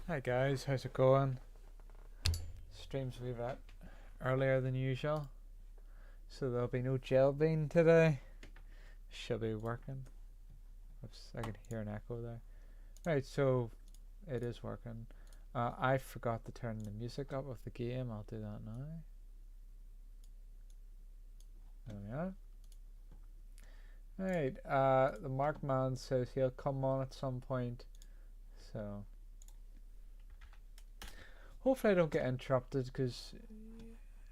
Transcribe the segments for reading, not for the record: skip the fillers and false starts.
Hi guys, how's it going? Stream's a wee bit earlier than usual, so there'll be no gel bean today. Should be working. Oops, I can hear an echo there. Right, so it is working. I forgot to turn the music up of the game. I'll do that now. There we are. Right, the Mark Man says he'll come on at some point, so hopefully I don't get interrupted because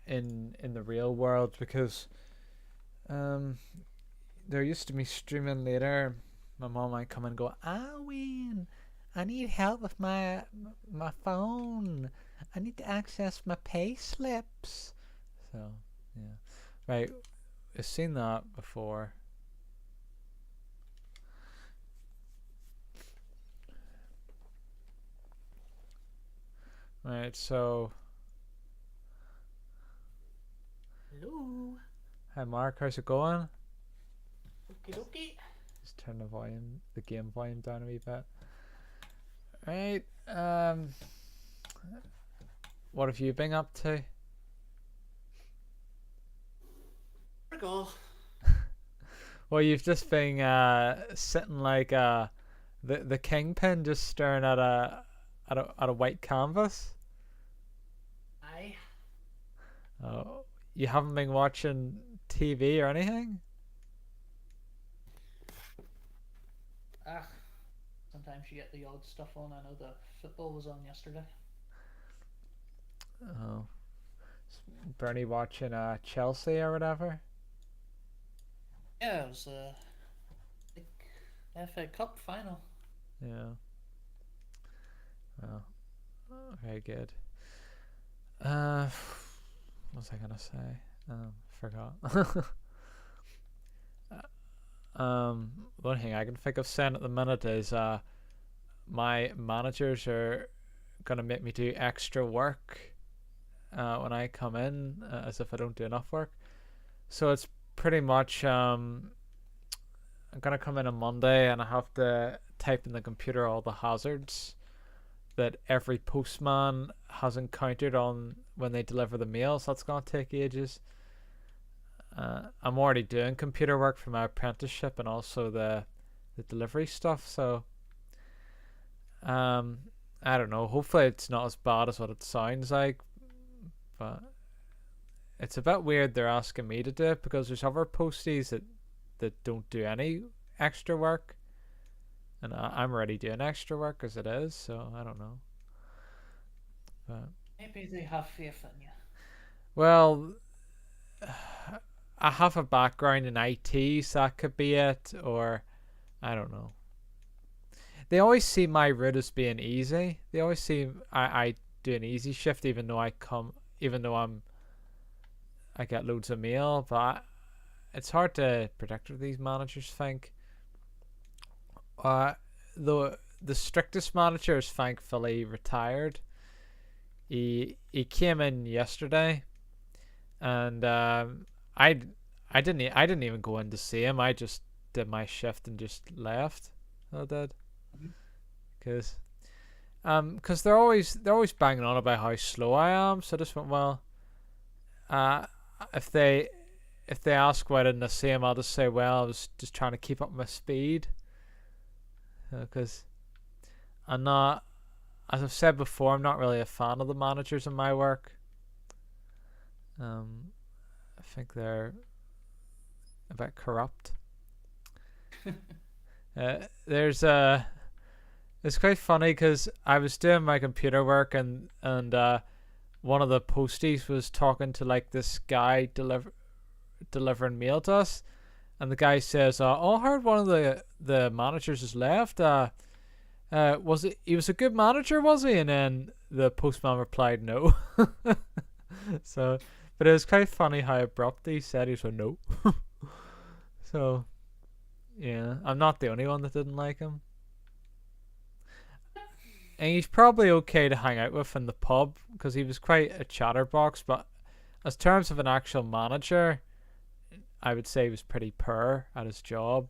in the real world, because they're used to me streaming later. My mom might come and go, Wayne, I need help with my phone. I need to access my pay slips. So yeah, right. I've seen that before. Right, so Hello. hi Mark, how's it going? Okie dokie. Just turn the game volume down a wee bit. Right, what have you been up to? Go. Well, you've just been sitting like the kingpin, just staring at a white canvas. Aye. Oh, you haven't been watching TV or anything? Sometimes you get the odd stuff on. I know the football was on yesterday. Oh, Bernie watching Chelsea or whatever. Yeah, it was big FA Cup final. Yeah. Well, very good. What was I gonna say? Forgot. One thing I can think of saying at the minute is my managers are gonna make me do extra work when I come in, as if I don't do enough work. So it's pretty much I'm gonna come in on Monday and I have to type in the computer all the hazards that every postman has encountered on when they deliver the mail. So that's gonna take ages. I'm already doing computer work for my apprenticeship and also the delivery stuff. So I don't know. Hopefully it's not as bad as what it sounds like, but it's a bit weird they're asking me to do it because there's other posties that don't do any extra work, and I'm already doing extra work as it is. So I don't know. But Maybe they have faith in you. well, I have a background in IT, so that could be it, or I don't know. They always see my route as being easy. They always see I do an easy shift, even though I get loads of mail. But it's hard to predict what these managers think. Uh, the strictest manager is thankfully retired. He came in yesterday, and I didn't even go in to see him. I just did my shift and just left. I did, because they're always banging on about how slow I am. So I just went, well, uh, if they ask why didn't I see him, I'll just say, well, I was just trying to keep up my speed, because I'm not, as I've said before, I'm not really a fan of the managers in my work. I think they're a bit corrupt. There's it's quite funny because I was doing my computer work and one of the posties was talking to like this guy delivering mail to us, and the guy says, "Oh, I heard one of the managers has left. Was it? He was a good manager, was he?" And then the postman replied, "No." So, but it was quite funny how abrupt he said he said no. So, yeah, I'm not the only one that didn't like him. And he's probably okay to hang out with in the pub because he was quite a chatterbox. But as terms of an actual manager, I would say he was pretty poor at his job.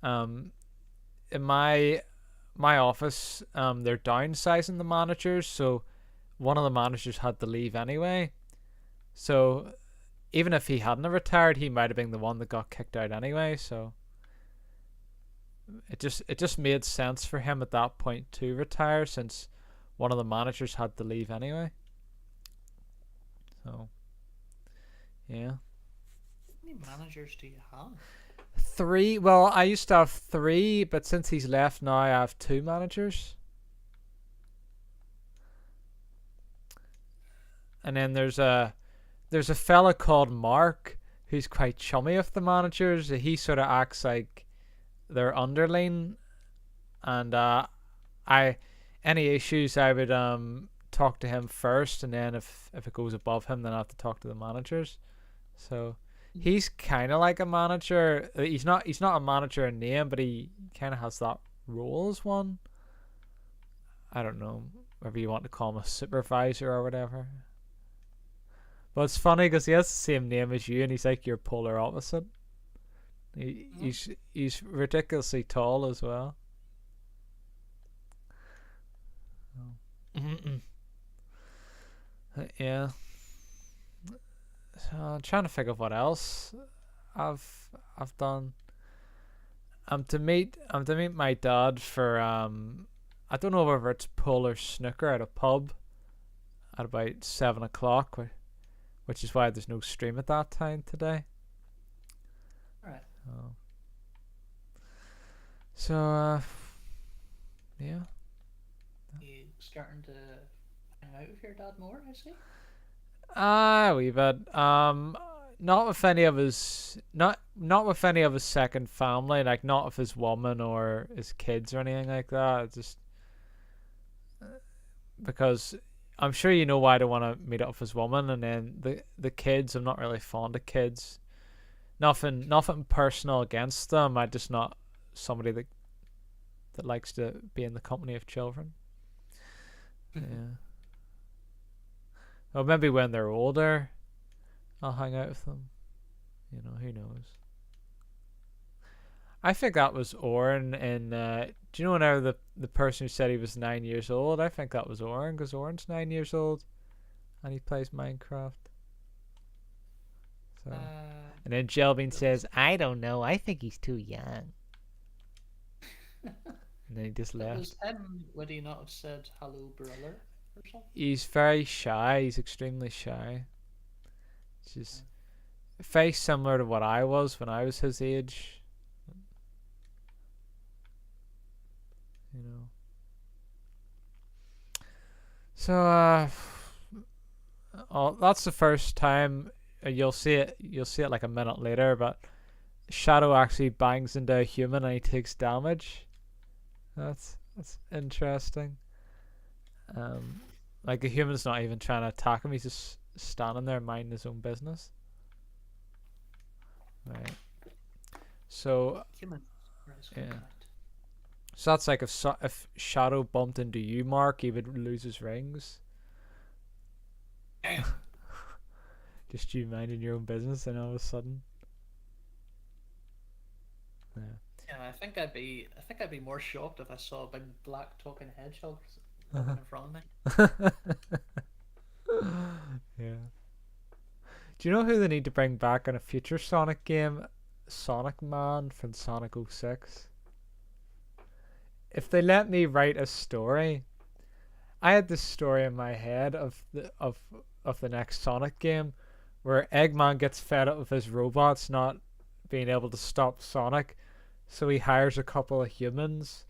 In my my office, they're downsizing the managers, so one of the managers had to leave anyway. So even if he hadn't have retired, he might have been the one that got kicked out anyway. So it just made sense for him at that point to retire, since one of the managers had to leave anyway. So yeah. How many managers do you have? 3. Well, I used to have 3, but since he's left now, I have 2 managers. And then there's a fella called Mark who's quite chummy with the managers. He sort of acts like their underling, and any issues I would talk to him first, and then if it goes above him, then I have to talk to the managers. So he's kind of like a manager. He's not a manager in name, but he kind of has that role as one. I don't know whether you want to call him a supervisor or whatever. But it's funny because he has the same name as you, and he's like your polar opposite. He's ridiculously tall as well. Yeah. So I'm trying to figure out what else I've done. I'm to meet my dad for I don't know whether it's pool or snooker at a pub at about 7:00, which is why there's no stream at that time today. Right. So yeah. You starting to hang out with your dad more, I see? A wee bit. Not with any of his not with any of his second family, like not with his woman or his kids or anything like that. It's just because I'm sure you know why I don't want to meet up with his woman, and then the kids. I'm not really fond of kids. Nothing personal against them. I'm just not somebody that likes to be in the company of children. Yeah. Or maybe when they're older, I'll hang out with them. You know, who knows? I think that was Oren in. Do you know whenever the person who said he was 9 years old? I think that was Oren, because Oren's 9 years old, and he plays Minecraft. So, and then Jelbean says, "I don't know. I think he's too young." And then he just left. Was him, would he not have said hello, brother, or something? He's very shy. He's extremely shy. It's just very similar to what I was when I was his age. You know. So that's the first time you'll see it. You'll see it like a minute later, but Shadow actually bangs into a human and he takes damage. That's interesting. Like the human's not even trying to attack him. He's just standing there minding his own business. Right. So Human. yeah. So that's like if Shadow bumped into you, Mark, he would lose his rings. Just you minding your own business, and all of a sudden. Yeah. Yeah, I think I'd be more shocked if I saw a big black talking hedgehog in front of me. Yeah. Do you know who they need to bring back in a future Sonic game? Sonic Man from Sonic 06. If they let me write a story, I had this story in my head of the next Sonic game, where Eggman gets fed up with his robots not being able to stop Sonic, so he hires a couple of humans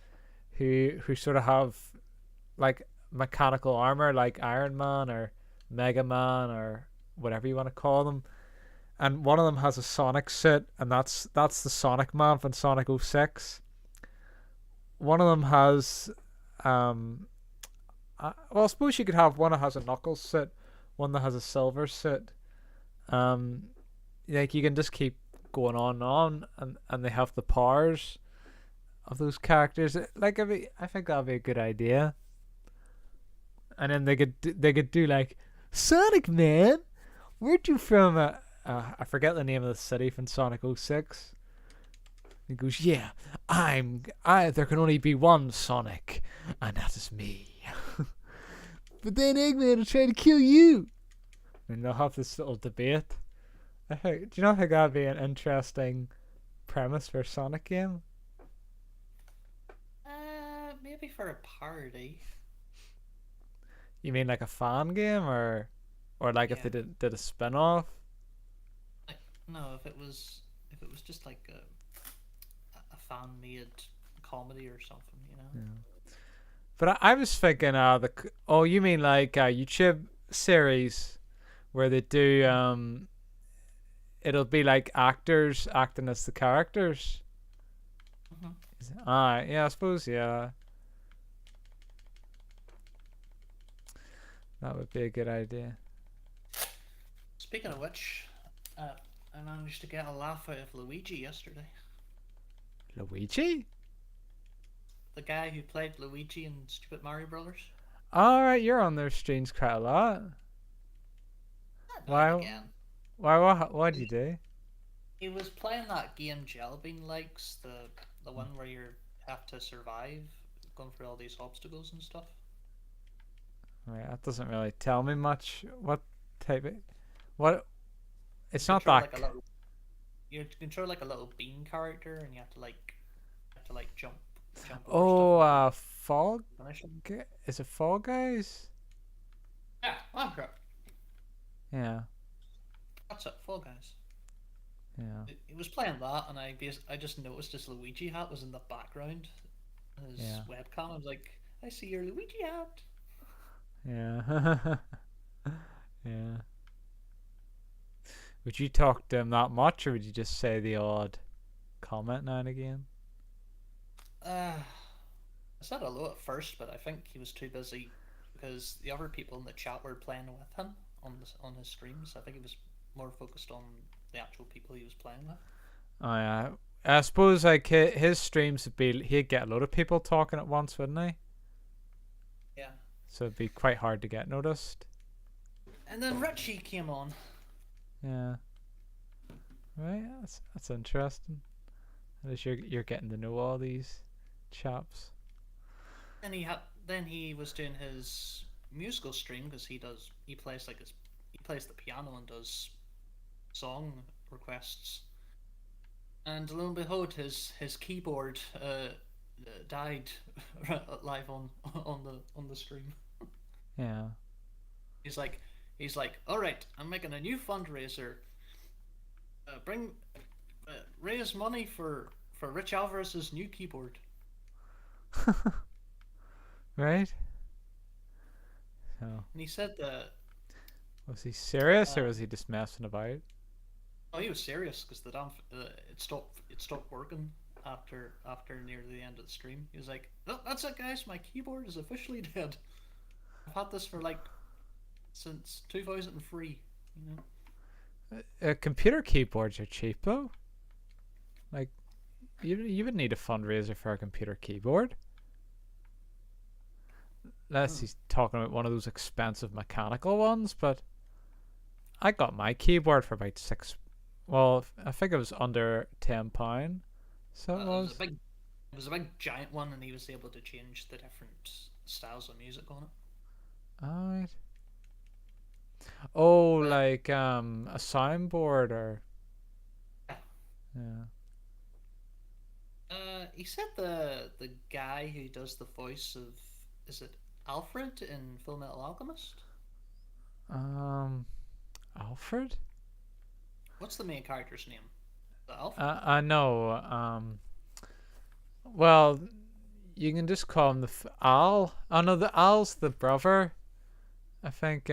who sort of have like mechanical armor, like Iron Man or Mega Man or whatever you want to call them, and one of them has a Sonic suit, and that's the Sonic Man from Sonic 06. One of them has well, I suppose you could have one that has a Knuckles suit, one that has a Silver suit. Like you can just keep going on, and they have the powers of those characters. Like I think that'd be a good idea. And then they could do like, Sonic Man, where'd you from? I forget the name of the city from Sonic 06. He goes, "Yeah, I. There can only be one Sonic, and that is me." But then Eggman will try to kill you, and they'll have this little debate. Do you not think that'd be an interesting premise for a Sonic game? Maybe for a parody. You mean like a fan game, or like if Yeah. they did a spin-off? Like, no, if it was just like a fan made comedy or something, you know. Yeah. But I was thinking, you mean like a YouTube series where they do it'll be like actors acting as the characters. Hmm. Yeah, I suppose, yeah, that would be a good idea. Speaking of which, I managed to get a laugh out of Luigi yesterday. Luigi? The guy who played Luigi in Stupid Mario Brothers. All right, you're on their streams quite a lot. Now and Why? again. What'd you do? He was playing that game Jellybean likes, the one where you have to survive, going through all these obstacles and stuff. Right, that doesn't really tell me much. What type of what? It's You not control that. like a little, you control like a little bean character, and you have to like jump over stuff Oh, and Fall. finish him. Is it Fall Guys? Yeah, Minecraft. Yeah, That's it, Fall Guys. yeah, He was playing that, and I just noticed his Luigi hat was in the background. His yeah, webcam. I was like, I see your Luigi hat. yeah, yeah. Would you talk to him that much, or would you just say the odd comment now and again? I said hello at first, but I think he was too busy because the other people in the chat were playing with him on his streams. I think he was more focused on the actual people he was playing with. Oh yeah, I suppose like his streams would be he'd get a lot of people talking at once, wouldn't he? Yeah. So it'd be quite hard to get noticed. And then Richie came on. Yeah. Right. That's interesting. At least you're getting to know all these chaps. And then he was doing his musical stream because he plays he plays the piano and does song requests. And lo and behold, his keyboard died live on the stream. Yeah. He's like, all right, I'm making a new fundraiser. Bring raise money for Rich Alvarez's new keyboard. Right. So And he said that was he serious or was he just messing about? oh, he was serious because the damn it stopped working after near the end of the stream. He was like, oh, that's it, guys. My keyboard is officially dead. I've had this for like since 2003. You know. Computer keyboards are cheap though. Like you would need a fundraiser for a computer keyboard. Unless he's talking about one of those expensive mechanical ones, but I got my keyboard for about well, I think it was under £10. So it was. It was a big giant one, and he was able to change the different styles of music on it. Alright. Oh, But like a soundboard or yeah. yeah. He said the guy who does the voice of is it Alfred in Full Metal Alchemist? Um, Alfred? What's the main character's name? The Alfred? I know. Well, you can just call him Al. Oh no, the Al's the brother. I think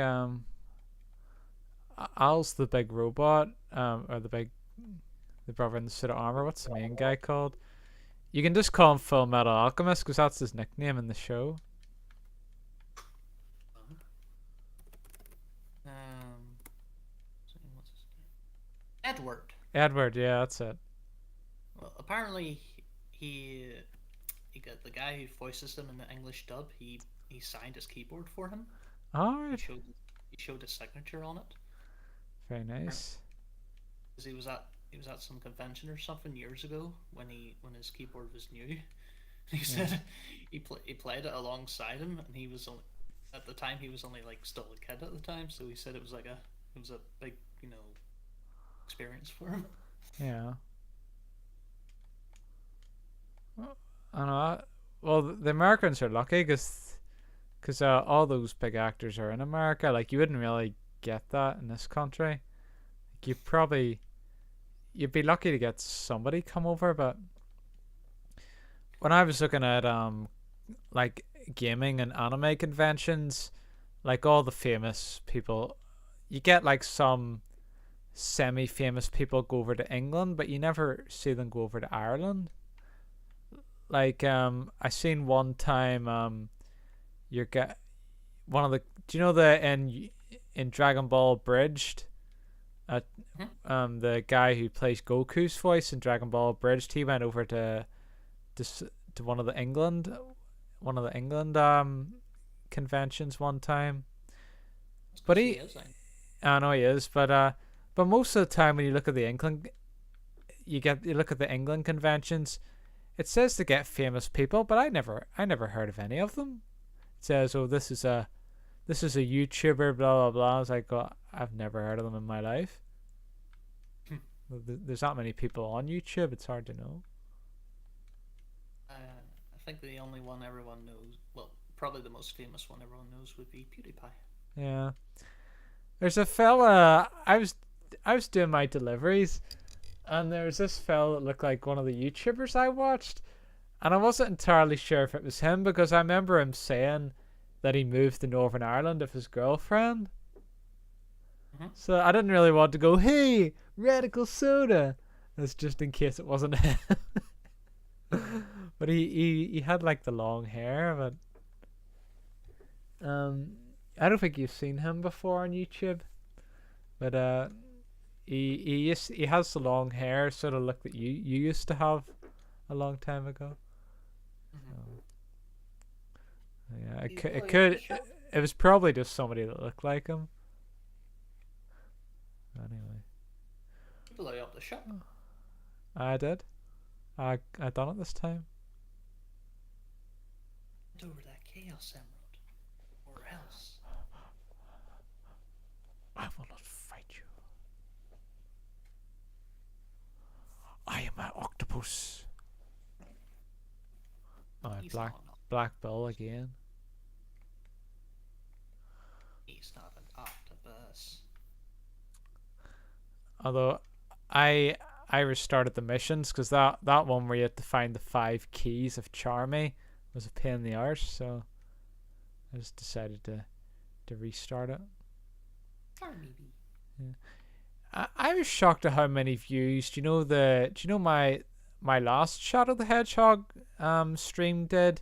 Al's the big robot. Or the brother in the suit of armor. What's the main guy called? You can just call him Full Metal Alchemist because that's his nickname in the show. What's his name? Edward. Edward, yeah, that's it. Well, apparently he got the guy who voices him in the English dub. He signed his keyboard for him. Alright. He showed his signature on it. Very nice. Because he was at some convention or something years ago when his keyboard was new. He Yeah. said he played it alongside him, and he was only at the time he was only like still a kid at the time, so he said it was a big experience for him. Yeah. Well, I don't know. Well, the Americans are lucky because all those big actors are in America. Like, you wouldn't really get that in this country. Like, you'd be lucky to get somebody come over. But when I was looking at like gaming and anime conventions, like all the famous people, you get like some semi-famous people go over to England, but you never see them go over to Ireland. Like I seen one time you get one of the, do you know the in Dragon Ball Bridged, uh, the guy who plays Goku's voice in Dragon Ball Bridged, he went over to one of the England conventions one time. But He is. I know he is, but most of the time when you look at the England, you look at the England conventions, it says to get famous people, but I never heard of any of them. It says, oh, this is a YouTuber, blah blah blah. I was like, oh, I've never heard of them in my life. There's not many people on YouTube. It's hard to know. I think the only one everyone knows, well, probably the most famous one everyone knows would be PewDiePie. Yeah. There's a fella. I was doing my deliveries, and there was this fella that looked like one of the YouTubers I watched, and I wasn't entirely sure if it was him because I remember him saying that he moved to Northern Ireland with his girlfriend. So I didn't really want to go, hey, Radical Soda. That's just in case it wasn't him. But he had like the long hair, but I don't think you've seen him before on YouTube. But he has the long hair, sort of look that you used to have a long time ago. Yeah, it was probably just somebody that looked like him. Anyway, Blow up the shop. I did. I done it this time. Over that Chaos Emerald, or else I will not fight you. I am an octopus. Oh, he's Black Bull again. He's not an octopus. Although I restarted the missions because that one where you had to find the 5 keys of Charmy was a pain in the arse, so I just decided to restart it. Yeah. I was shocked at how many views. Do you know my last Shadow the Hedgehog stream did?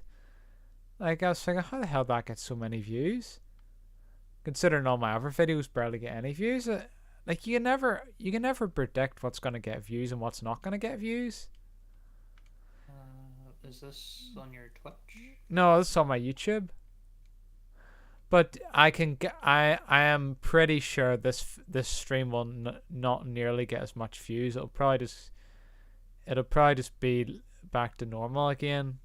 Like, I was thinking, how the hell did that get so many views? Considering all my other videos barely get any views. Like, you can never predict what's gonna get views and what's not gonna get views. Is this on your Twitch? No, this is on my YouTube. But I am pretty sure this stream will not nearly get as much views. It'll probably just be back to normal again.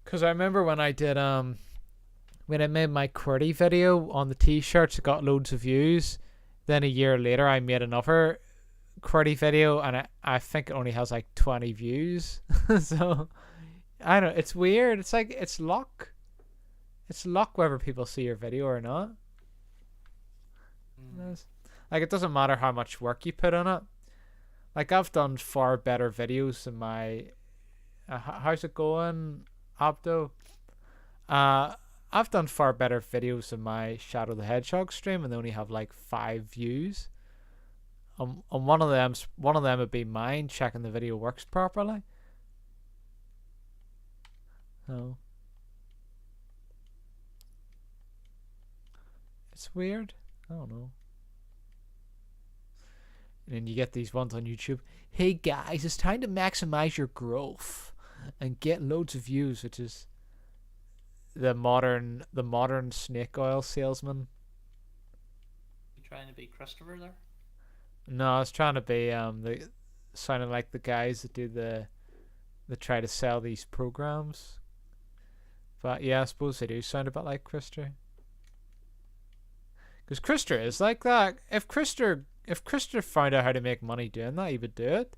Cause I remember when I did when I made my QWERTY video on the t-shirts, it got loads of views. Then a year later, I made another QWERTY video, and I think it only has like 20 views. So I don't know. It's weird. It's like it's luck. It's luck whether people see your video or not. Like, it doesn't matter how much work you put on it. Like, I've done far better videos than my. How's it going, Abdo? I've done far better videos than my Shadow the Hedgehog stream, and they only have like 5 views. And one of them would be mine checking the video works properly. Oh, it's weird. I don't know. And then you get these ones on YouTube. Hey guys, it's time to maximize your growth and get loads of views, which is the modern snake oil salesman. You trying to be Christopher there? No, I was trying to be the sounding like the guys that do that try to sell these programs. But yeah, I suppose they do sound a bit like Krister. Because Krister is like that. If Krister found out how to make money doing that, he would do it.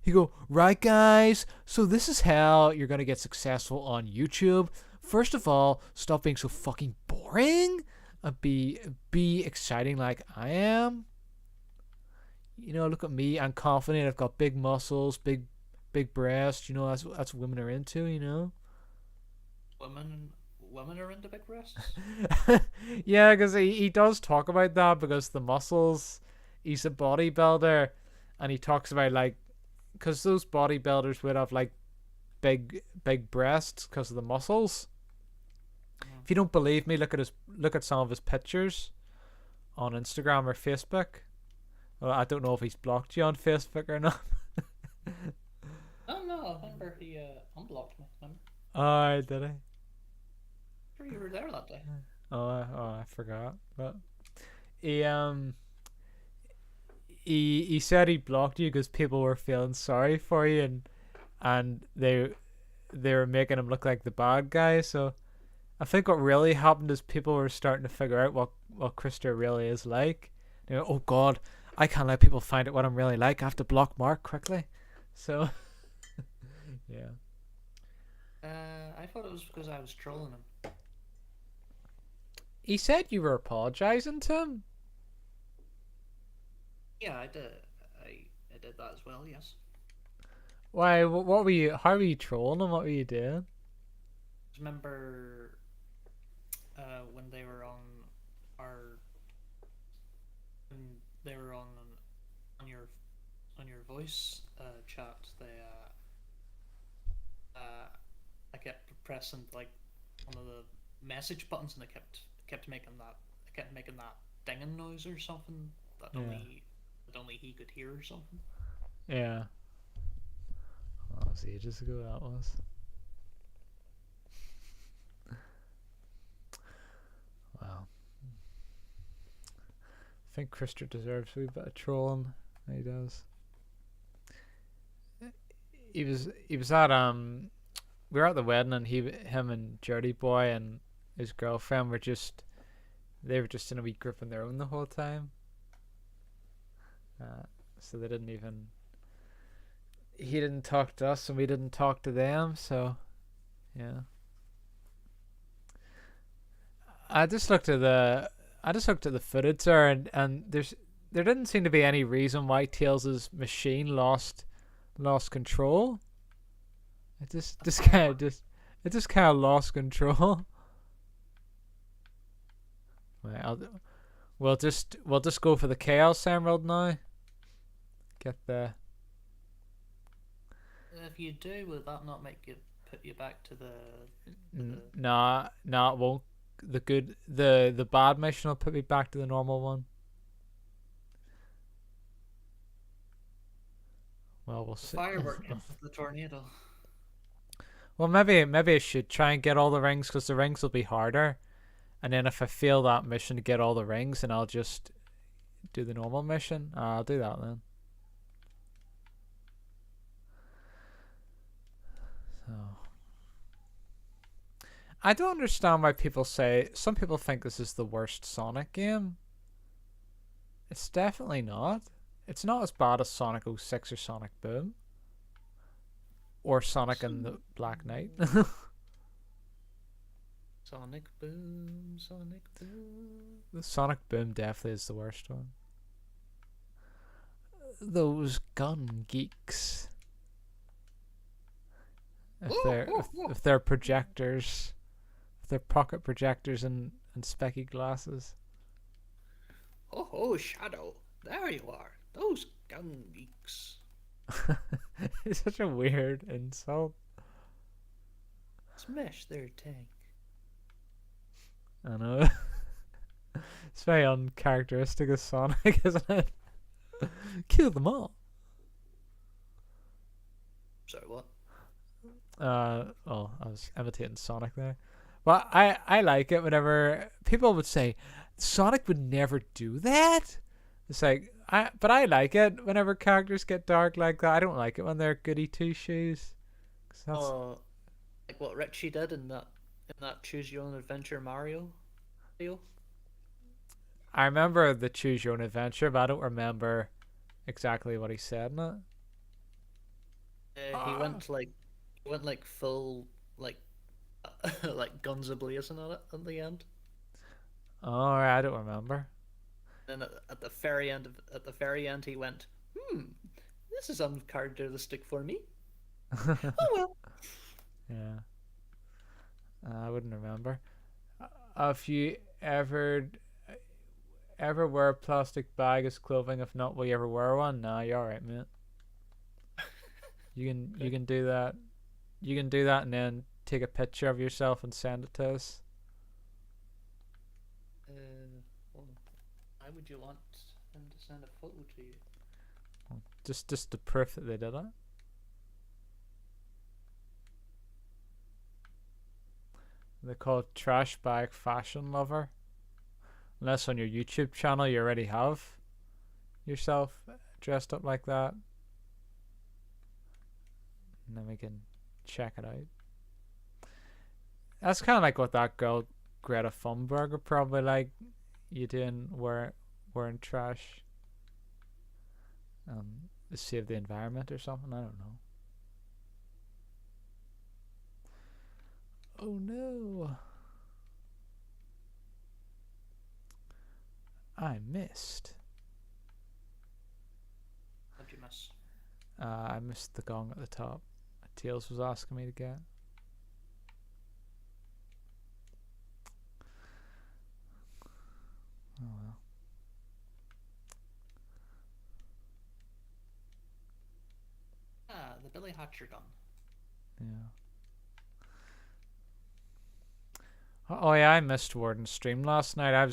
He'd go, right guys, so this is how you're gonna get successful on YouTube. First of all, stop being so fucking boring and be exciting like I am. You know, look at me. I'm confident. I've got big muscles, big breasts. You know, that's what women are into. You know. Women are into big breasts. Yeah, because he does talk about that because the muscles. He's a bodybuilder, and he talks about like, because those bodybuilders would have like big breasts because of the muscles. If you don't believe me, look at some of his pictures on Instagram or Facebook. Well, I don't know if he's blocked you on Facebook or not. Oh no, I remember he unblocked me. Remember? Oh, did I? Sure, you were there that day. I forgot. But he he said he blocked you because people were feeling sorry for you and they were making him look like the bad guy. So I think what really happened is people were starting to figure out what Krister really is like. You know, oh God, I can't let people find out what I'm really like. I have to block Mark quickly. So yeah. I thought it was because I was trolling him. He said you were apologizing to him. Yeah, I did. I did that as well. Yes. Why? What were you? How were you trolling him? What were you doing? Remember when they were on our when they were on your voice chat, they I kept pressing like one of the message buttons, and it kept making that dinging noise or something that only he could hear or something. Yeah. Oh, it was ages ago that was. Wow. I think Krister deserves a wee bit of trolling. He does. He was at we were at the wedding, and him and Dirty Boy and his girlfriend were just in a wee group on their own the whole time. So they didn't even. He didn't talk to us, and we didn't talk to them. So, yeah. I just looked at the footage there, and there didn't seem to be any reason why Tails' machine lost control. It just kind of lost control. Right, we'll just go for the Chaos Emerald now. Get the. If you do, will that not put you back to the? Nah, it won't. The bad mission will put me back to the normal one. Well, we'll see. Firework hits the tornado. Well, maybe I should try and get all the rings, because the rings will be harder. And then if I fail that mission to get all the rings, then I'll just do the normal mission. I'll do that then. So I don't understand why some people think this is the worst Sonic game. It's definitely not. It's not as bad as Sonic 06 or Sonic Boom. Or Sonic and the Black Knight. Sonic Boom, Sonic Boom. The Sonic Boom definitely is the worst one. Those gun geeks. If they're projectors, if they're pocket projectors and specky glasses. Oh, Shadow, there you are. Those gun geeks. It's such a weird insult. Smash their tank. I know. It's very uncharacteristic of Sonic, isn't it? Kill them all. Sorry, what? Well, I was imitating Sonic there. Well, I like it whenever people would say Sonic would never do that. It's like but I like it whenever characters get dark like that. I don't like it when they're goody two shoes. 'Cause that's Oh, like what Richie did in that Choose Your Own Adventure Mario video. I remember the choose your own adventure, but I don't remember exactly what he said in it. He Ah. went like full like like guns a blazing at it at the end. Oh, I don't remember. Then at the very end he went, hmm, this is uncharacteristic for me. Oh well. Yeah, I wouldn't remember. If you ever wear a plastic bag as clothing, if not, will you ever wear one? Nah, you're alright, mate. You can do that. You can do that and then take a picture of yourself and send it to us. Well, why would you want him to send a photo to you? Just the proof that they did it. They call it trash bag fashion lover. Unless on your YouTube channel you already have yourself dressed up like that. And then we can check it out. That's kind of like what that girl Greta Thunberg would probably like you doing wearing trash to save the environment or something. I don't know. Oh no. I missed. What'd you miss? I missed the gong at the top. Tails was asking me to get. Oh well. Ah, the Billy Hatcher gun. Yeah. Oh yeah, I missed Warden's stream last night. I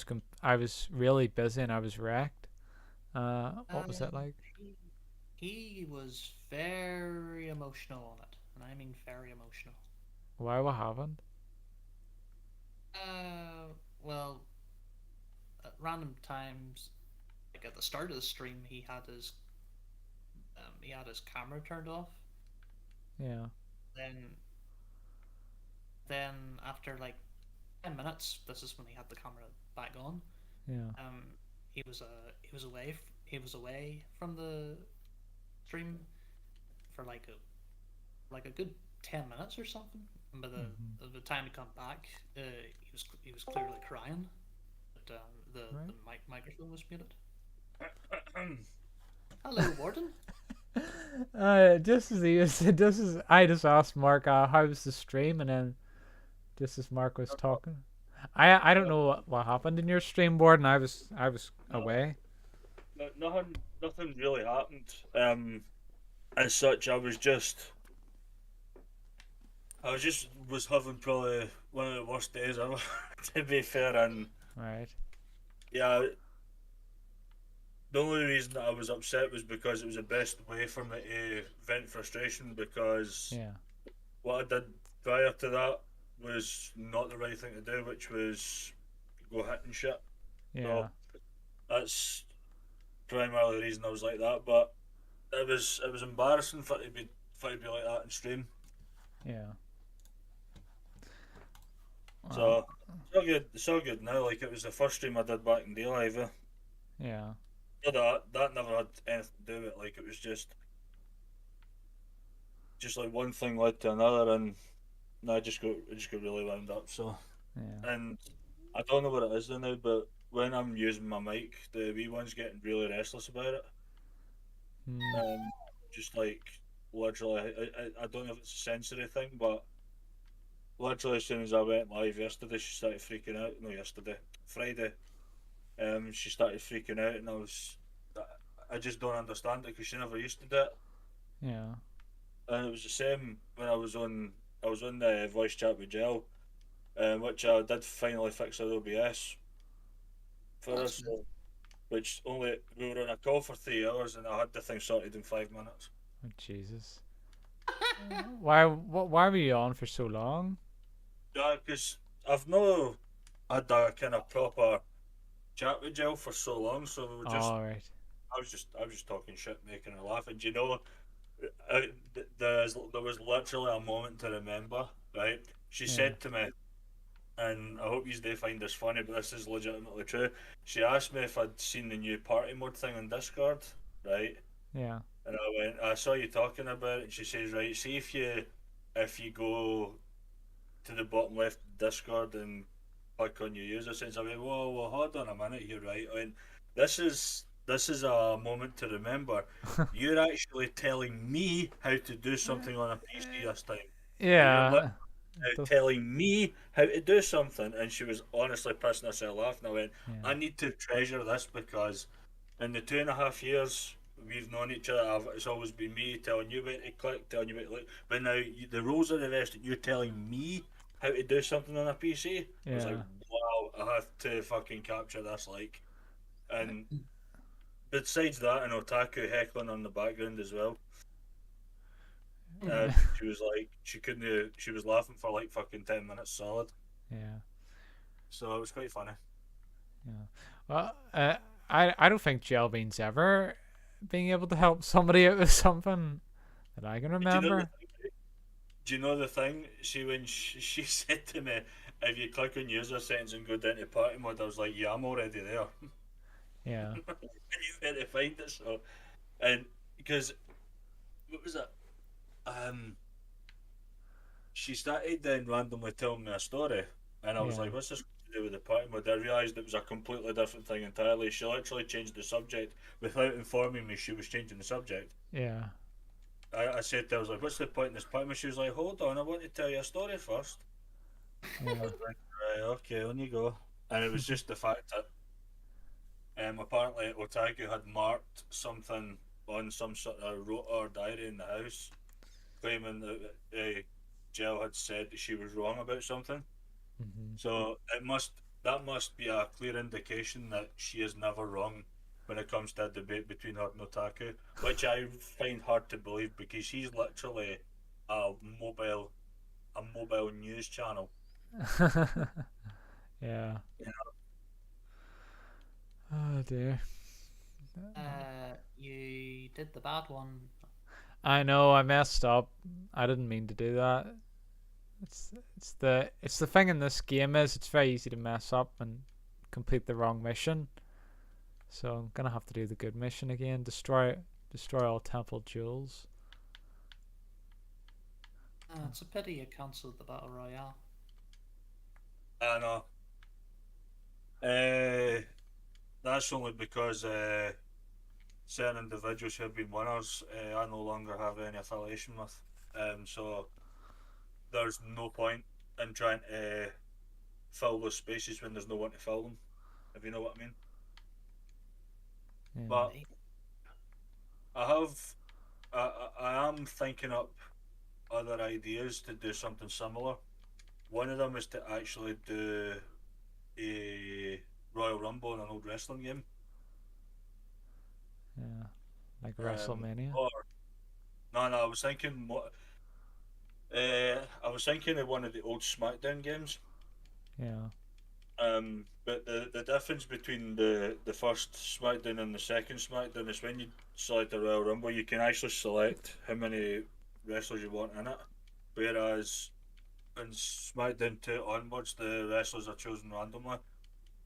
was really busy and I was wrecked. What was that like? He, he was very emotional on it, and I mean very emotional. Why? What happened? Well, at random times, like at the start of the stream, he had his camera turned off. Yeah. Then then after like 10 minutes, this is when he had the camera back on. Yeah. Um, he was away from the stream for like a good 10 minutes or something. And by Mhm. the time he come back, he was clearly crying. But the Right. microphone was muted. Hello, Warden. Just as he was, just as I just asked Mark, how was the stream, and then just as Mark was talking, I don't know what happened in your stream board, and I was No, away. no, nothing really happened. As such, I was having probably one of the worst days ever, to be fair. And Right. yeah, the only reason that I was upset was because it was the best way for me to vent frustration. Because Yeah. what I did prior to that was not the right thing to do, which was go hitting shit. Yeah. So that's primarily the reason I was like that. But it was embarrassing for it to be like that in stream. Yeah. Well. So it's all good now. Like it was the first stream I did back in day live. Yeah. So that never had anything to do with it. Like it was just like one thing led to another, and no, I just got really wound up. So Yeah. and I don't know what it is now, but when I'm using my mic, the wee one's getting really restless about it. Hmm. Just like literally, I don't know if it's a sensory thing, but literally as soon as I went live yesterday, she started freaking out. No, yesterday, Friday. She started freaking out, and I just don't understand it because she never used to do it. Yeah. And it was the same when I was on the voice chat with Gel, which I did finally fix with OBS for That's us. good. Which only we were on a call for 3 hours, and I had the thing sorted in 5 minutes. Oh, Jesus. Why were you on for so long? Yeah, because I've no had a kind of proper chat with Jill for so long, so we were just All right. I was just talking shit, making her laugh, and there was literally a moment to remember, right? She Yeah. said to me, and I hope you do find this funny, but this is legitimately true. She asked me if I'd seen the new party mode thing on Discord, right? Yeah. And I went, I saw you talking about it, and she says, right, see if you go to the bottom left Discord and click on your user settings. I went, whoa, hold on a minute here, right? I went, this is a moment to remember. You're actually telling me how to do something on a PC this time. Right? You're Yeah. The, telling me how to do something, and she was honestly pissing herself laughing. I went, yeah. I need to treasure this because in the 2.5 years we've known each other, it's always been me telling you where to click, telling you where to look. But now the roles are reversed, and you're telling me how to do something on a PC. I was like, Yeah. wow, I have to fucking capture this, like. And besides that, an otaku heckling on the background as well. Yeah. She was like, she couldn't. She was laughing for like fucking 10 minutes solid. Yeah. So it was quite funny. Yeah. Well, I don't think Jelbean's ever being able to help somebody out with something that I can Do you know the remember. thing? Do you know the thing? See, when she said to me, if you click on user settings and go down to party mode, I was like, yeah, I'm already there. Yeah. And you where to find it. So, and because what was it? Um, she started then randomly telling me a story, and I was Yeah. like, what's this to do with the party mode? I realised it was a completely different thing entirely. She literally changed the subject without informing me she was changing the subject. Yeah. I said to her, I was like, what's the point in this party mode? She was like, hold on, I want to tell you a story first. I Yeah. was like, right, okay, on you go. And it was just the fact that apparently Otaku had marked something on some sort of rote or diary in the house, claiming that Jill had said that she was wrong about something. Hmm. So that must be a clear indication that she is never wrong when it comes to a debate between her and Otaku, which I find hard to believe because she's literally a mobile a mobile news channel. Yeah. You Oh dear. You did the bad one. I know I messed up. I didn't mean to do that. It's the thing in this game is it's very easy to mess up and complete the wrong mission. So I'm gonna have to do the good mission again. Destroy all temple jewels. It's a pity you cancelled the battle royale. I know. Uh, that's only because certain individuals who have been winners, I no longer have any affiliation with. So there's no point in trying to fill those spaces when there's no one to fill them. If you know what I mean. Yeah. But I have, I am thinking up other ideas to do something similar. One of them is to actually do a Royal Rumble in an old wrestling game. Yeah. Like Um, WrestleMania. or no, no, I was thinking what. I was thinking of one of the old SmackDown games. Yeah. But the difference between the first SmackDown and the second SmackDown is when you select the Royal Rumble, you can actually select how many wrestlers you want in it. Whereas in SmackDown 2 onwards, the wrestlers are chosen randomly,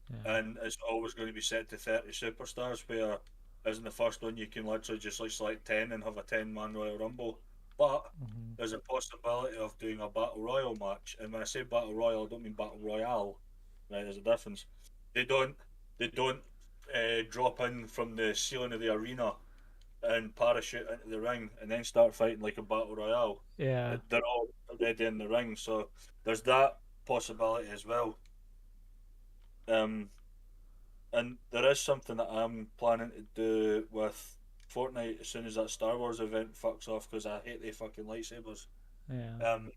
Yeah. and it's always going to be set to 30 superstars. Where, as in the first one, you can literally just like select 10 and have a 10-man Royal Rumble. But Hmm. there's a possibility of doing a battle royal match, and when I say battle royal, I don't mean battle royale. Right, there's a difference. They don't drop in from the ceiling of the arena and parachute into the ring and then start fighting like a battle royale. Yeah. They're all already in the ring, so there's that possibility as well. Um, and there is something that I'm planning to do with Fortnite as soon as that Star Wars event fucks off because I hate the fucking lightsabers. Yeah. Um,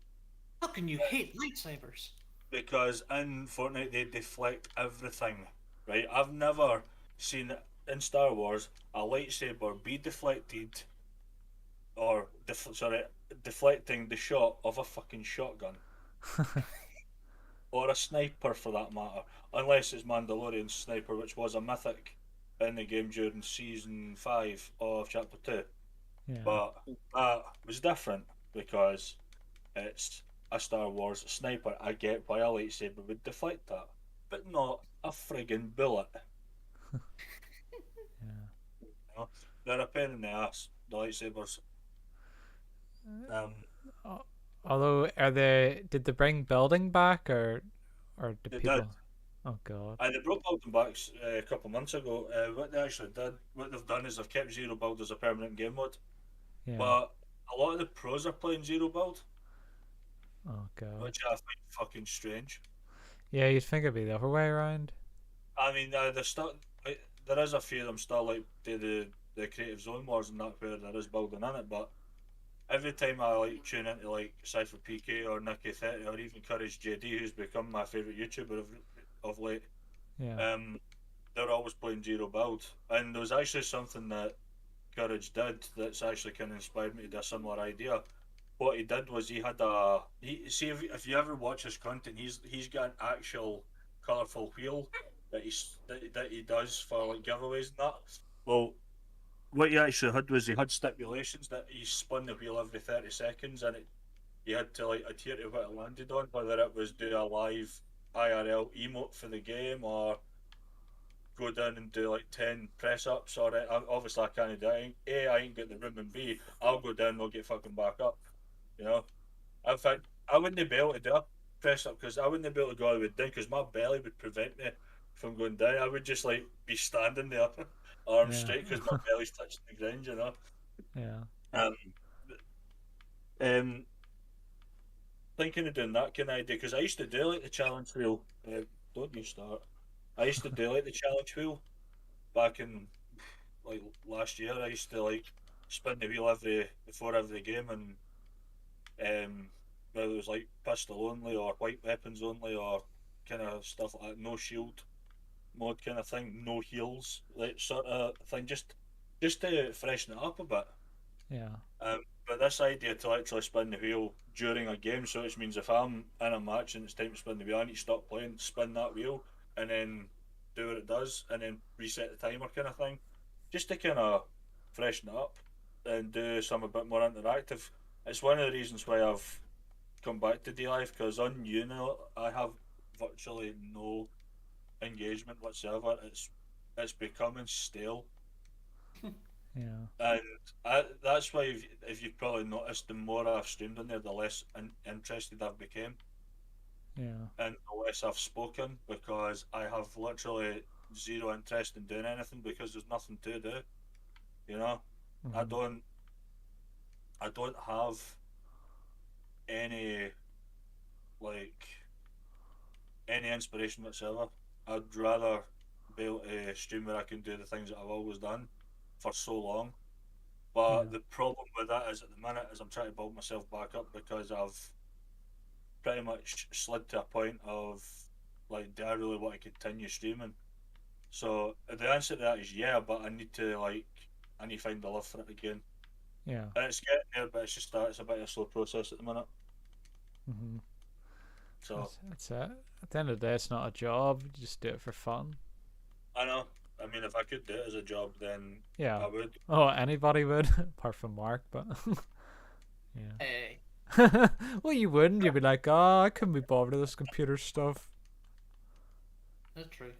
How can you hate lightsabers? because in Fortnite they deflect everything. Right? I've never seen in Star Wars a lightsaber be deflected or deflecting the shot of a fucking shotgun. or a sniper for that matter, unless it's Mandalorian sniper, which was a mythic in the game during season 5 of chapter 2. Yeah. But that was different because it's a Star Wars sniper. I get why a lightsaber would deflect that, but not a friggin' bullet. Yeah. You know? They're a pain in the ass, the lightsabers. Um, Al- Although, are they? Did they bring building back, or did they did. people? Oh God. And they brought Building backs a couple of months ago. What they actually did, what they've done is they've kept Zero Build as a permanent game mode. Yeah. But a lot of the pros are playing Zero Build, Oh God. which I find fucking strange. Yeah, you'd think it'd be the other way around. I mean, there's still there is a few of them still like do the creative zone wars and that where there is building in it. But every time I like tune into like Cypher PK or Nicky 30 or even Courage JD, who's become my favorite YouTuber of late, Yeah. um, they're always playing Zero Build. And there was actually something that Courage did that's actually kind of inspired me to do a similar idea. What he did was he had a he see if you ever watch his content, he's got an actual colourful wheel that he does for like giveaways and that. Well, what he actually had was he had stipulations that he spun the wheel every 30 seconds, and he had to like adhere to what it landed on, whether it was do a live IRL emote for the game or go down and do like 10 press ups, or obviously I can't do it. A, I ain't got the room, and B, I'll go down and I'll get fucking back up. You know, in fact, I wouldn't be able to do a press up because I wouldn't be able to go all the way down because my belly would prevent me from going down. I would just like be standing there, arms Yeah. straight because my belly's touching the ground. You know, Yeah. um, um, thinking of doing that kind of idea because I used to do like the challenge wheel. Don't you start? I used to do like the challenge wheel back in like last year. I used to like spin the wheel every before every game, and whether it was like pistol only or white weapons only or kind of stuff like that, no shield mode kind of thing, no heals, like sort of thing, just to freshen it up a bit. Yeah. But this idea to actually spin the wheel during a game, so which means if I'm in a match and it's time to spin the wheel, I need to stop playing, spin that wheel, and then do what it does, and then reset the timer kind of thing, just to kind of freshen it up and do something a bit more interactive. It's one of the reasons why I've come back to D Live because on Uni I have virtually no engagement whatsoever. It's becoming stale, Yeah. and that's why if you've probably noticed, the more I've streamed on there, the less interested I've become, Yeah. and the less I've spoken because I have literally zero interest in doing anything because there's nothing to do. You know, I Hmm. don't I don't have any like any inspiration whatsoever. I'd rather be able to stream where I can do the things that I've always done for so long. But Yeah. the problem with that is at the minute is I'm trying to build myself back up because I've pretty much slid to a point of like, do I really want to continue streaming? So the answer to that is yeah, but I need to find the love for it again. Yeah. And it's getting there, but it's just that it's a bit of a slow process at the minute. Hmm. So That's it. At the end of the day, it's not a job. You just do it for fun. I know. I mean, if I could do it as a job, then Yeah. I would. Oh, anybody would, apart from Mark, but Hey, yeah. Well, you wouldn't. You'd be like, oh, I couldn't be bothered with this computer stuff. that's true.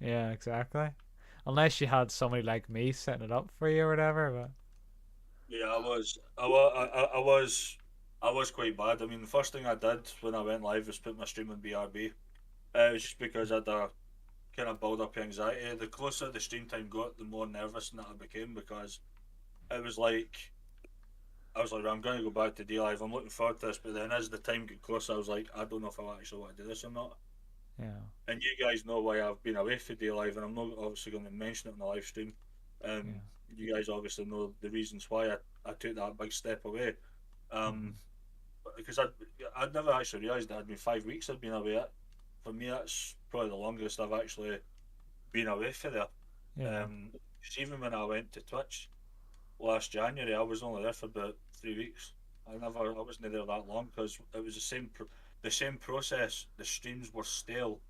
Yeah, exactly. Unless you had somebody like me setting it up for you or whatever, but Yeah, I was quite bad. I mean, the first thing I did when I went live was put my stream on BRB. It was just because I had a kind of build up anxiety. The closer the stream time got, the more nervous that I became because it was like I was like, I'm going to go back to D Live. I'm looking forward to this, but then as the time got closer, I was like, I don't know if I actually want to do this or not. yeah. And you guys know why I've been away from D Live, and I'm not obviously going to mention it on the live stream. Yeah. You guys obviously know the reasons why I took that big step away. Hmm. Um, because I'd never actually realised it had been 5 weeks I'd been away. For me, that's probably the longest I've actually been away for there. Yeah. 'Cause even when I went to Twitch last January, I was only there for about 3 weeks. I wasn't there that long because it was the same. the same process, the streams were stale,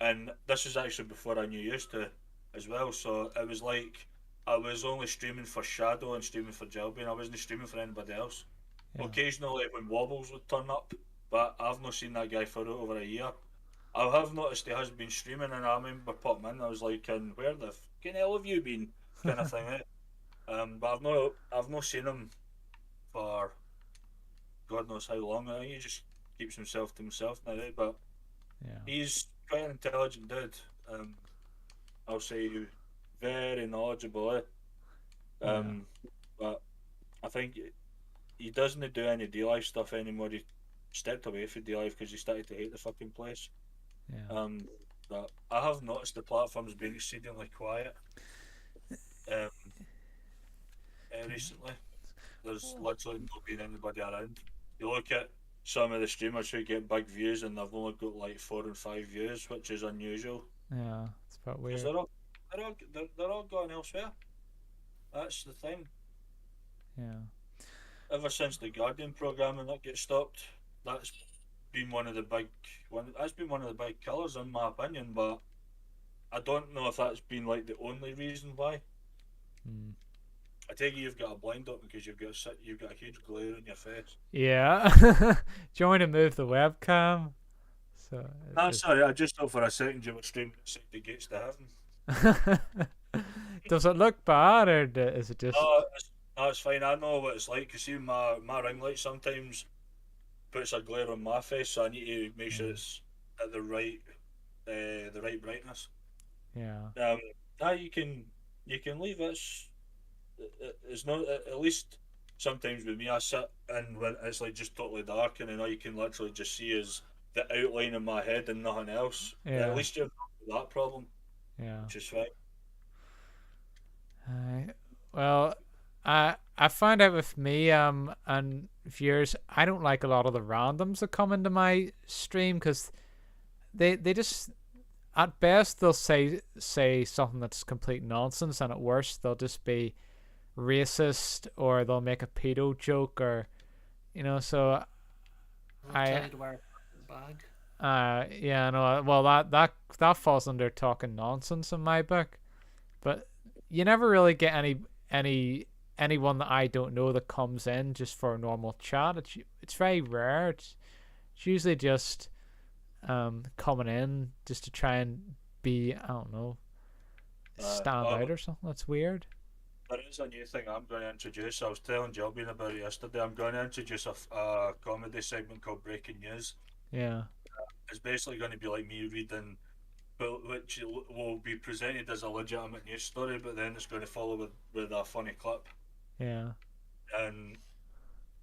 and this is actually before I knew used to as well. So it was like I was only streaming for Shadow and streaming for Jelby, and I wasn't streaming for anybody else. Yeah. Occasionally, when Wobbles would turn up, but I've not seen that guy for over a year. I have noticed he has been streaming, and I remember popping in. I was like, "And where the fucking hell have you been?" Kind of thing. Eh? But I've not seen him for God knows how long. He just keeps himself to himself now. Eh? But Yeah. he's quite an intelligent dude. Um, I'll say very knowledgeable. Eh? Yeah. But I think he doesn't do any D Live stuff anymore. He stepped away from D Live because he started to hate the fucking place. Yeah. But I have noticed the platform's been exceedingly quiet um, recently. There's literally not been anybody around. You look at some of the streamers who get big views and they've only got like 4 and 5 views, which is unusual Yeah. It's a bit because weird. they're all going elsewhere. That's the thing. Yeah. Ever since the Guardian programming that gets stopped, that's been one of the big That's been one of the big killers in my opinion. But I don't know if that's been like the only reason why. Mm. I take it you've got a blind open because you've got a huge glare on your face. Yeah. Do you want me to move the webcam? So Ah, sorry, I just thought for a second you were streaming at the gates to heaven. does it look bad or is it just? No, it's fine. I know what it's like because see, my ring light sometimes puts a glare on my face, so I need to make sure it's at the right brightness. Yeah. Nah, you can leave it. It's not at least sometimes with me. I sit and when it's like just totally dark, and then all you can literally just see is the outline of my head and nothing else. At Yeah. least you've got that problem, Yeah. which is fine. Well, I find out with me and viewers, I don't like a lot of the randoms that come into my stream because they just at best they'll say something that's complete nonsense, and at worst they'll just be racist or they'll make a pedo joke or so They'll I tell you to wear a plastic bag. yeah, no, well that falls under talking nonsense in my book, but you never really get anyone that I don't know that comes in just for a normal chat. It's very rare. It's usually just coming in just to try and be, I don't know, stand out or something. That's weird. There is a new thing I'm going to introduce. I was telling Jobin about it yesterday. I'm going to introduce a comedy segment called Breaking News. Yeah. It's basically going to be like me reading, but which will be presented as a legitimate news story, but then it's going to follow with a funny clip. Yeah. And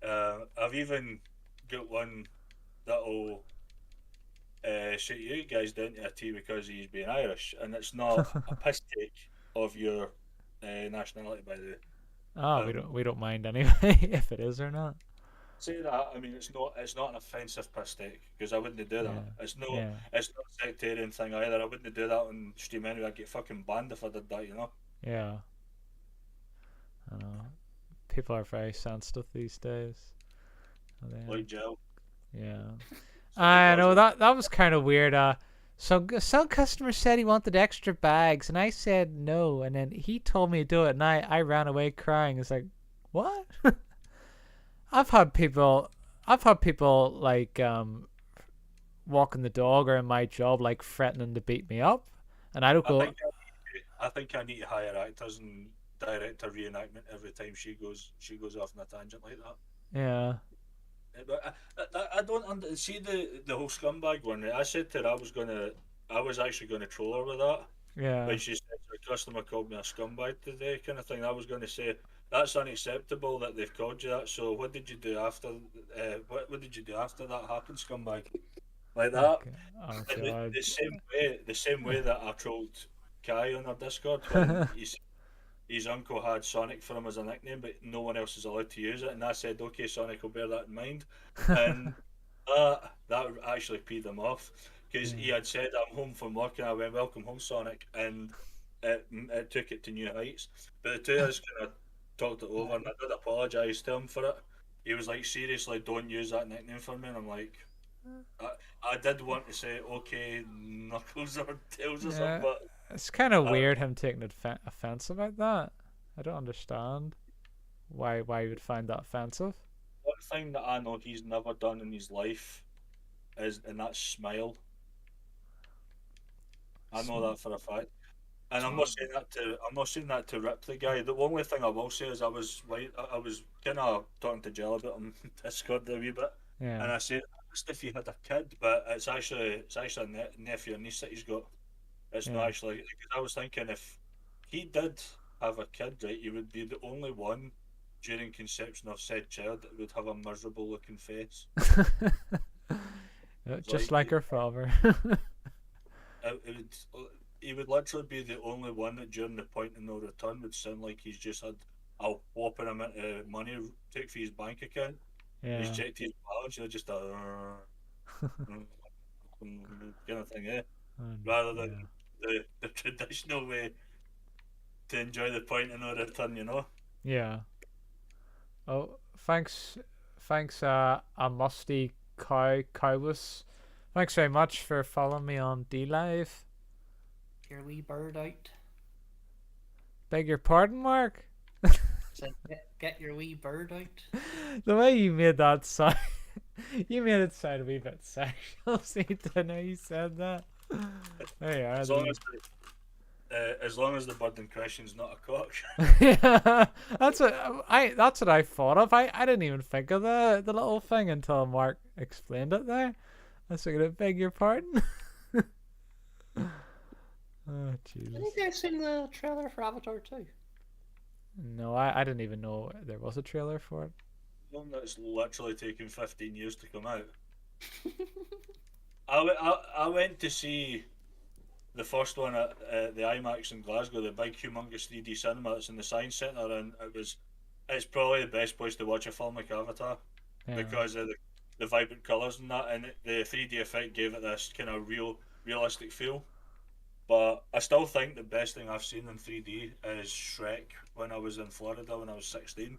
I've even got one that'll shoot you guys down to a T because he's being Irish, and it's not a piss take of your nationality, by the way. Oh, we don't mind anyway if it is or not. Say that. I mean, it's not an offensive piss take because I wouldn't do that. Yeah. Yeah. It's not a sectarian thing either. I wouldn't do that on stream anyway. I'd get fucking banned if I did that. Yeah. I know. People are very sensitive these days. Like jail. Yeah. I know that was kind of weird. So some customer said he wanted extra bags, and I said no, and then he told me to do it, and I ran away crying. It's like, what? I've had people like walking the dog or in my job like threatening to beat me up, and I don't go. I think I need to hire actors and direct a reenactment every time she goes off on a tangent like that. Yeah. But I don't see the whole scumbag one. I said to her I was actually gonna troll her with that. Yeah. When she said the customer called me a scumbag today, kind of thing. I was gonna say that's unacceptable that they've called you that. So what did you do after? What did you do after that happened, scumbag? Like that. Okay. Oh, God. The same way that I trolled Kai on our Discord when his uncle had Sonic for him as a nickname, but no one else is allowed to use it. And I said, okay, Sonic will bear that in mind. And that actually peed him off because he had said, I'm home from work, and I went, welcome home, Sonic. And it took it to new heights. But the two of us kind of talked it over, and I did apologise to him for it. He was like, seriously, don't use that nickname for me. And I'm like, I, I did want to say okay, Knuckles or Tails or something, Yeah, but it's kind of I, weird him taking offense about that. I don't understand why you would find that offensive. one thing that I know he's never done in his life is, and that's smile. I know Sm- that for a fact. And I'm not Smile. saying that to rip the guy. The only thing I will say is I was kind of talking to Jill about him on Discord a wee bit, yeah. and I said I asked if he had a kid, but it's actually a nephew or niece that he's got. It's not Yeah. actually because I was thinking if he did have a kid, right, he would be the only one during conception of said child that would have a miserable looking face. It's Just like like her father. it would, he would literally be the only one that during the point of no return would sound like he's just had a whopping amount of money take for his bank account. He's Yeah. checked his balance, just a kind of thing, rather than Yeah. the traditional way to enjoy the point of no return, Yeah. Oh, thanks, a musty cowus. Thanks very much for following me on D Live. Your wee bird out. Beg your pardon, Mark. Said, get your wee bird out. The way you made that sound, you made it sound a wee bit sexual. See, didn't know you said that. There you are. as long as as long as the bird in question's not a cock. Yeah, that's what I thought of. I didn't even think of the little thing until Mark explained it there. I was going to beg your pardon. Oh Did Jesus. you guys seen the trailer for Avatar 2? No, I didn't even know there was a trailer for it. One that's literally taken 15 years to come out. I went to see the first one at the IMAX in Glasgow, the big humongous 3D cinema that's in the Science Centre, and it's probably the best place to watch a film like Avatar Yeah. because of the vibrant colours and that, and the 3D effect gave it this kind of realistic feel. But I still think the best thing I've seen in 3D is Shrek when I was in Florida when I was 16.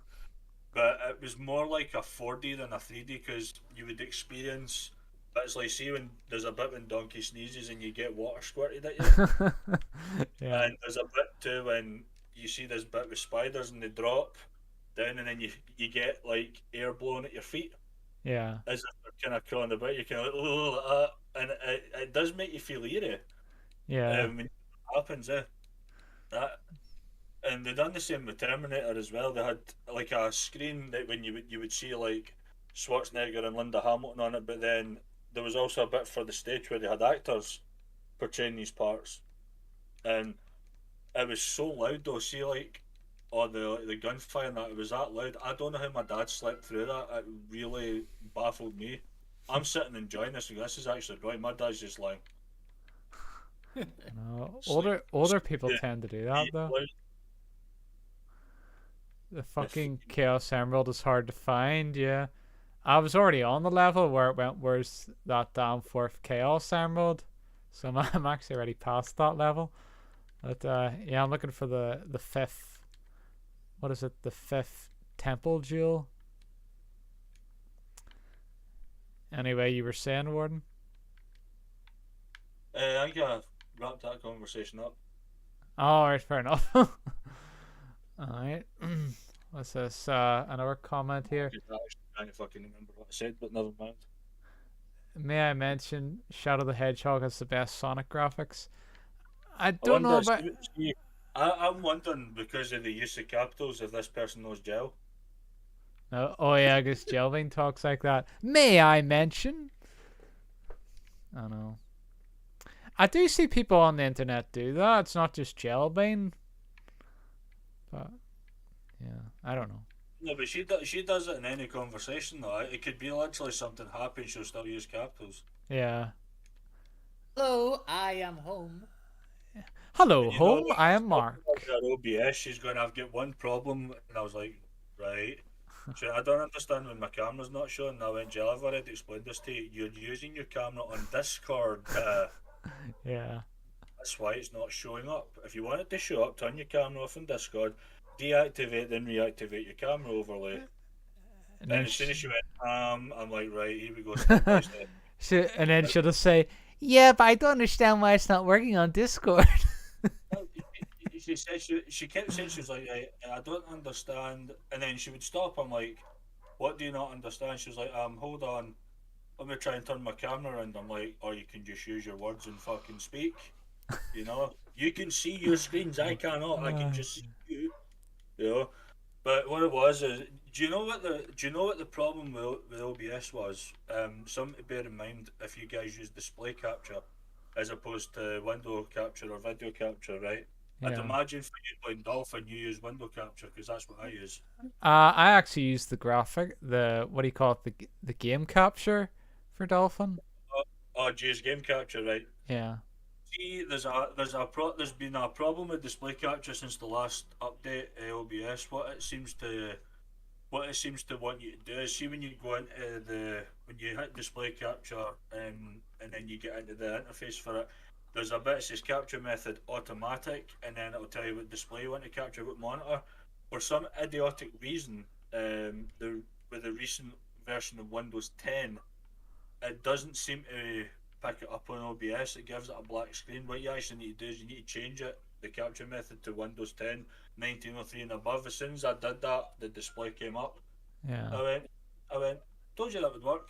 But it was more like a 4D than a 3D because you would experience. But it's like, see, when there's a bit when Donkey sneezes and you get water squirted at you, Yeah. and there's a bit too when you see this bit with spiders and they drop down and then you get like air blown at your feet Yeah. as if they're kind of crawling about. You kind of like, oh, like that. And it does make you feel eerie Yeah. when it happens. That and they done the same with Terminator as well. They had like a screen that when you would see like Schwarzenegger and Linda Hamilton on it, but then there was also a bit for the stage where they had actors portraying these parts, and it was so loud though. See, like, or the gunfire and that, it was that loud. I don't know how my dad slept through that. It really baffled me. I'm sitting enjoying this. And this is actually right. My dad's just like No, sleep, older people yeah, tend to do that though. loud. The If fucking Chaos Emerald is hard to find. Yeah. I was already on the level where it went. Where's that damn fourth Chaos Emerald? So I'm actually already past that level. But yeah, I'm looking for the fifth. What is it? The fifth Temple Jewel. Anyway, you were saying, Warden? I think I wrapped that conversation up. Oh, alright, fair enough. Alright. What's this? Another comment here. I actually can't fucking remember what I said, but never mind. May I mention Shadow the Hedgehog has the best Sonic graphics? I I don't know wonder. about. I'm wondering because of the use of capitals if this person knows gel. Oh yeah, I guess Jelvin talks like that. May I mention? I don't know. I do see people on the internet do that. It's not just Jelvin. But yeah, I don't know. No, but she does it in any conversation though. It could be literally something happy. She'll still use capitals. Yeah. Hello, I am home. Hello, And you know home. that I she's am talking Mark. about her OBS. She's going to have get one problem, and I was like, right. So I don't understand when my camera's not showing. I went, Jill, I've already explained this to you. You're using your camera on Discord. Yeah. That's why it's not showing up. If you want it to show up, turn your camera off in Discord, deactivate, then reactivate your camera overlay. And And then as soon as sh- you went, I'm like, right, here we go, step by step. And then she'll just say, "Yeah, but I don't understand why it's not working on Discord." She said she kept saying she was like, I don't understand, and then she would stop. I'm like, what do you not understand? She was like, hold on, let me try and turn my camera around. I'm like, or you can just use your words and fucking speak. You know, you can see your screens. I cannot. I can just see you. You know. But what it was is, do you know what the problem with OBS was? Something to bear in mind if you guys use display capture as opposed to window capture or video capture, right? I'd Yeah. imagine for you playing Dolphin, you use window capture because that's what I use. I actually use the graphic, the what do you call it, the game capture for Dolphin. Oh, oh, geez, game capture, right? Yeah. See, there's been a problem with display capture since the last update OBS. What it seems to want you to do is see when you go into when you hit display capture and then you get into the interface for it. There's a bit that says capture method automatic, and then it'll tell you what display you want to capture, what monitor. For some idiotic reason, the with the recent version of Windows 10, it doesn't seem to pick it up on OBS. It gives it a black screen. What you actually need to do is you need to change it, the capture method, to Windows 10, 1903 and above. As soon as I did that, the display came up. Yeah. I went, told you that would work.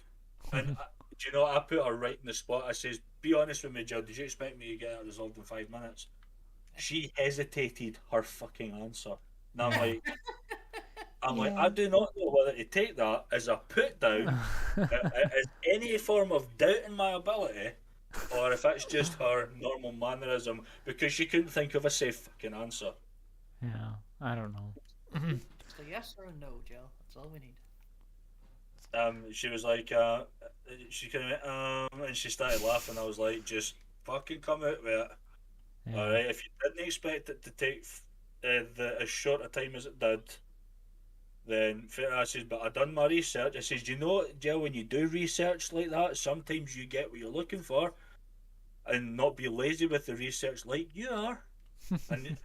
And do you know, I put her right in the spot. I says, be honest with me, Jill, did you expect me to get it resolved in 5 minutes? She hesitated her fucking answer. And I'm like, I do not know whether to take that as a put down, as any form of doubt in my ability, or if it's just her normal mannerism because she couldn't think of a safe fucking answer. Yeah. I don't know. Just a yes or a no, Jill. That's all we need. She was like, she kind of and she started laughing. I was like, just fucking come out with it. Yeah. All right, if you didn't expect it to take as short a time as it did, then fair. I says, but I done my research. I says, you know, Jill, when you do research like that, sometimes you get what you're looking for, and not be lazy with the research like you are. And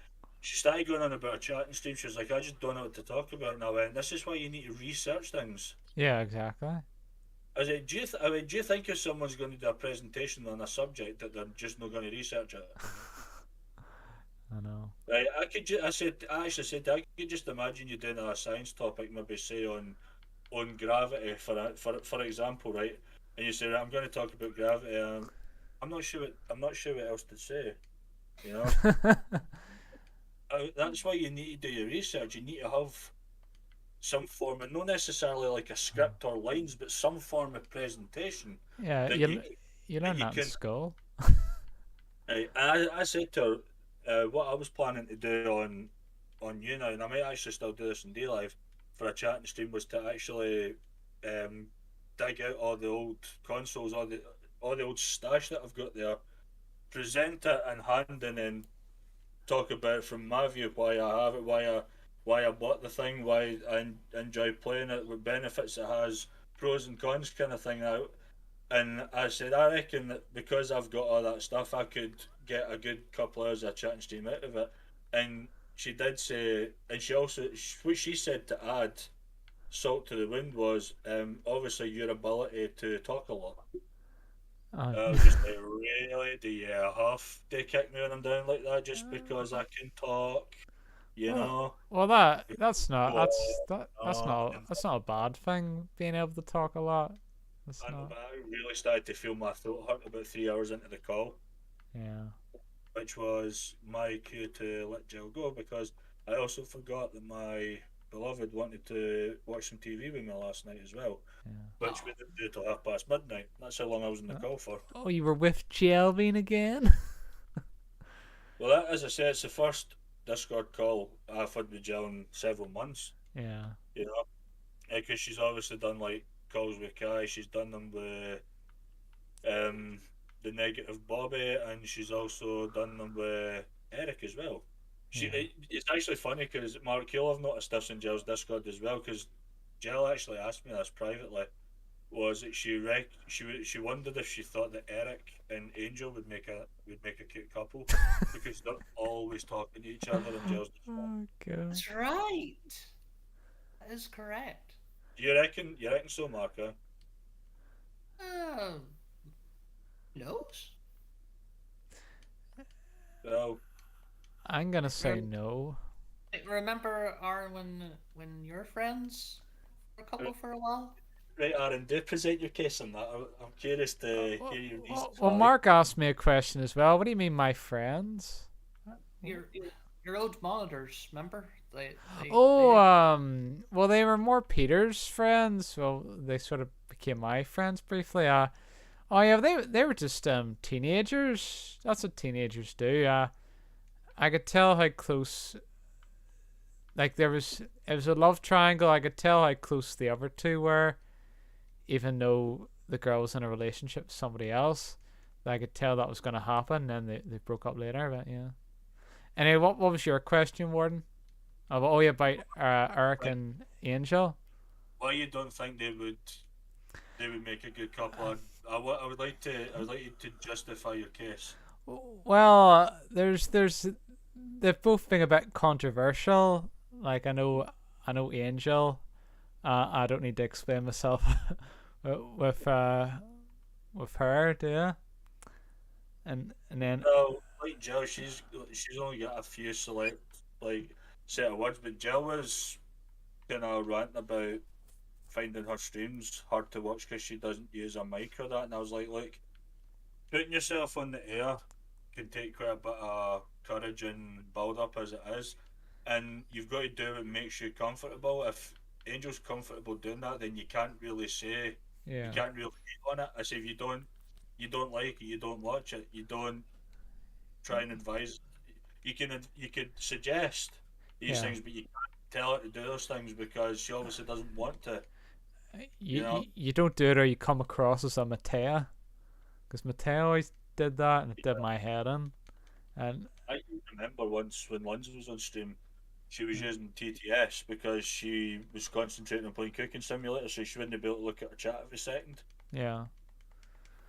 she started going on about a chatting stream. She was like, I just don't know what to talk about. And I went, this is why you need to research things. Yeah. Exactly. I said, I mean, do you think if someone's going to do a presentation on a subject that they're just not going to research it? I know. Right, I actually said, I could just imagine you doing a science topic, maybe say on gravity, for example, right? And you say, right, I'm going to talk about gravity. I'm not sure what else to say. You know, that's why you need to do your research. You need to have some form, and not necessarily like a script or lines, but some form of presentation Yeah. that You that learn you that in can. school. Right, I said to her, what I was planning to do on you now, and I might actually still do this in day live for a chatting stream, was to actually um, dig out all the old consoles, all the old stash that I've got there, present it in hand, and then talk about it from my view, why I have it, why I bought the thing, why I enjoy playing it, what benefits it has, pros and cons kind of thing out. And I said, I reckon that because I've got all that stuff, I could get a good couple hours of chat and stream out of it. And she did say, and she also, what she said to add salt to the wound was, obviously your ability to talk a lot. Oh. I was just like, really? Do you have to kick me when I'm down like that just because I can talk? You Well, know? well, Well, no. that's not a bad thing. Being able to talk a lot. That's I know, not. but I really started to feel my throat hurt about 3 hours into the call, Yeah. which was my cue to let Jill go because I also forgot that my beloved wanted to watch some TV with me last night as well, Yeah. which we didn't do till midnight. That's how long I was in the call for. Oh, you were with Jelvin again? Well, that, as I said, it's the first Discord call I've had with Jill in several months, Yeah. you know, because she's obviously done like calls with Kai, she's done them with um, the negative Bobby, and she's also done them with Eric as well. Yeah. It's actually funny because Mark, you'll have noticed this in Jill's Discord as well. Because Jill actually asked me this privately. Was that she wondered if she thought that Eric and Angel would make a cute couple because they're always talking to each other in Jill's Discord. Oh god. That's right. That is correct. You reckon? You reckon so, Mark? Huh? Um, Knows? Well, I'm gonna say Rem- no. Remember, Aaron, when your friends were a couple for a while? right, Aaron, do present your case on that. I'm curious to hear your reasons Well, why. Mark asked me a question as well. What do you mean, my friends? Your your old monitors, remember? Oh, well, they were more Peter's friends. Well, they sort of became my friends briefly. Oh yeah, they were just teenagers. That's what teenagers do. I could tell how close, like it was a love triangle. I could tell how close the other two were, even though the girl was in a relationship with somebody else. I could tell that was going to happen, and they broke up later. But yeah. Anyway, what was your question, Warden? Oh yeah, about Eric Like, and Angel. why you don't think they would make a good couple? I would like you to justify your case. Well, there's they've both been a bit controversial. Like I know Angel. I don't need to explain myself with with her, do you? And then No, like Jill, she's only got a few select like set of words, but Jill was kind of ranting about finding her streams hard to watch because she doesn't use a mic or that, and I was like, look, putting yourself on the air can take quite a bit of courage and build up as it is, and you've got to do what makes you comfortable. If Angel's comfortable doing that, then you yeah, can't really hate on it. I say if you don't like it, you don't watch it, you don't try and advise. You could suggest these yeah. things, but you can't tell her to do those things because she obviously doesn't want to. You, You you know, you don't do it, or you come across as a Matea, because Matea always did that, and it did my head in. And I remember once when Lindsay was on stream, she was using TTS because she was concentrating on playing Cooking Simulator, so she wouldn't be able to look at her chat every second. yeah.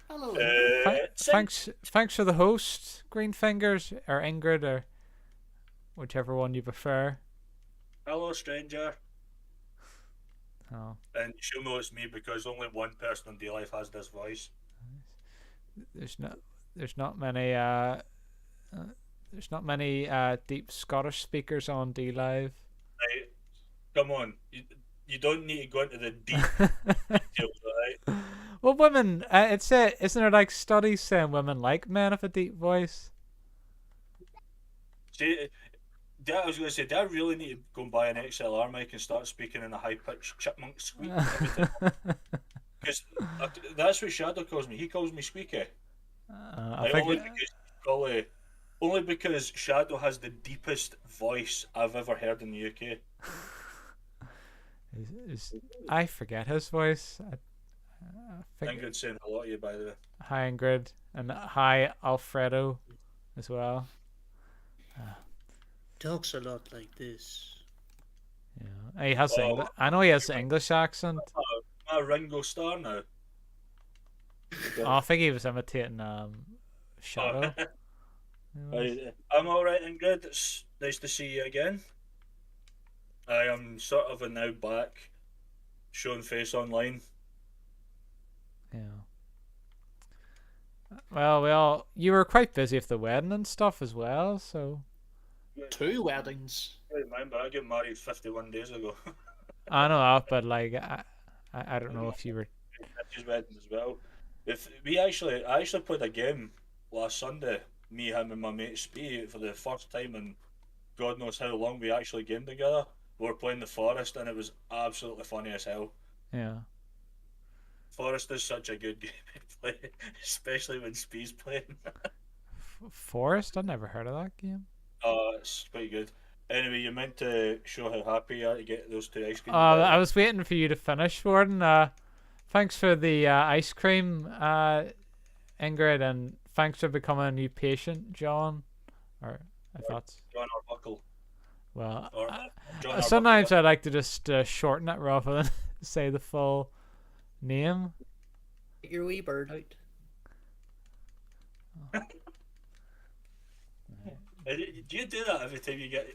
Hello, Ingrid. Thanks for the host, Green Fingers or Ingrid or whichever one you prefer. Hello, stranger. Oh, And she'll know it's me because only one person in D Life has this voice. there's not there's not many there's not many deep Scottish speakers on D Live. Right? Come on, you don't need to go into the deep details, alright? Well, women, isn't there like studies saying women like men with a deep voice? See, I was going to say, do I really need to go and buy an XLR mic and start speaking in a high pitched chipmunk squeak every time? Because that's what Shadow calls me. He calls me squeaky. I Like, think only because Shadow has the deepest voice I've ever heard in the UK. I forget his voice. I think Ingrid's saying hello to you, by the way. hi Ingrid and hi Alfredo as well. Talks a lot like this. Yeah, he has Oh, I know he has the English accent. I'm a Ringo Starr now. Oh, I think he was imitating Shadow. I'm alright, Ingrid. It's nice to see you again. I am sort of a now back showing face online. Yeah. Well, you were quite busy with the wedding and stuff as well, so 2 weddings. Remember, I got married 51 days ago. I know that, but like I don't know if you were. His wedding as well. If I actually played a game last Sunday. Me, him, and my mate Spee for the first time in God knows how long we actually gamed together. We were playing the Forest, and it was absolutely funny as hell. Yeah. Forest is such a good game to play, especially when Spee's playing. Forest? I've never heard of that game. It's quite good. Anyway, you meant to show how happy you are to get those 2 ice cream. I was waiting for you to finish, Warden. Thanks for the ice cream, Ingrid, and thanks for becoming a new patient, John. Or I thought. John Arbuckle. Well, Or John sometimes Arbuckle. I like to just shorten it rather than say the full name. Get your wee bird out. Do you do that every time you get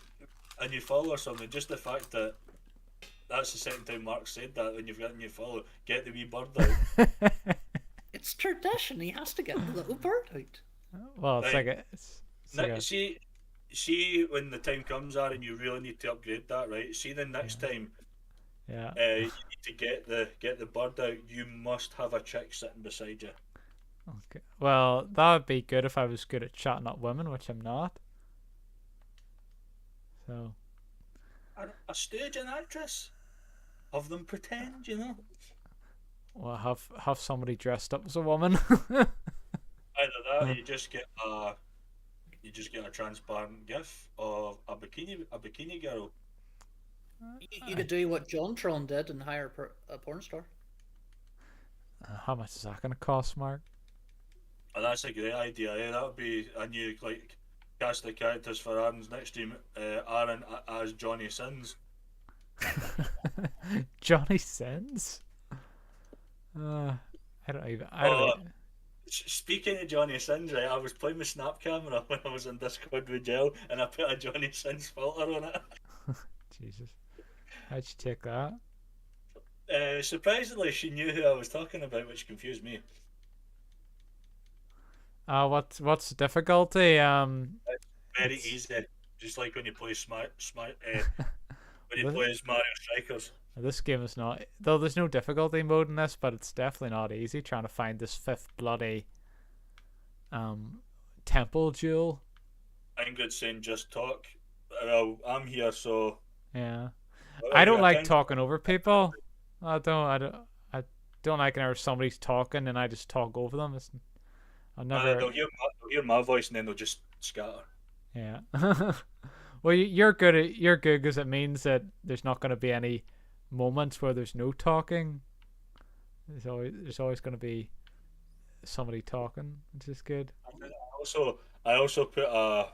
a new follow or something? Just the fact that that's the second time Mark said that when you've got a new follow, get the wee bird out. It's tradition. He has to get the little bird out. Well, it's Right. like it's like a See when the time comes, Aaron, you really need to upgrade that, right? See the next time yeah. you need to get the bird out. You must have a chick sitting beside you. Okay. Well, that would be good if I was good at chatting up women, which I'm not. So. A stage an actress. Have them pretend, you know. Well, have somebody dressed up as a woman. Either that, or you just get a transparent gif of a bikini girl. You could do what Jontron did and hire a porn star. How much is that going to cost, Mark? And that's a great idea. That would be a new cast of characters for Aaron's next stream. Aaron as Johnny Sins. Johnny Sins? I don't even. Speaking of Johnny Sins, right, I was playing my Snap camera when I was in Discord with Jill, and I put a Johnny Sins filter on it. Jesus. How'd you take that? Surprisingly, she knew who I was talking about, which confused me. What's the difficulty? Very easy, just like when you play when you play as Mario Strikers. This game is not, though there's no difficulty mode in this, but it's definitely not easy trying to find this fifth bloody temple jewel. Ingrid saying just talk. Well, I'm here, so yeah. I don't like talking over people. I don't like whenever somebody's talking and I just talk over them. I'll never. They'll hear my voice and then they'll just scatter. Yeah. Well, you're good because it means that there's not going to be any moments where there's no talking. There's always going to be somebody talking, which is good. I also put a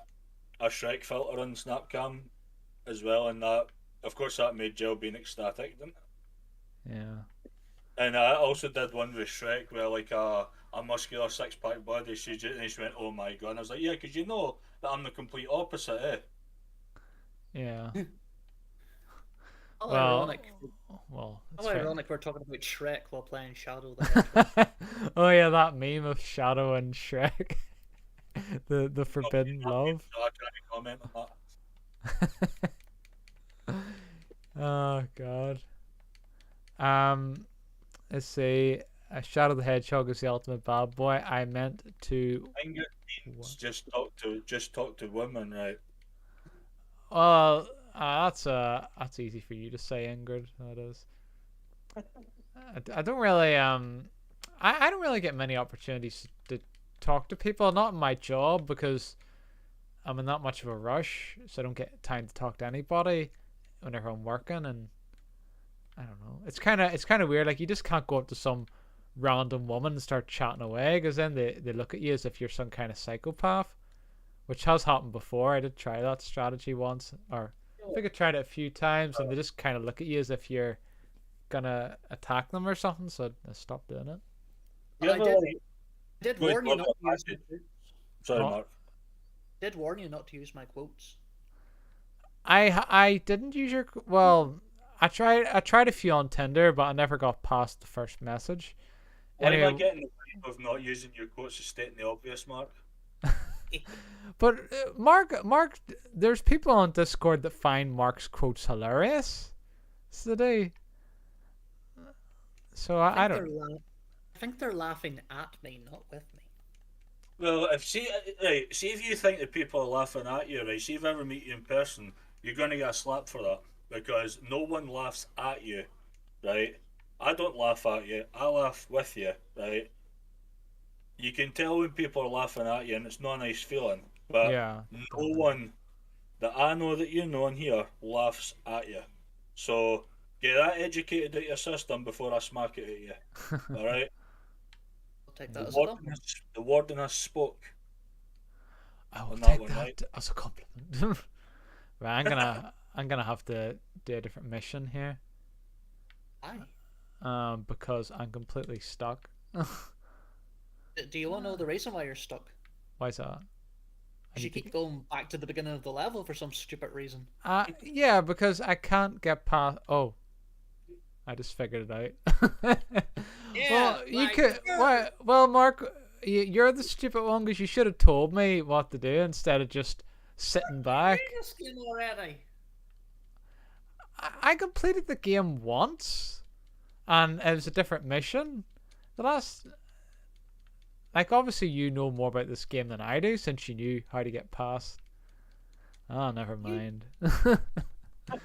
Shrek filter on Snapcam as well, and that, of course, that made Jill being ecstatic, didn't it? Yeah. And I also did one with Shrek where like a muscular six-pack body. She went, "Oh my god!" And I was like, "Yeah, because you know that I'm the complete opposite, eh?" Yeah. Ironic. How ironic we're talking about Shrek while playing Shadow the Hedgehog. Oh yeah, that meme of Shadow and Shrek. the forbidden love. So I can't comment on that. Oh god. Let's see. Shadow the Hedgehog is the ultimate bad boy. I meant to. Ingrid just talk to women, right? Well, that's easy for you to say, Ingrid. That is. I don't really I don't really get many opportunities to talk to people. Not in my job because I'm in not much of a rush, so I don't get time to talk to anybody whenever I'm working. And I don't know. It's kind of weird. Like you just can't go up to some random woman and start chatting away because then they look at you as if you're some kind of psychopath, which has happened before. I did try that strategy once, or I think I tried it a few times, and they just kind of look at you as if you're gonna attack them or something. So I stopped doing it. I did warn you not to use my quotes. Sorry, Mark. Did warn you not to use my quotes. I didn't use your I tried a few on Tinder, but I never got past the first message. Why Anyway, am I getting the vibe of not using your quotes as stating the obvious, Mark? but Mark, there's people on Discord that find Mark's quotes hilarious. So they. So I don't. I think they're laughing at me, not with me. Well, see if you think that people are laughing at you, right? See if I ever meet you in person, you're gonna get a slap for that because no one laughs at you, right? I don't laugh at you. I laugh with you, right? You can tell when people are laughing at you, and it's not a nice feeling. But Yeah. no one that I know that you know in here laughs at you. So get that educated out your system before I smack it at you. All right. I'll take that as a compliment. The warden has spoke. I will on take one, that right? as a compliment. Right, I'm gonna have to do a different mission here. Why? Because I'm completely stuck. Do you want to know the reason why you're stuck? Why is that? You keep going back to the beginning of the level for some stupid reason. Yeah, because I can't get past. Oh, I just figured it out. Yeah, Well, you like could. Why? Well, Mark, you're the stupid one because you should have told me what to do instead of just sitting back. this game already. I completed the game once, and it was a different mission. The last, like, obviously you know more about this game than I do since you knew how to get past. Oh, never You mind.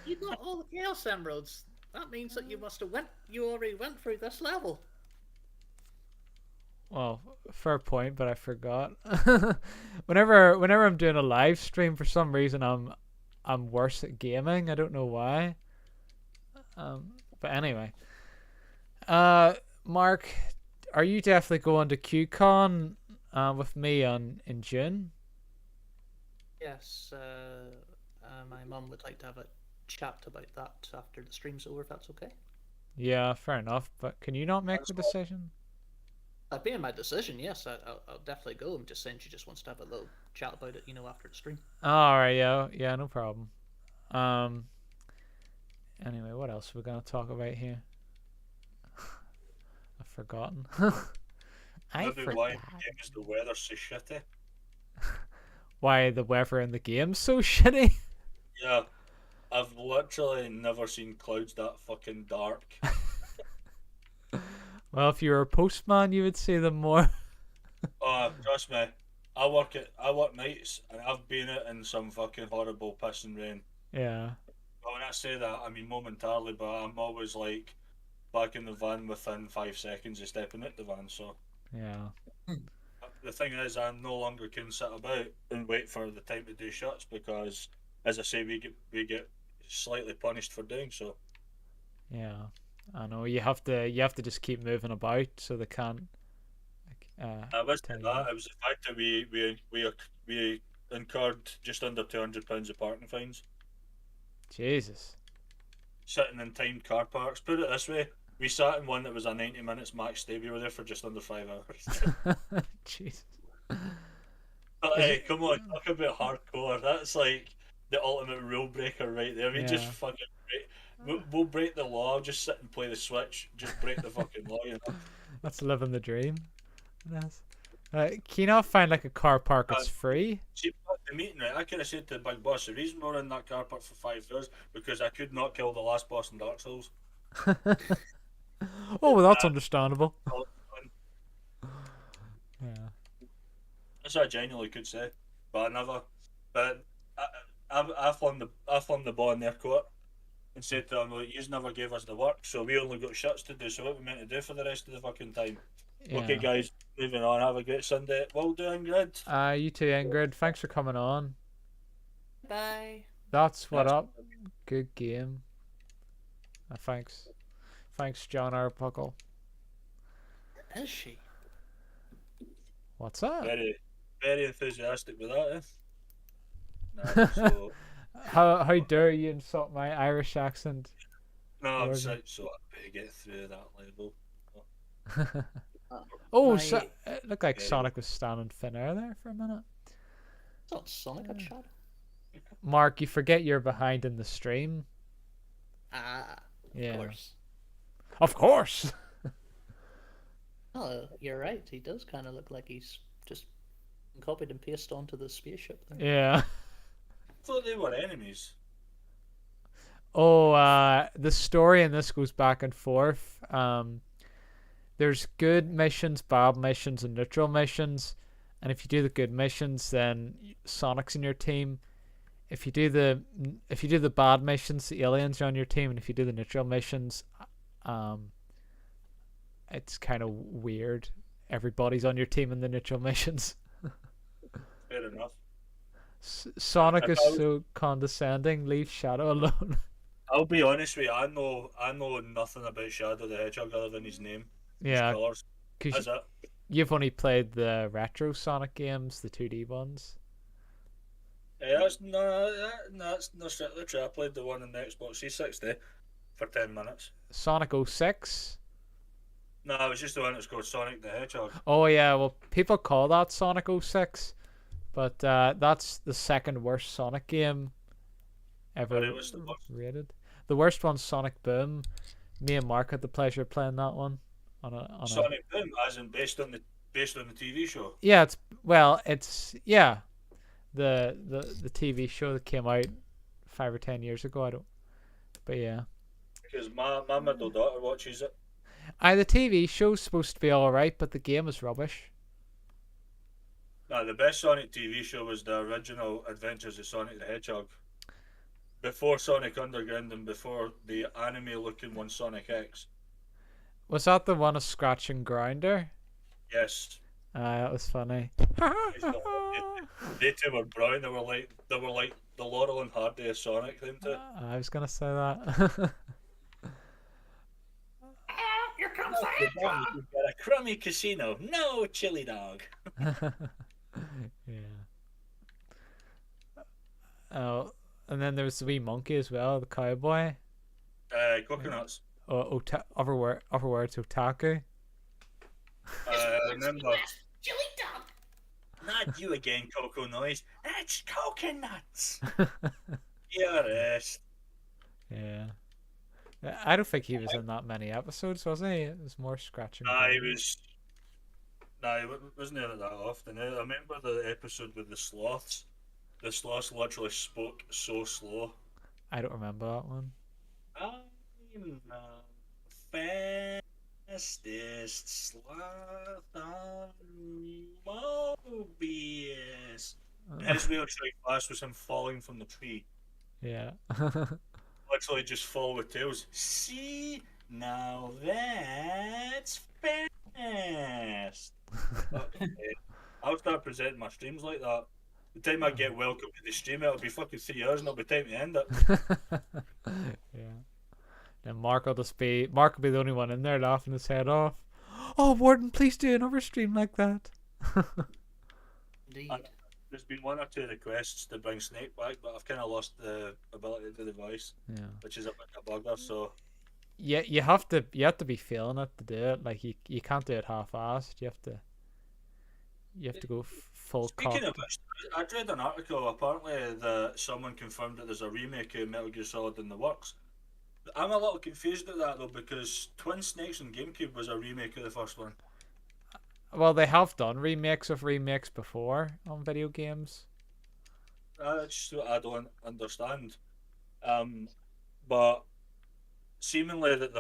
you got all the Chaos Emeralds. That means that you already went through this level. Well, fair point, but I forgot. whenever I'm doing a live stream, for some reason I'm worse at gaming. I don't know why. But anyway, Mark, are you definitely going to QCon with me in June? Yes, my mum would like to have a chat about that after the stream's over, if that's okay. Yeah, fair enough. But can you not make the decision? That'd be in my decision, yes. I'll definitely go. I'm just saying she just wants to have a little chat about it, after the stream. All right, yeah, no problem. Anyway, what else are we gonna talk about here? I've forgotten. I Maybe forgot. why the game is the weather so shitty. Why the weather in the game's so shitty? Yeah, I've literally never seen clouds that fucking dark. Well, if you were a postman, you would see them more. Oh, trust me, I work nights and I've been it in some fucking horrible piss and rain. Yeah. But when I say that, I mean momentarily, but I'm always like back in the van within 5 seconds of stepping out the van. So Yeah. the thing is, I no longer can sit about and wait for the time to do shuts because, as I say, we get slightly punished for doing so. Yeah. I know you have to just keep moving about so they can't. I wasn't tell you. that. It was the fact that we incurred just under £200 of parking fines. Jesus. Sitting in timed car parks. Put it this way, we sat in one that was a 90 minutes max stay. We were there for just under 5 hours. Jesus. But hey, come on, talk about hardcore. That's like the ultimate rule breaker right there. We just Yeah. fucking we'll break the law, just sit and play the Switch, just break the fucking law, That's living the dream. Yes. Can you not find like a car park that's free? See, at the meeting, right, I could have said to the big boss, the reason we're in that car park for 5 years because I could not kill the last boss in Dark Souls. Oh, well, that's understandable. Yeah. That's what I genuinely could say, but I never. But I flung the ball in their court and said to them, "Look, you never gave us the work, so we only got shits to do. So what we meant to do for the rest of the fucking time?" Yeah. Okay, guys, moving on. Have a great Sunday. Well done, Ingrid. You too, Ingrid. Thanks for coming on. Bye. That's what up. Good game. Thanks, John Arbuckle. Is she? What's that? Very, very enthusiastic with that. Nah, so How dare you insult my Irish accent? no, I'm Organ. so happy to get through that level. Oh, My- it looked like Okay. Sonic was standing thin air there for a minute. It's not Sonic at Shadow. Mark, you forget you're behind in the stream. Ah, Yeah. of course. Of course. Oh, you're right. He does kind of look like he's just copied and pasted onto the spaceship there. Yeah. I thought they were enemies. Oh, the story in this goes back and forth. There's good missions, bad missions, and neutral missions. And if you do the good missions, then Sonic's in your team. If you do the bad missions, the aliens are on your team. And if you do the neutral missions, it's kind of weird. Everybody's on your team in the neutral missions. Fair enough. Sonic If is I was- so condescending. Leave Shadow alone. I'll be honest with you. I know nothing about Shadow the Hedgehog other than his name. Yeah, His colours. because That's it. you've only played the retro Sonic games, the 2D ones. Yeah, that's not strictly true. I played the one on the Xbox 360 for 10 minutes. Sonic 06. No, it was just the one that was called Sonic the Hedgehog. Oh yeah, well people call that Sonic 06, but that's the second worst Sonic game ever But it was the worst. rated. The worst one's Sonic Boom. Me and Mark had the pleasure of playing that one. on a. Sonic Boom, as in based on the TV show. Yeah, it's the TV show that came out 5 or 10 years ago. I don't, but yeah. Because my middle daughter watches it. The TV show's supposed to be all right, but the game is rubbish. Nah, the best Sonic TV show was the original Adventures of Sonic the Hedgehog. Before Sonic Underground and before the anime-looking one, Sonic X. Was that the one of Scratch and Grinder? Yes. That was funny. They two were brown. They were like the Laurel and Hardy of Sonic. Them two. I was gonna say that. Here comes the You've hedgehog! got a crummy casino. No chili dog. Yeah. Oh, and then there was the wee monkey as well, the cowboy. Coconuts. Other words, otaku. Remember. Chili dog! Not you again, Coco Noise. That's coconuts. Yes. Yeah. I don't think he was in that many episodes, was he? It was more Scratch and Nah, he Grinder. was. Nah, he wasn't there that often. I remember the episode with the sloths. The sloths literally spoke so slow. I don't remember that one. I'm the fastest sloth on Mobius. His wheelchair class was him falling from the tree. Yeah. Literally just fall with tails. See? Now that's fast. Okay. I'll start presenting my streams like that. The time I get welcome to the stream, it'll be fucking 3 hours and it'll be time to end it. Yeah. And Mark will the only one in there laughing his head off. Oh, Warden, please do another stream like that. Indeed. There's been one or two requests to bring Snake back, but I've kind of lost the ability to do the voice, Yeah. which is a bit of a bugger. So Yeah, you have to be feeling it to do it. Like you can't do it half-assed. You have to go full speaking cock. of which, I read an article apparently that someone confirmed that there's a remake of Metal Gear Solid in the works. I'm a little confused at that though because Twin Snakes on GameCube was a remake of the first one. Well, they have done remakes of remakes before on video games. That's what I don't understand. But seemingly that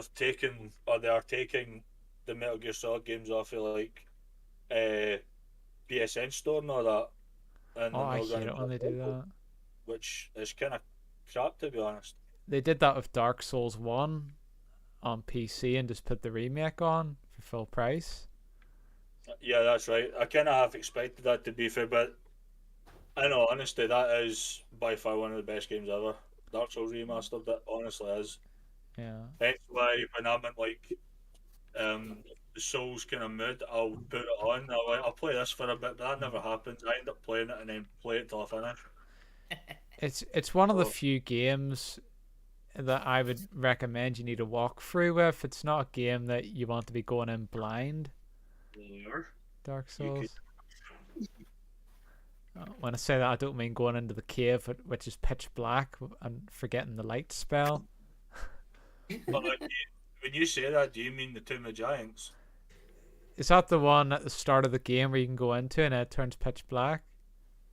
they are taking the Metal Gear Solid games off of like PSN store and all that. And Oh, I they're hate it when they do that. Which is kind of crap, to be honest. They did that with Dark Souls 1 on PC and just put the remake on for full price. Yeah, that's right. I kind of half expected that to be fair, but I know, honestly, that is by far one of the best games ever. Dark Souls Remastered, that honestly is. Yeah. That's why when I'm in like the Souls kind of mood, I'll put it on. I'll play this for a bit, but that never happens. I end up playing it and then play it till I finish. It's one of the Oh. few games that I would recommend you need a walkthrough with. It's not a game that you want to be going in blind. Dark You Souls. When I say that, I don't mean going into the cave, which is pitch black, and forgetting the light spell. But like, when you say that, do you mean the Tomb of Giants? Is that the one at the start of the game where you can go into and it turns pitch black?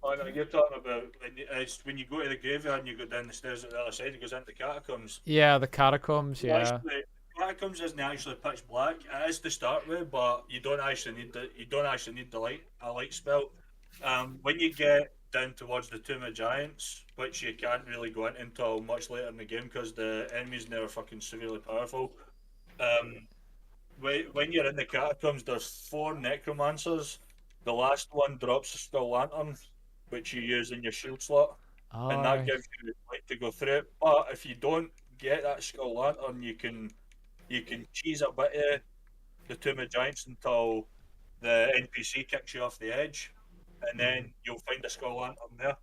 Oh no, you're talking about it's when you go to the graveyard and you go down the stairs at the other side, it goes into the catacombs. Yeah, the catacombs. Yeah. Actually, catacombs isn't actually pitch black. It is to start with, but you don't actually need the light spell. When you get down towards the Tomb of Giants, which you can't really go into until much later in the game because the enemies there are fucking severely powerful. When you're in the catacombs, there's 4 necromancers. The last one drops a skull lantern, which you use in your shield slot, and that Alright. gives you the light to go through it. But if you don't get that skull lantern, you can cheese a bit of the Tomb of Giants until the NPC kicks you off the edge, and then you'll find a skull lantern there.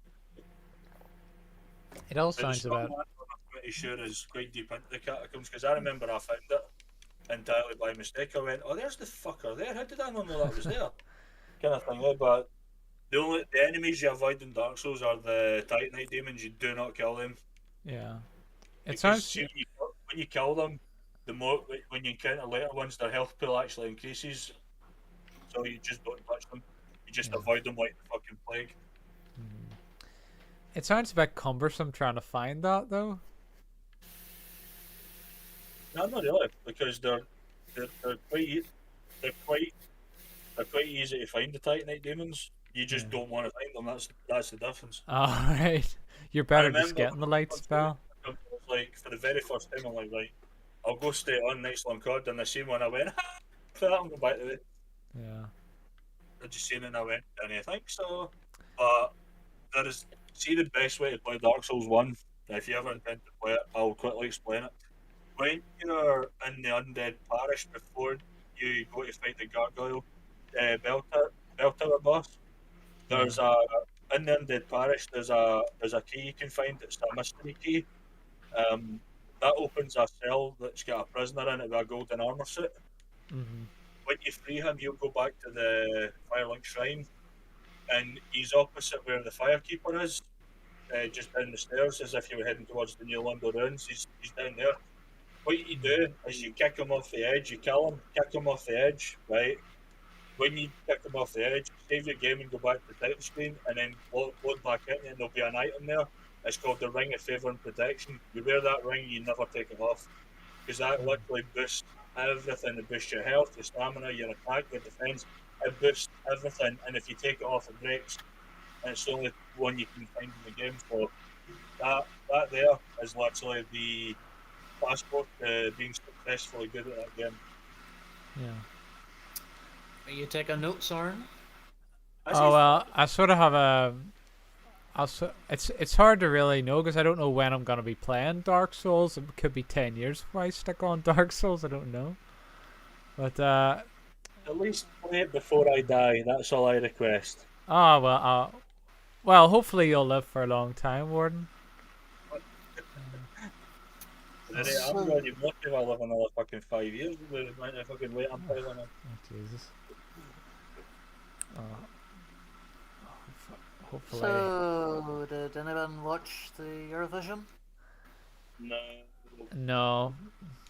It all But the sounds skull about. lantern, I'm pretty sure, is quite deep into the catacombs because I remember I found it entirely by mistake. I went, "Oh, there's the fucker there. How did I not know that was there?" Kind of thing. But the enemies you avoid in Dark Souls are the Titanite demons. You do not kill them. Yeah. It Because sounds. see, when you kill them, the more when you encounter later ones, their health pool actually increases. So you just don't touch them. You just Yeah. avoid them like the fucking plague. It sounds a bit cumbersome trying to find that though. No, not really, because they're quite they're quite they're quite easy to find, the Titanite demons. You Yeah. just don't want to find them. That's the difference. All right. You're I better just remember getting the light spell. I was like, for the very first time, I'm like, right, I'll go straight on Nights Long COD, and I seen one, I went, for that, I'm going back to it. Yeah. I just seen it, and I went, I didn't think so. But there is, see, the best way to play Dark Souls 1, if you ever intend to play it, I'll quickly explain it. When you're in the Undead Parish before you go to fight the Gargoyle Bell Tower boss, there's a in the Undead Parish. There's a key you can find. It's a mystery key. Um, that opens a cell that's got a prisoner in it with a golden armor suit. Mm-hmm. When you free him, you'll go back to the Firelink Shrine, and he's opposite where the Firekeeper is, just down the stairs, as if you were heading towards the New London ruins. He's down there. What you do is you kick him off the edge, you kill him, kick him off the edge, right? When you kick him off the edge, save your game and go back to the title screen, and then load back in, and there'll be an item there. It's called the Ring of Favour and Protection. You wear that ring, you never take it off, because that literally boosts everything. It boosts your health, your stamina, your attack, your defense. It boosts everything, and if you take it off, it breaks. And it's the only one you can find in the game. So that there is literally the passport to being successfully good at that game. Yeah. Are you taking notes, Soren? Oh well, I sort of have a. It's hard to really know because I don't know when I'm gonna be playing Dark Souls. It could be 10 years before I stick on Dark Souls. I don't know. But At least play it before I die. That's all I request. well, hopefully you'll live for a long time, Warden. I'm ready not to live another fucking 5 years. If I can wait, I'm telling him. Oh Jesus. Hopefully. So, did anyone watch the Eurovision? No. No.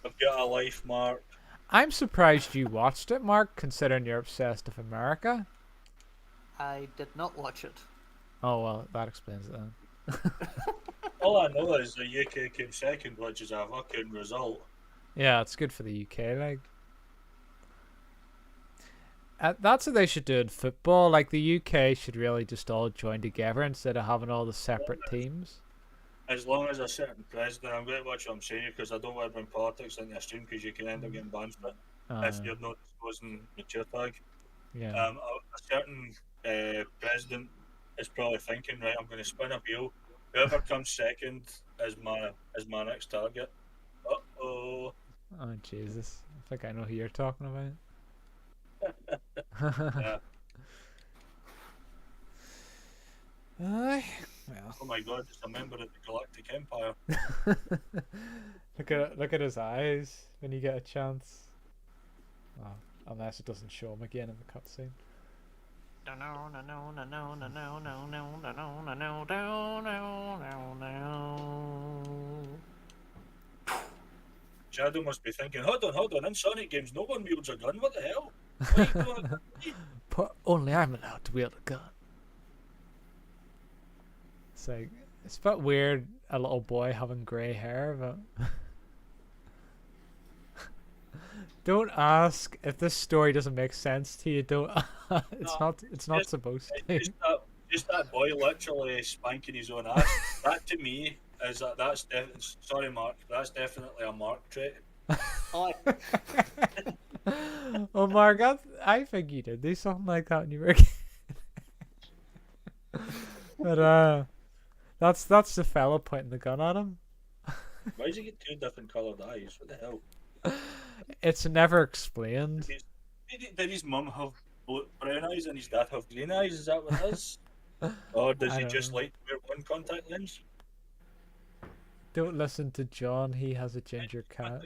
I've got a life, Mark. I'm surprised you watched it, Mark, considering you're obsessed with America. I did not watch it. Oh well, that explains it then. All I know is the UK came second, which is a fucking result. Yeah, it's good for the UK, like. That's what they should do in football. Like, the UK should really just all join together instead of having all the separate teams. As long as a certain president, I'm going to watch what I'm saying because I don't want to bring politics into a stream because you can end up getting banned for it if you're not disclosing mature tag. Yeah. A certain president is probably thinking, right, I'm going to spin a wheel. Whoever comes second is my next target. Uh-oh. Oh, Jesus. I think I know who you're talking about. Yeah. Well. Oh my god, it's a member of the Galactic Empire. Look at his eyes when you get a chance. Oh, unless it doesn't show him again in the cutscene. Shadow must be thinking, hold on, in Sonic games no one wields a gun, what the hell? What are you doing? But only I'm allowed to wield a gun. It's like, it's a bit weird, a little boy having grey hair, but don't ask if this story doesn't make sense to you. Don't. It's not supposed to. Just that boy literally spanking his own ass. That to me is sorry, Mark. That's definitely a Mark trait. Oh, Mark, I think you did do something like that when you were a kid. But that's the fella pointing the gun at him. Why does he get two different coloured eyes? What the hell? It's never explained. Did his mum have brown eyes and his dad have green eyes? Is that what it is? Or does he just like to wear one contact lens? Don't listen to John. He has a ginger cat.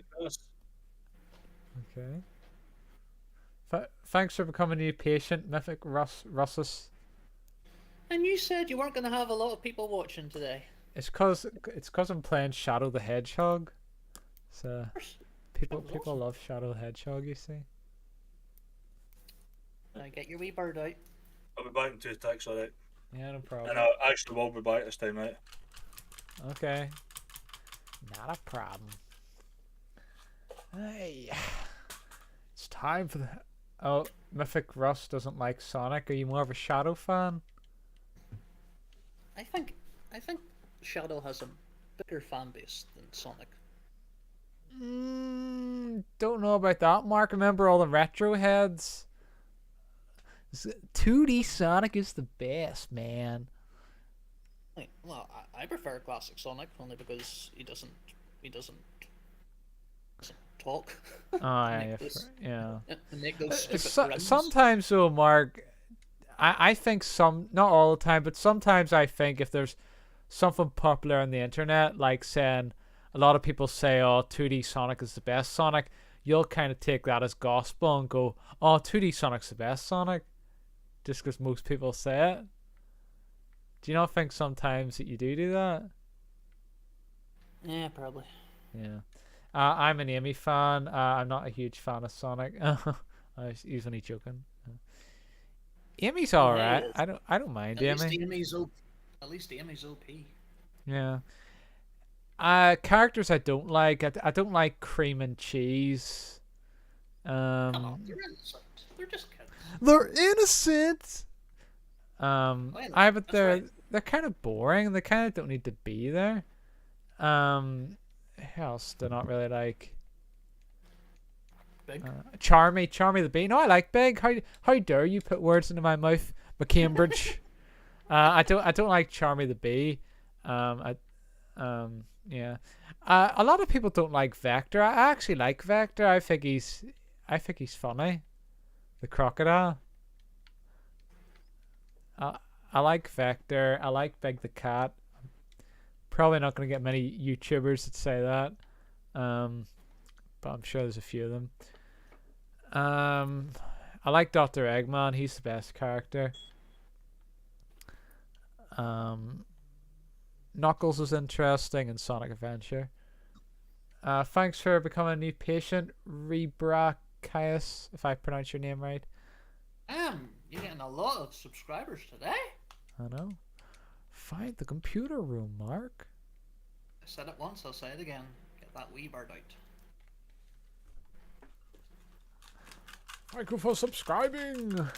Okay. Thanks for becoming a new patient, Mythic Russus. And you said you weren't going to have a lot of people watching today. It's cause I'm playing Shadow the Hedgehog. So People was people awesome. love Shadow the Hedgehog. You see. Get your wee bird out. I'll be back in 2 ticks, alright. Yeah, no And problem. I actually will be back this time, right? Okay. Not a problem. Hey, it's time for the. Oh, Mythic Russ doesn't like Sonic. Are you more of a Shadow fan? I think Shadow has a bigger fan base than Sonic. Don't know about that, Mark. Remember all the retro heads? 2D Sonic is the best, man. Well, I prefer classic Sonic only because he doesn't talk. Oh, yeah, make yeah, those, yeah. make those stupid rhymes. Sometimes, though, Mark, I think not all the time, but sometimes I think if there's something popular on the internet, like saying a lot of people say, oh, 2D Sonic is the best Sonic, you'll kind of take that as gospel and go, oh, 2D Sonic's the best Sonic, just because most people say it. Do you not think sometimes that you do that? Yeah, probably. Yeah. I'm an Amy fan. I'm not a huge fan of Sonic. I was usually joking. Amy's alright. Hey, I don't mind at least Amy. Amy's OP. Yeah. Characters I don't like. I don't like cream and cheese. Come on, they're innocent. They're just kids. They're innocent. Well, but that's right. they're kind of boring. They kind of don't need to be there. Who else do I not really like? Big. Charmy the Bee. No, I like Big. How dare you put words into my mouth, McCambridge? I don't like Charmy the Bee. Yeah. A lot of people don't like Vector. I actually like Vector. I think he's funny. The crocodile. I like Vector. I like Big the Cat. Probably not going to get many YouTubers that say that. But I'm sure there's a few of them. I like Doctor Eggman. He's the best character. Knuckles is interesting in Sonic Adventure. Thanks for becoming a new patient, Rebrachias, if I pronounce your name right. You're getting a lot of subscribers today. I know. Find the computer room, Mark. I said it once, I'll say it again. Get that wee bird out. Thank you for subscribing.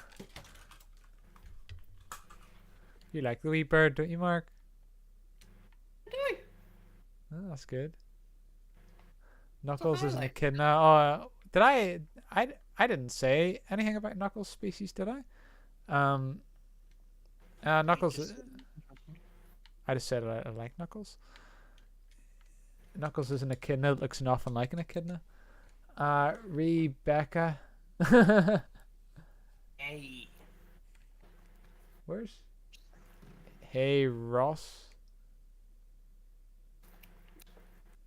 You like the wee bird, don't you, Mark? I do. Oh, that's good. Knuckles isn't a like. kid now. Oh, did I didn't say anything about Knuckles species, did I? Knuckles. I just said I like Knuckles. Knuckles isn't an echidna. It looks nothing like an echidna. Rebecca. Hey. Where's? Hey, Ross.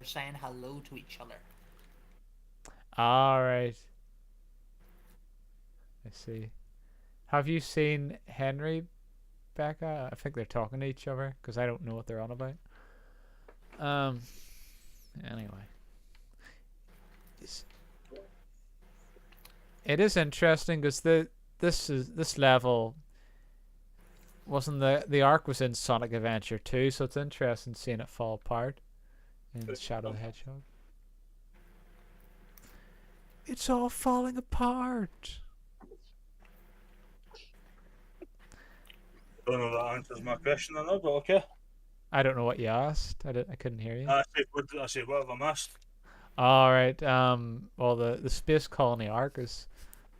We're saying hello to each other. Alright. I see. Have you seen Henry, Becca? I think they're talking to each other because I don't know what they're on about. Anyway. It is interesting because this level wasn't the arc was in Sonic Adventure 2, so it's interesting seeing it fall apart in Shadow the Hedgehog. It's all falling apart. Don't know if that answers my question or not, but okay. I don't know what you asked. I couldn't hear you. I said, what have I missed? All right. Well, the space colony arc is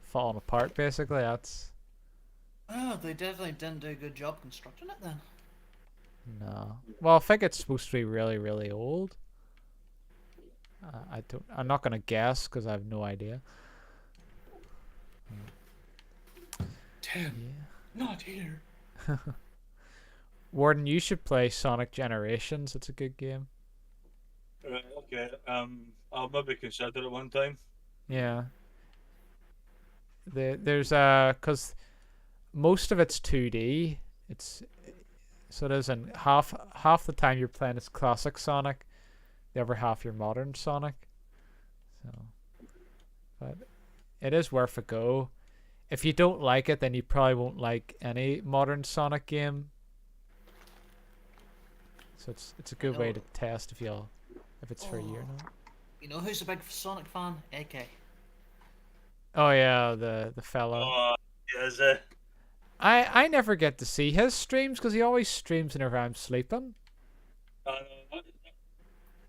falling apart. Basically, that's Oh, they definitely didn't do a good job constructing it then. no. Well, I think it's supposed to be really, really old. I'm not gonna guess because I have no idea. Tim, not here. Warden, you should play Sonic Generations. It's a good game. Right, okay. I'll maybe consider it one time. Yeah. There's because most of it's 2D. So it is, and half the time you're playing as classic Sonic, the other half you're modern Sonic. So, but it is worth a go. If you don't like it, then you probably won't like any modern Sonic game. So it's a good way to test if it's for a year now. You know who's a big Sonic fan? AK. Oh yeah, the fella. Oh, is I never get to see his streams because he always streams whenever I'm sleeping.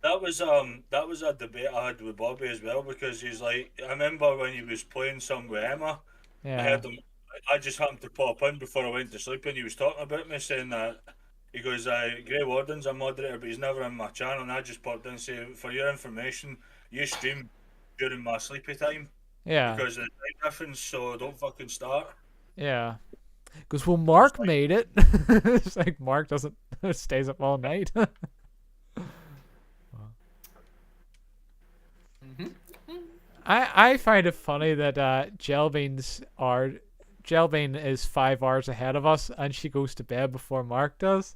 That was a debate I had with Bobby as well, because he's like, I remember when he was playing some with Emma, I Yeah. heard him. I just happened to pop in before I went to sleep, and he was talking about me, saying that he goes, Grey Warden's a moderator, but he's never in my channel. And I just popped in and say, for your information, you stream during my sleepy time Yeah. because of the time difference, so don't fucking start. Yeah. Because well, Mark made it. It's like Mark doesn't stays up all night. I find it funny that Jelbean is 5 hours ahead of us, and she goes to bed before Mark does.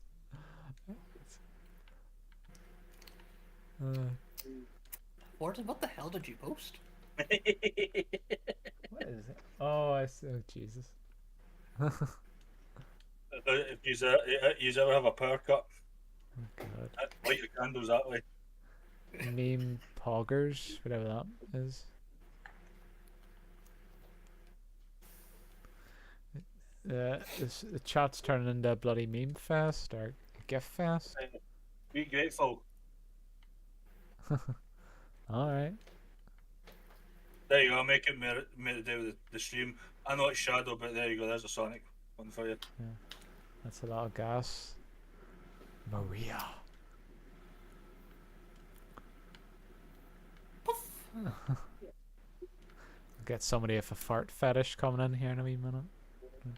Warden, what the hell did you post? What is it? Oh, oh Jesus. If you ever have a power cut, Oh, God. light your candles that way. Meme poggers, whatever that is. The chat's turning into a bloody meme fest or GIF fest. Be grateful. Alright. There you go, make it made day with the stream. I know it's Shadow, but there you go, there's a Sonic one for you. Yeah. That's a lot of gas. Maria. Get somebody with a fart fetish coming in here in a wee minute. No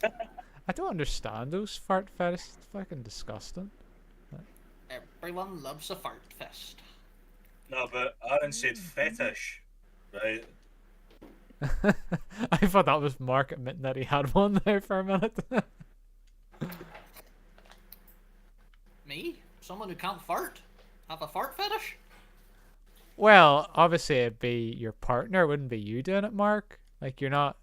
doubt. I don't understand those fart fetishes. It's fucking disgusting. Everyone loves a fart fest. No, but Aaron said fetish, right? I thought that was Mark admitting that he had one there for a minute. Me? Someone who can't fart? Have a fart fetish? Well, obviously it'd be your partner. It wouldn't be you doing it, Mark. Like you're not.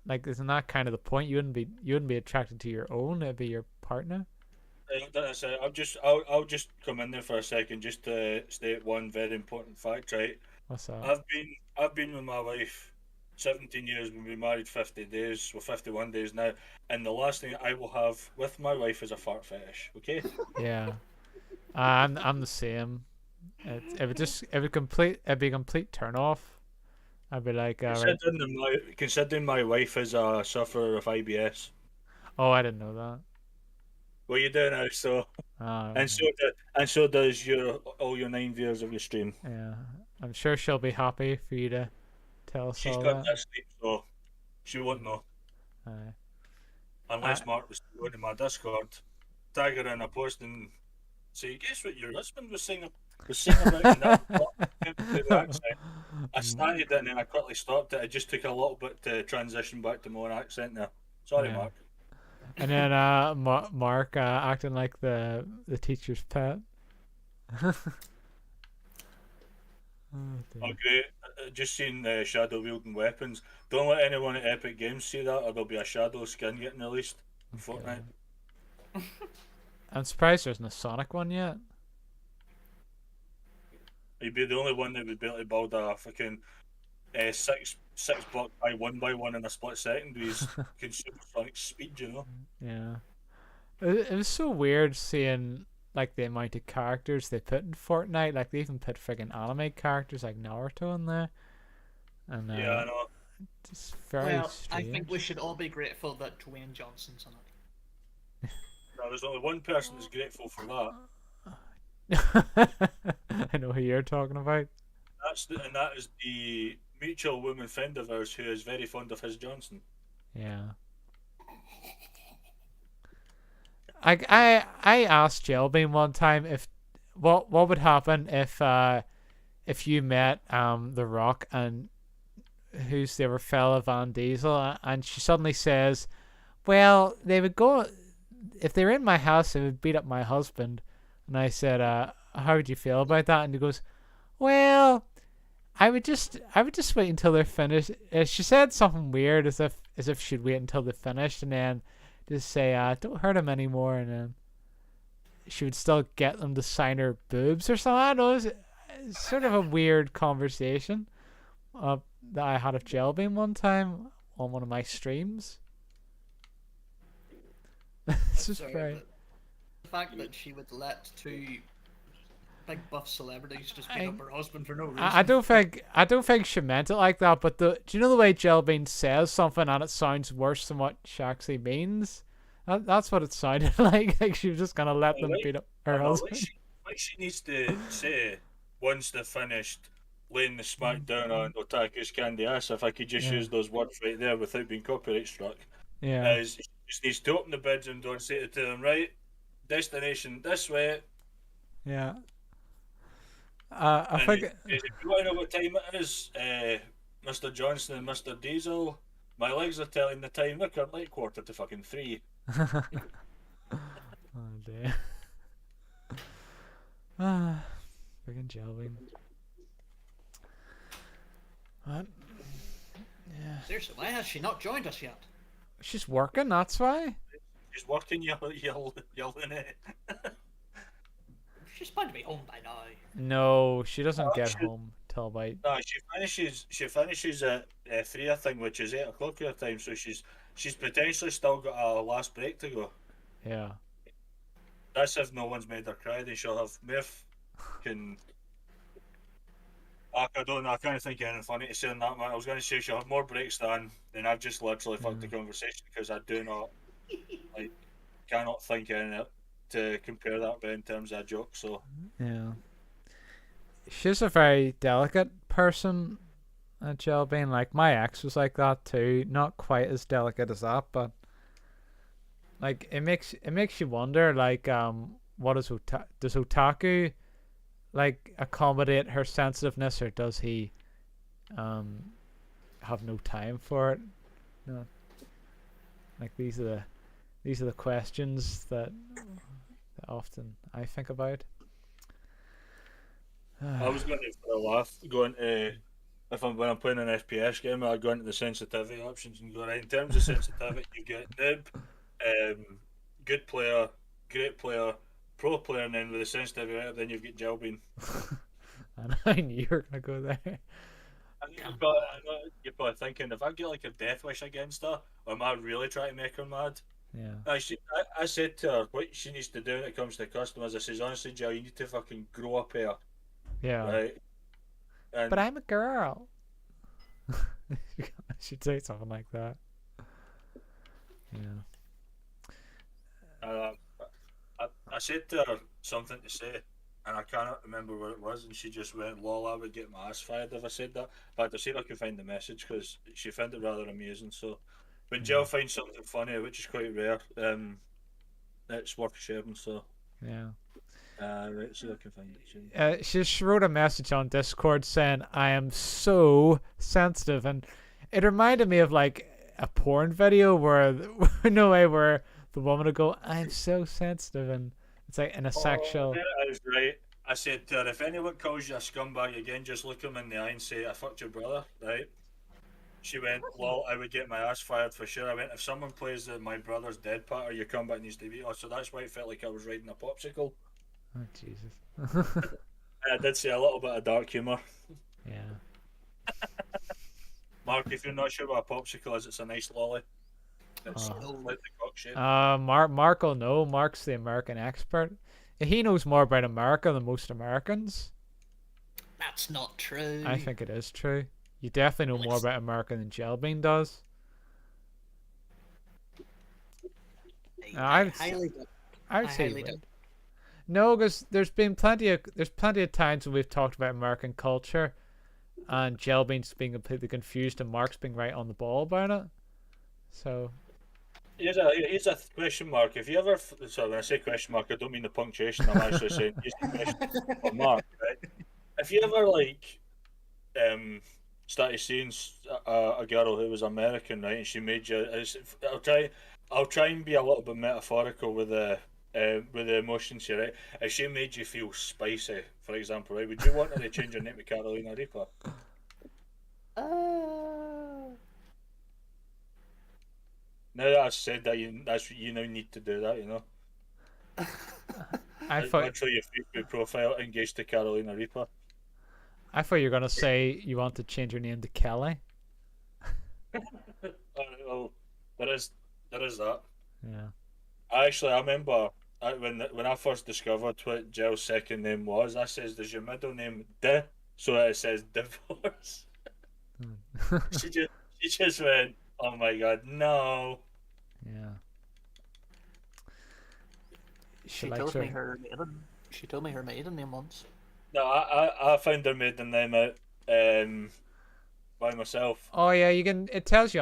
Like isn't that kind of the point? You wouldn't be attracted to your own. It'd be your partner. I'll just come in there for a second just to state one very important fact, right? What's that? I've been with my wife 17 years. We've been married 50 days. We're 51 days now, and the last thing I will have with my wife is a fart fetish. Okay? Yeah, I'm the same. It'd be a complete turn off. I'd be like, right. Considering my wife is a sufferer of IBS. Oh, I didn't know that. Well, you do now, so Oh, and so does all your 9 viewers of your stream. yeah, I'm sure she'll be happy for you to tell us She's all got that. that sleep, so she won't know. Aye. Unless Mark was going to my Discord, tag her in a post and say, "Guess what your husband was saying about?" And that the accent. I started it and then I quickly stopped it. It just took a little bit to transition back to more accent there. Sorry, Yeah. Mark. And then Mark acting like the teacher's pet. Oh, dear. Oh, great. Just seen Shadow wielding weapons. Don't let anyone at Epic Games see that, or there'll be a Shadow skin getting released in Fortnite. I'm surprised there's no Sonic one yet. He'd be the only one that would be able to build a fucking six block by one in a split second with his consumer Sonic speed, you know? Yeah. It was so weird seeing like the amount of characters they put in Fortnite. Like they even put friggin' anime characters like Naruto in there. And Yeah, I know. it's very Well, strange. I think we should all be grateful that Dwayne Johnson's on it. No, there's only one person that's grateful for that. I know who you're talking about. And that is the mutual woman friend of ours who is very fond of his Johnson. Yeah. I asked Jelbean one time what would happen if you met The Rock and who's the other fella, Van Diesel, and she suddenly says, well, they would go if they were in my house they would beat up my husband. And I said, how would you feel about that? And he goes, well, I would just wait until they're finished. She said something weird, as if she'd wait until they're finished, and then just say, don't hurt him anymore, and then she would still get them to sign her boobs or something. I don't know. It's sort of a weird conversation that I had with Jelbean one time on one of my streams. It's just Sorry, very. but the fact that she would let two big buff celebrities just beat I- up her husband for no reason. I don't think she meant it like that. But do you know the way Jelbean says something and it sounds worse than what she actually means? That's what it sounded like. Like she was just gonna let them beat up her husband. Like she needs to say once they're finished laying the smack down on Otaku's candy ass. If I could just Yeah. use those words right there without being copyright struck. Yeah. She just needs to open the bedroom door and say to them, right, destination this way. Yeah. I think. If you want to know what time it is, Mr. Johnson and Mr. Diesel, my legs are telling the time. They're currently 2:45. Oh dear. Friggin' Jelbean. What? Yeah. Seriously, why has she not joined us yet? She's working, that's why. She's working, yelling it. She's bound to be home by now. No, she doesn't Oh, get she- home till about. No, she finishes at 3, I think, which is 8 o'clock your time. So she's potentially still got a last break to go. Yeah. That's if no one's made her cry. Then she'll have Murph can. I don't know. I can't think of anything funny to say on that, man. I was going to say she'll have more breaks than I've just literally fucked the conversation because I do not cannot think of anything to compare that with in terms of a joke. So Yeah. She's a very delicate person, Jelbean. Like my ex was like that too. Not quite as delicate as that, but like it makes you wonder. Like what is does Otaku like accommodate her sensitiveness, or does he have no time for it? No. Like these are the questions that often I think about. I was going to for a laugh going to when I'm playing an FPS game, I'd go into the sensitivity options and go right. In terms of sensitivity, you get noob, good player, great player, pro player, and then with the sensitivity right up, then you've got Jelbean. And I knew you were gonna go there. And you're probably thinking, if I get like a death wish against her, or am I really trying to make her mad? Yeah. I said to her what she needs to do when it comes to customers. I says, honestly, Jill, you need to fucking grow up here, Yeah. right? And But I'm a girl. She'd say something like that. Yeah. I said to her something to say, and I cannot remember what it was, and she just went, lol, I would get my ass fired if I said that. In fact, I'll see if I can find the message, because she found it rather amusing. So when Jill finds something funny, which is quite rare, it's worth sharing. So Yeah. right, see if I can find it. She just wrote a message on Discord saying, "I am so sensitive," and it reminded me of like a porn video where where the woman would go, "I'm so sensitive," and it's like in a sexual. There it is, right. I said to her, if anyone calls you a scumbag again, just look him in the eye and say, I fucked your brother, right? She went, lol, I would get my ass fired for sure. I went, if someone plays the my brother's dead part or your comeback needs to be, so that's why it felt like I was riding a popsicle. Oh Jesus. I did say a little bit of dark humour. Yeah. Mark, if you're not sure what a popsicle is, it's a nice lolly. It's Oh. like the cock shape. Mark will know. Mark's the American expert. He knows more about America than most Americans. That's not true. I think it is true. You definitely know more about America than Jelbean does. I I'd highly doubt. I would I say you highly would. doubt. No, because there's plenty of times when we've talked about American culture, and Jelbean's being completely confused and Mark's being right on the ball about it. So Here's a question mark. If you ever, so when I say question mark, I don't mean the punctuation. I'm actually saying use the question for Mark, right? If you ever started seeing a girl who was American, right, and she made you, I'll try and be a little bit metaphorical with the with the emotions here, right? If she made you feel spicy, for example, right, would you want her to change her name to Carolina Reaper? Uh, Now that I've said that, that's what you now need to do that, you know. I thought Literally your Facebook profile engaged to Carolina Reaper. you were gonna say you want to change your name to Kelly. Alright, well, there is there is that. Yeah. I remember when I first discovered what Jill's second name was. I says, "Does your middle name D?" So it says divorce. She just she just went, "Oh my god, no!" Yeah. She she likes told me her. her maiden. She told me her maiden name once. No, I found her maiden name out by myself. Oh yeah, you can. It tells you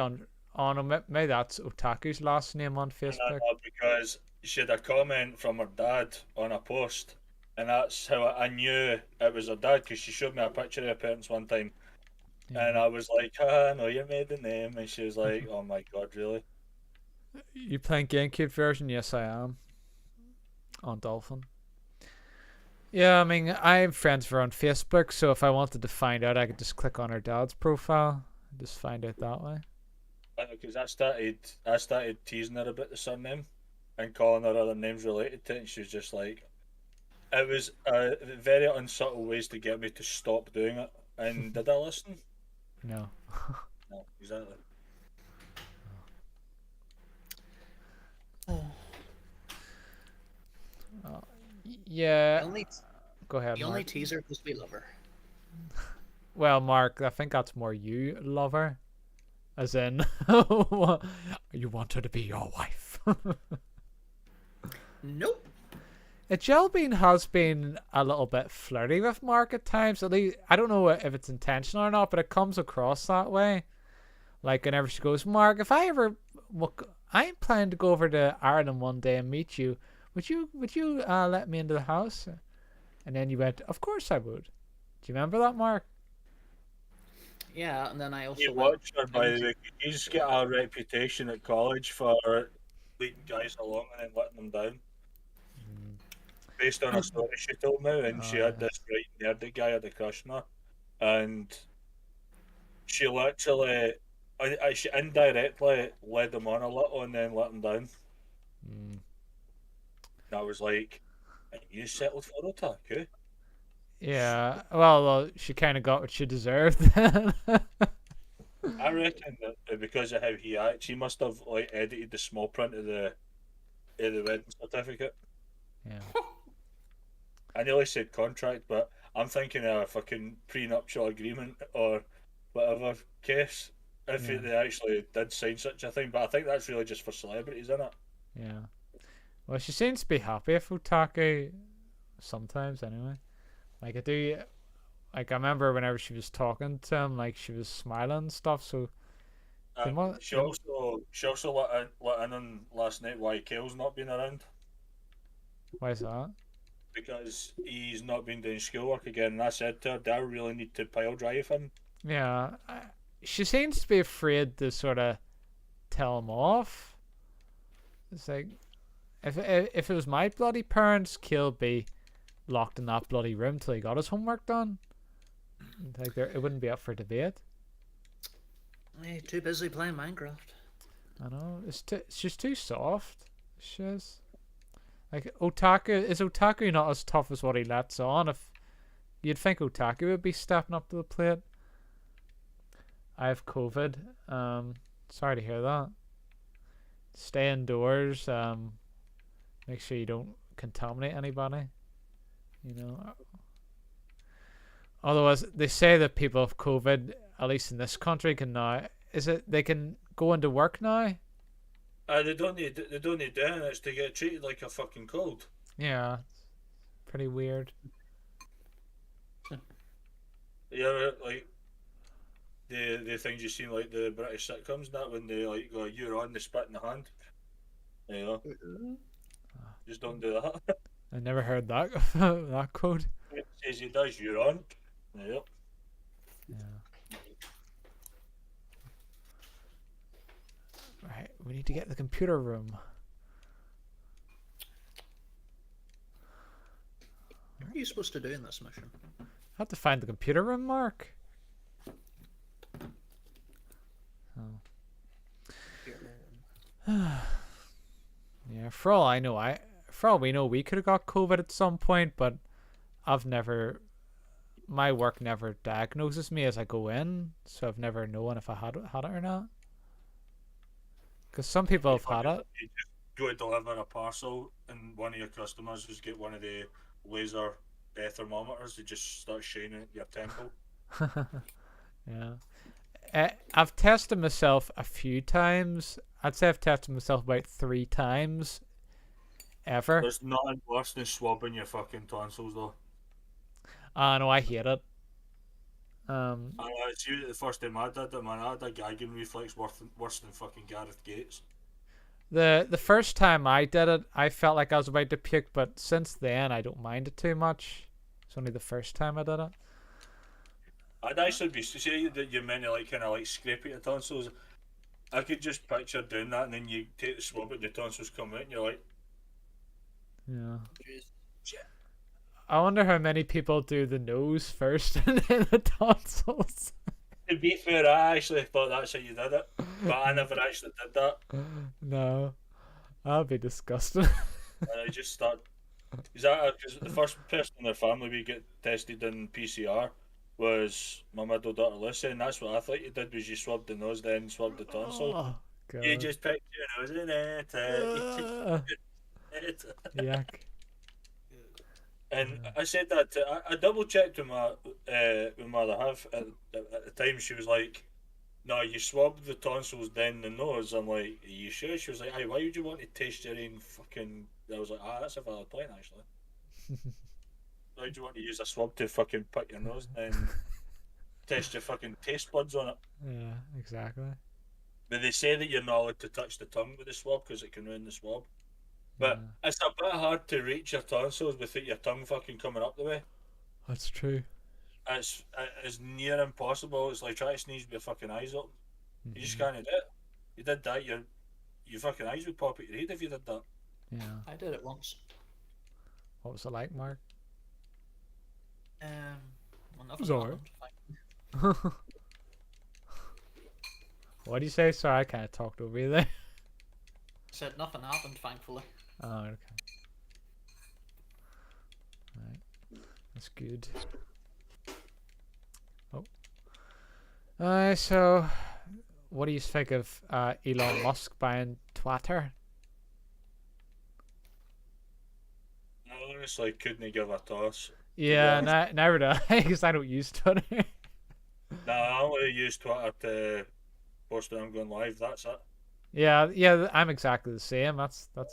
on maybe that's Otaku's last name on And I Facebook. know because she had a comment from her dad on a post, and that's how I knew it was her dad because she showed me a picture of her parents one time, and Yeah. I was like, "Ah, I know your maiden name," and she was like, "Oh my god, really?" You playing GameCube version? Yes, I am. On Dolphin. Yeah, I mean, I have friends for on Facebook, so if I wanted to find out, I could just click on her dad's profile and just find out that way. Because I started teasing her about the surname and calling her other names related to it, and she was just like, it was very unsubtle ways to get me to stop doing it. And did I listen? No. No, exactly. Yeah. The only Go ahead, the only Mark. teaser because we love her. Well, Mark, I think that's more you love her, as in you want her to be your wife. Nope. Jill Bean has been a little bit flirty with Mark at times. At least I don't know if it's intentional or not, but it comes across that way. Like whenever she goes, Mark, if I ever, I'm planning to go over to Ireland one day and meet you. Would you let me into the house? And then you went, of course I would. Do you remember that, Mark? Yeah, and then I You also went. watch her, by the way. He's got a reputation at college for leading guys along and then letting them down. Based on a story she told me, and she Oh had yeah. this right nerdy guy had a crush on her, and she literally, she indirectly led him on a little and then let him down. Mm. And I was like, "And you settled for Otaku?" Yeah. Well, she kind of got what she deserved. I reckon that because of how he acts, he must have like edited the small print of the wedding certificate. Yeah. I nearly said contract, but I'm thinking of a fucking prenuptial agreement or whatever case if Yeah. they actually did sign such a thing. But I think that's really just for celebrities, isn't it? Yeah. Well, she seems to be happy with Otaku sometimes, anyway. Like I do. Like I remember whenever she was talking to him, like she was smiling and stuff. So they must. She also let in on last night why Kale's not been around Why is that? because he's not been doing schoolwork again. And I said to her, "Do I really need to pile drive him?" Yeah. She seems to be afraid to sort of tell him off. It's like if it was my bloody parents, Kale'd be locked in that bloody room till he got his homework done. Like it wouldn't be up for debate. Hey, too busy playing Minecraft. I know it's just too soft. She is. Like Otaku not as tough as what he lets on? If you'd think Otaku would be stepping up to the plate. I have COVID. Sorry to hear that. Stay indoors. Make sure you don't contaminate anybody. You know. Otherwise, they say that people with COVID, at least in this country, can now. Is it they can go into work now? They don't need doing it to get treated like a fucking cold. Yeah, pretty weird. Yeah, like the things you seen like the British sitcoms and that when they like go, "You're on," the spit in the hand. You know, just don't do that. I never heard that that quote. It says he does. You're on. Yep. Yeah. Right, we need to get to the computer room. are you supposed to do in this mission? I have to find the computer room, Mark. Yeah, for all I know, for all we know, we could have got COVID at some point, but I've never. My work never diagnoses me as I go in, so I've never known if I had it or not. Because some people have had it. You just go to deliver a parcel, and one of your customers just get one of the laser thermometers. They just start shining at your temple. Yeah. I've tested myself a few times. I'd say I've tested myself about 3 times ever. There's nothing worse than swabbing your fucking tonsils, though. No, I hate it. I see the first time I did it, man, I had a gagging reflex worse than fucking Gareth Gates. The first time I did it, I felt like I was about to puke, but since then I don't mind it too much. It's only the first time I did it. I'd actually be say that you're meant to like kind of like scrape at your tonsils. I could just picture doing that, and then you take the swab and your tonsils come out, and you're like, Yeah. Jeez. shit. I wonder how many people do the nose first and then the tonsils. To be fair, I actually thought that's how you did it, but I never actually did that. No, that'd be disgusting. And I just start. Because the first person in their family we get tested in PCR was my middle daughter Lucy, and that's what I thought you did was you swabbed the nose, then swabbed the tonsil. Oh, God. You just picked your nose in it. Yuck. And I said that I double checked with my other half at the time. She was like, "No, you swabbed the tonsils, then the nose." I'm like, "Are you sure?" She was like, "Aye, why would you want to taste your own fucking?" I was like, "Ah, that's a valid point actually. Why would you want to use a swab to fucking pick your nose and test your fucking taste buds on it?" Yeah, exactly. But they say that you're not allowed to touch the tongue with the swab because it can ruin the swab. But Yeah, it's a bit hard to reach your tonsils without your tongue fucking coming up the way. that's true. It's near impossible. It's like trying to sneeze with your fucking eyes open. You just can't do it. You did that, your fucking eyes would pop at your head if you did that. Yeah. I did it once. What was it like, Mark? Well, nothing was alright. happened. What do you say? Sorry, I kind of talked over you there. Said nothing happened, thankfully. Oh, okay. Right. That's good. Oh. So, what do you think of Elon Musk buying Twitter? I honestly couldn't give a toss. Yeah, never do I, because I don't use Twitter. Nah, I only use Twitter to post when I'm going live, that's it. Yeah, I'm exactly the same. That's But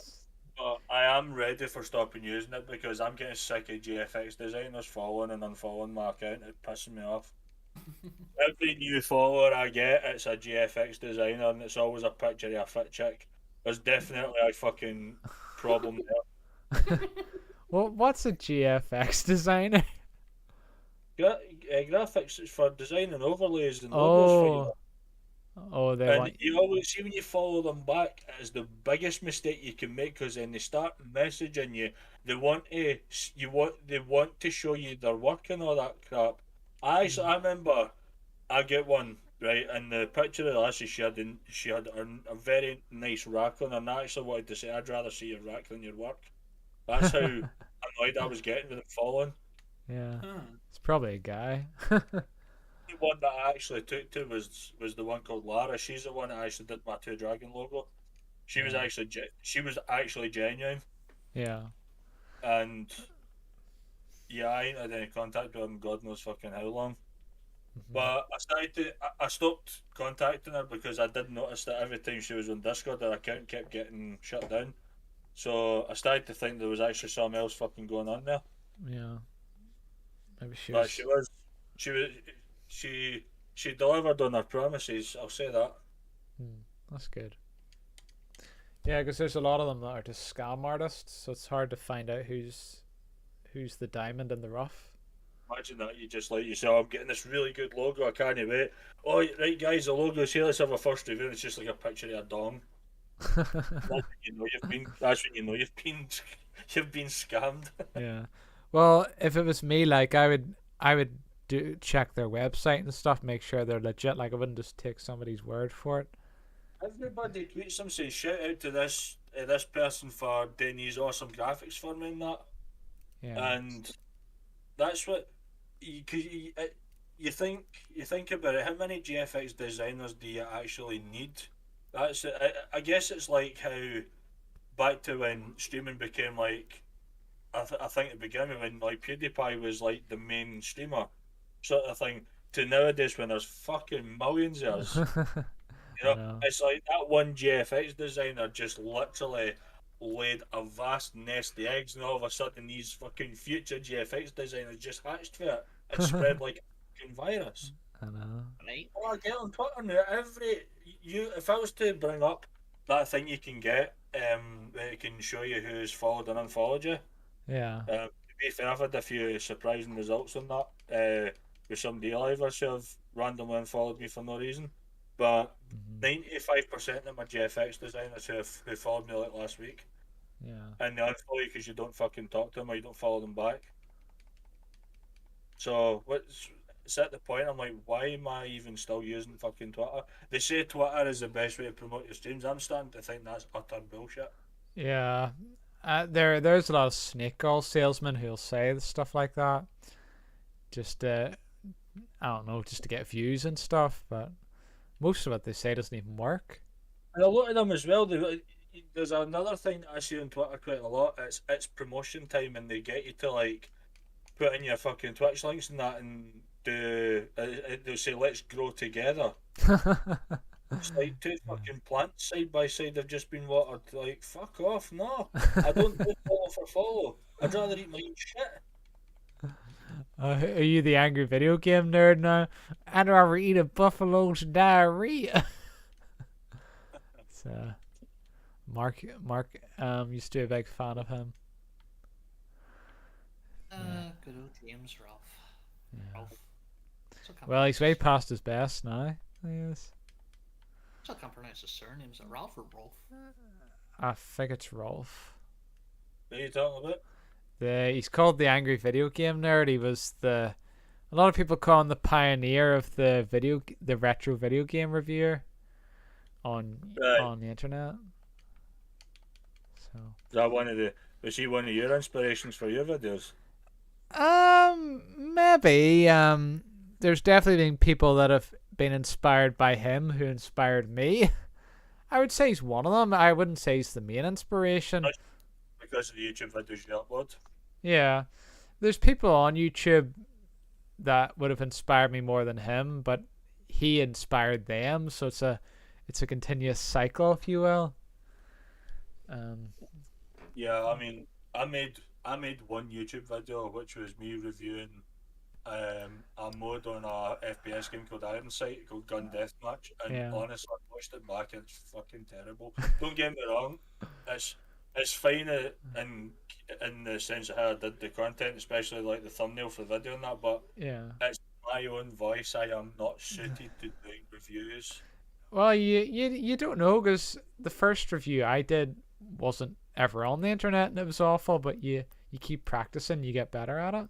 I am ready for stopping using it because I'm getting sick of GFX designers following and unfollowing my account. It's pissing me off. Every new follower I get, it's a GFX designer, and it's always a picture of a fit chick. There's definitely a fucking problem there. well, what's a GFX designer? Graphics is for designing overlays and logos for you. They And want. you always see when you follow them back, it is the biggest mistake you can make because then they start messaging you. They want to show you their work and all that crap. I remember I get one right, and the picture of the lassie she had a very nice rack on her, and I actually wanted to say I'd rather see your rack than your work. That's how annoyed I was getting with it following. Yeah, Hmm. it's probably a guy. The one that I actually took to was the one called Lara. She's the one that actually did my Two Dragon logo. She was actually genuine, Yeah. and yeah, I ain't had any contact with her in God knows fucking how long. But I stopped contacting her because I did notice that every time she was on Discord, her account kept getting shut down. So I started to think there was actually something else fucking going on there. Yeah. Maybe she But was. she delivered on her promises. I'll say that. That's good. Yeah, because there's a lot of them that are just scam artists, so it's hard to find out who's the diamond in the rough. Imagine that you just like you say, oh, I'm getting this really good logo. I can't wait. Oh, right, guys, the logo's here. Let's have a first review. And it's just like a picture of a dong. That's when you know you've been. That's when you know you've been scammed. Yeah. Well, if it was me, like I would do check their website and stuff, make sure they're legit. Like I wouldn't just take somebody's word for it. Everybody tweets them saying shout out to this person for doing these awesome graphics for me and that, Yeah. and that's what you think you think about it. How many GFX designers do you actually need? That's it. I guess it's like how back to when streaming became like I think at the beginning when like PewDiePie was like the main streamer sort of thing to nowadays when there's fucking millions of us. You I know, know. it's like that one GFX designer just literally laid a vast nest of eggs, and all of a sudden these fucking future GFX designers just hatched for it. It spread like a fucking virus. I know. Right? Oh, I get on Twitter now. If I was to bring up that thing you can get, that it can show you who's followed and unfollowed you. Yeah. To be fair, I've had a few surprising results on that. With some D-livers who have randomly unfollowed me for no reason. But Mhm. 95% of my GFX designers who followed me like last week, Yeah. and they unfollow you because you don't fucking talk to them or you don't follow them back. So it's at the point I'm like, why am I even still using fucking Twitter? They say Twitter is the best way to promote your streams. I'm starting to think that's utter bullshit. Yeah. There's a lot of snake oil salesmen who'll say stuff like that. Just I don't know, just to get views and stuff, but most of what they say doesn't even work. And a lot of them as well. There's another thing that I see on Twitter quite a lot. It's promotion time, and they get you to like put in your fucking Twitch links and that, and do they'll say let's grow together. It's like two fucking plants side by side have just been watered. Like fuck off, no. I don't do follow for follow. I'd rather eat my own shit. Are you the angry video game nerd now? I'd rather eat a buffalo's diarrhea. It's, Mark used to be a big fan of him. Good old James Rolfe. Yeah. Rolfe. Still can't Well, he's way pronounce past his best now. Yes. Still can't pronounce his surname. Is it Ralph or Rolfe? I think it's Rolf. What are you talking about? He's called the angry video game nerd. He was a lot of people call him the pioneer of the retro video game reviewer on Right. on the internet. So Was he one of your inspirations for your videos? maybe there's definitely been people that have been inspired by him who inspired me. I would say he's one of them. I wouldn't say he's the main inspiration. Because of the YouTube videos you upload? Yeah. There's people on YouTube that would have inspired me more than him, but he inspired them, so it's a continuous cycle, if you will. Yeah, I mean, I made one YouTube video which was me reviewing a mode on a FPS game called Iron Sight called Gun Deathmatch, and Yeah. honestly, I watched it back and it's fucking terrible. Don't get me wrong, it's fine in the sense of how I did the content, especially like the thumbnail for the video and that, but Yeah. it's my own voice. I am not suited to doing reviews. Well, you don't know, because the first review I did wasn't ever on the internet and it was awful, but you keep practicing, you get better at it.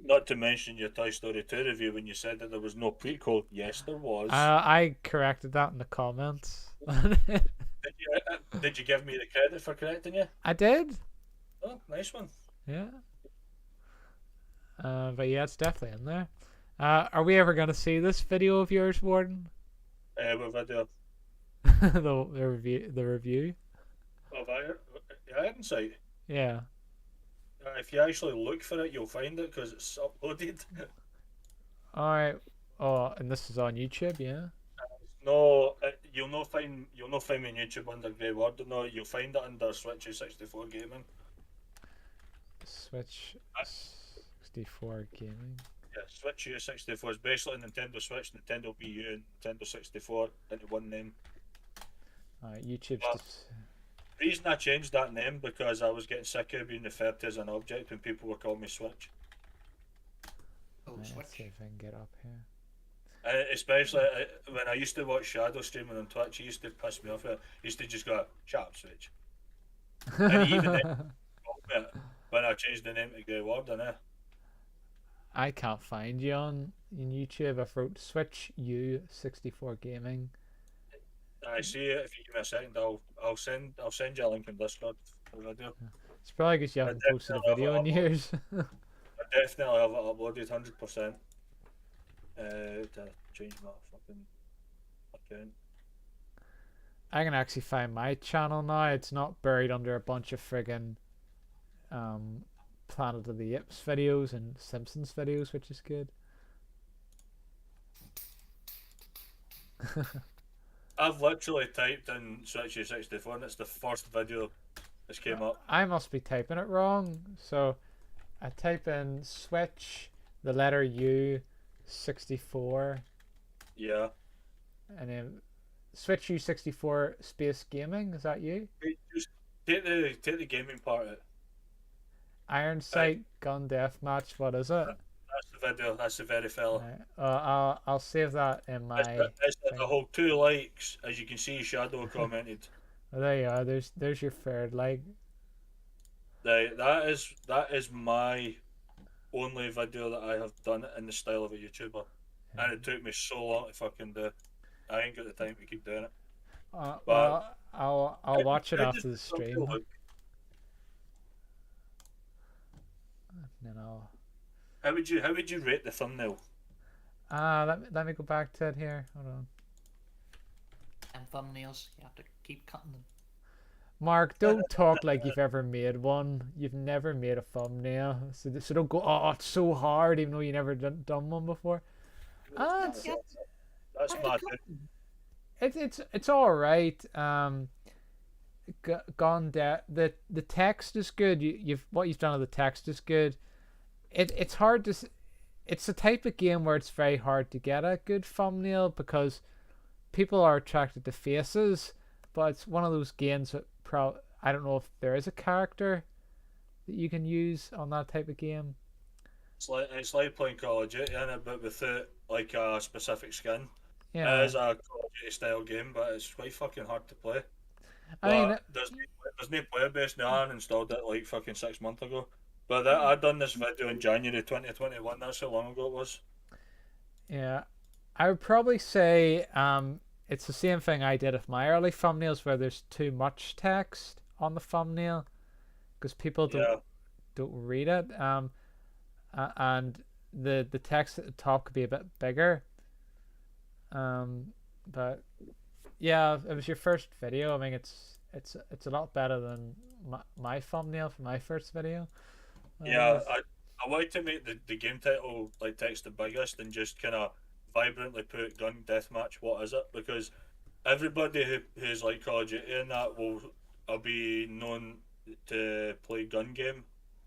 Not to mention your Toy Story 2 review when you said that there was no prequel. Yes, there was. I corrected that in the comments. Did you give me the credit for correcting you? I did. Oh, nice one. Yeah. But yeah, it's definitely in there. Are we ever gonna see this video of yours, Warden? What video? The review. Of Iron Sight. Yeah. If you actually look for it, you'll find it because it's uploaded. All right. Oh, and this is on YouTube, yeah. No, you'll not find me on YouTube under Grey Word. No, you'll find it under Switch 64 Gaming. Switch 64 gaming. Yeah, Switch U64 is basically Nintendo Switch, Nintendo Wii U, and Nintendo 64 into one name. Alright, YouTube's. Well, the reason I changed that name because I was getting sick of being referred to as an object when people were calling me Switch. Oh, Let's see Switch. if I can get up here. Especially when I used to watch Shadow streaming on Twitch, he used to piss me off. He used to just go, "Shut up, Switch." And he even then, when I changed the name to Grey Warden, eh? I can't find you on YouTube. I've wrote Switch U64 Gaming. I see it. If you give me a second, I'll send you a link in Discord for the video. It's probably because you I haven't posted a definitely have video in it uploaded. years. I definitely have it uploaded 100%. To change my fucking account. I can actually find my channel now. It's not buried under a bunch of friggin' Planet of the Apes videos and Simpsons videos, which is good. I've literally typed in Switch U64 and it's the first video that's came up. I must be typing it wrong. So I type in Switch, the letter U, 64, Yeah. and then Switch U64 space gaming. Is that you? Just take the gaming part out. Iron Sight Gun Deathmatch. What is it? That's the video. That's the very fella. Right. I'll save that in my. It's the thing. whole 2 likes. As you can see, Shadow commented. Oh, there you are. There's your third like. That is my only video that I have done in the style of a YouTuber, and it took me so long to fucking do. I ain't got the time to keep doing it. Well, I'll watch it How after the does some stream. people look? You know. How would you rate the thumbnail? Let me go back to it here. Hold on. And thumbnails, you have to keep cutting them. Mark, don't talk like you've ever made one. You've never made a thumbnail, so don't go. Oh, it's so hard, even though you never done one before. That's mad. It's all right. Gone dead. The text is good. What you've done with the text is good. It's hard to. It's the type of game where it's very hard to get a good thumbnail because people are attracted to faces, but it's one of those games that I don't know if there is a character that you can use on that type of game. It's like playing Call of Duty, innit, but without like a specific skin. Yeah. It is a Call of Duty style game, but it's quite fucking hard to play. I mean, there's no player base now. I uninstalled it like fucking 6 months ago. But I done this video in January 2021. That's how long ago it was. yeah, I would probably say it's the same thing I did with my early thumbnails, where there's too much text on the thumbnail because people don't read it. And the text at the top could be a bit bigger. But yeah, it was your first video. I mean, it's a lot better than my thumbnail for my first video. Yeah, I like to make the game title like text the biggest and just kind of vibrantly put gun deathmatch. What is it? Because everybody who's like Call of Duty and that will be known to play gun game,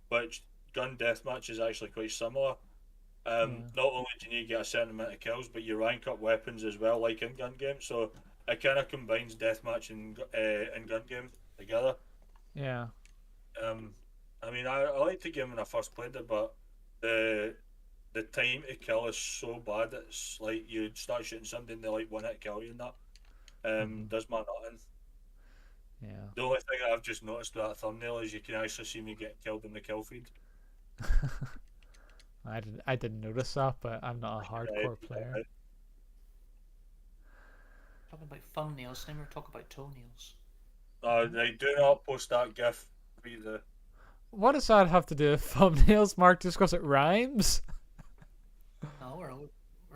which gun deathmatch is actually quite similar. Not only do you need to get a certain amount of kills, but you rank up weapons as well, like in gun game. So it kind of combines deathmatch and gun game together. Yeah. I mean, I liked the game when I first played it, but the time to kill is so bad. It's like you start shooting something, they like one hit kill you and that. Does my nothing. Yeah. The only thing I've just noticed with that thumbnail is you can actually see me get killed in the kill feed. I didn't notice that, but I'm not a hardcore player. Talking about thumbnails, never talk about toenails. They do not post that GIF either. What does that have to do with thumbnails, Mark? Just because it rhymes? No, we're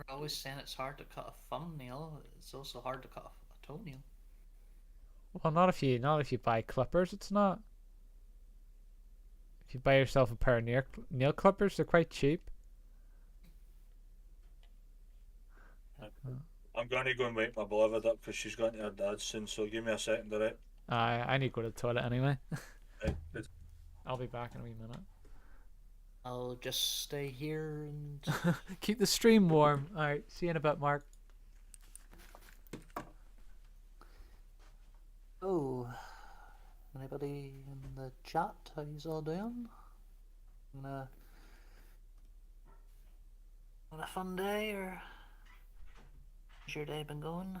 always saying it's hard to cut a thumbnail. It's also hard to cut a toenail. Well, not if you buy clippers. It's not. If you buy yourself a pair of nail clippers, they're quite cheap. I'm going to go and wake my beloved up because she's going to her dad's soon, so give me a second, alright? I need to go to the toilet anyway. Right, good. I'll be back in a wee minute. I'll just stay here and keep the stream warm. Alright, see you in a bit, Mark. Oh, anybody in the chat? How you all doing? On a fun day, or how's your day been going?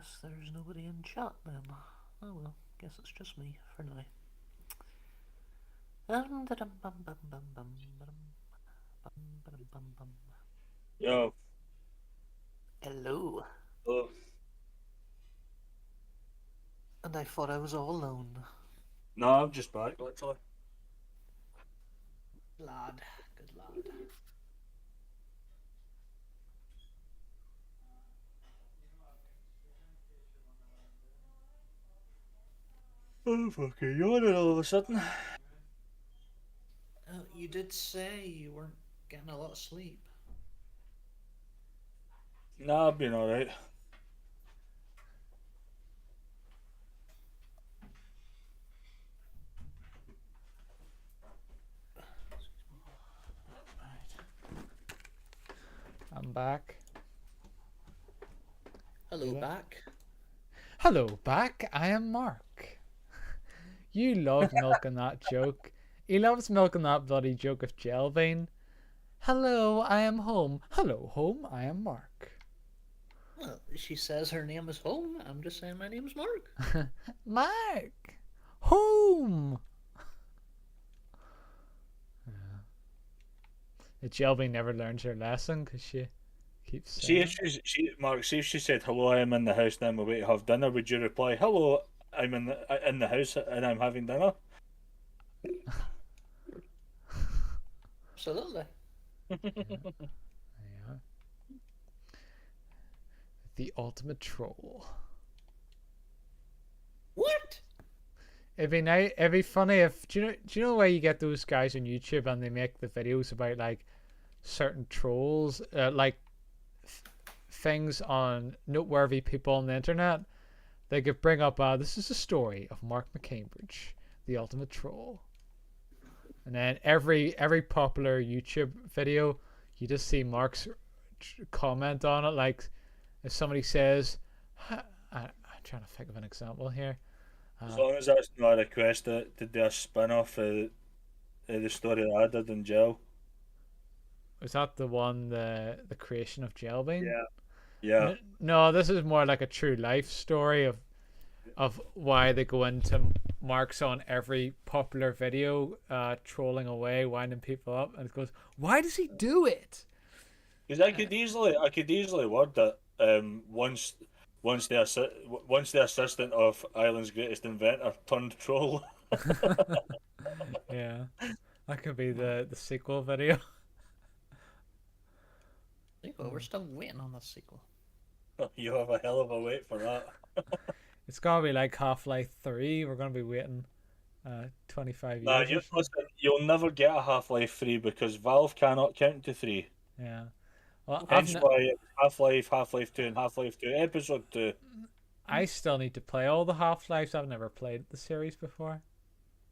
guess there's nobody in chat then. Oh well, guess it's just me for now. Yo, Hello. oh, And I thought I was all alone. no, I'm just back, literally. Lad, good lad. Oh, fucking yawning all of a sudden. You did say you weren't getting a lot of sleep. Nah, I've been alright. I'm back. Hello, back. Hello, back. I am Mark. You love milking that joke. He loves milking that bloody joke of Jelbean. Hello, I am home. Hello, home. I am Mark. Well, she says her name is Home. I'm just saying my name's Mark. Mark. Home. Yeah. Jelbean never learns her lesson because she keeps See saying if Mark, see if she said, hello, I am in the house, then we'll wait to have dinner, would you reply, hello, I'm in the house and I'm having dinner? Absolutely. Yeah. The ultimate troll. What? It'd be funny if do you know where you get those guys on YouTube and they make the videos about like certain trolls, like things on noteworthy people on the internet. They could bring up, this is a story of Mark McCambridge, the ultimate troll, and then every popular YouTube video, you just see Mark's comment on it. Like if somebody says, I'm trying to think of an example here. As long as that's not a request to do a spin-off of the story that I did in jail. Was that the one, the creation of Jelbean? Yeah. Yeah. No, this is more like a true life story of why they go into Marks on every popular video, trolling away, winding people up, and it goes, why does he do it? Because I could easily word that once the assistant of Ireland's greatest inventor turned troll. Yeah, that could be the sequel video. Sequel? We're still waiting on the sequel. You have a hell of a wait for that. It's gonna be like Half-Life 3. We're gonna be waiting 25 Nah, years or so. listen, you'll never get a Half-Life 3 because Valve cannot count to 3. Yeah. Well, Hence why it's Half-Life, Half-Life 2, and Half-Life 2 Episode 2. I still need to play all the Half-Lives. I've never played the series before.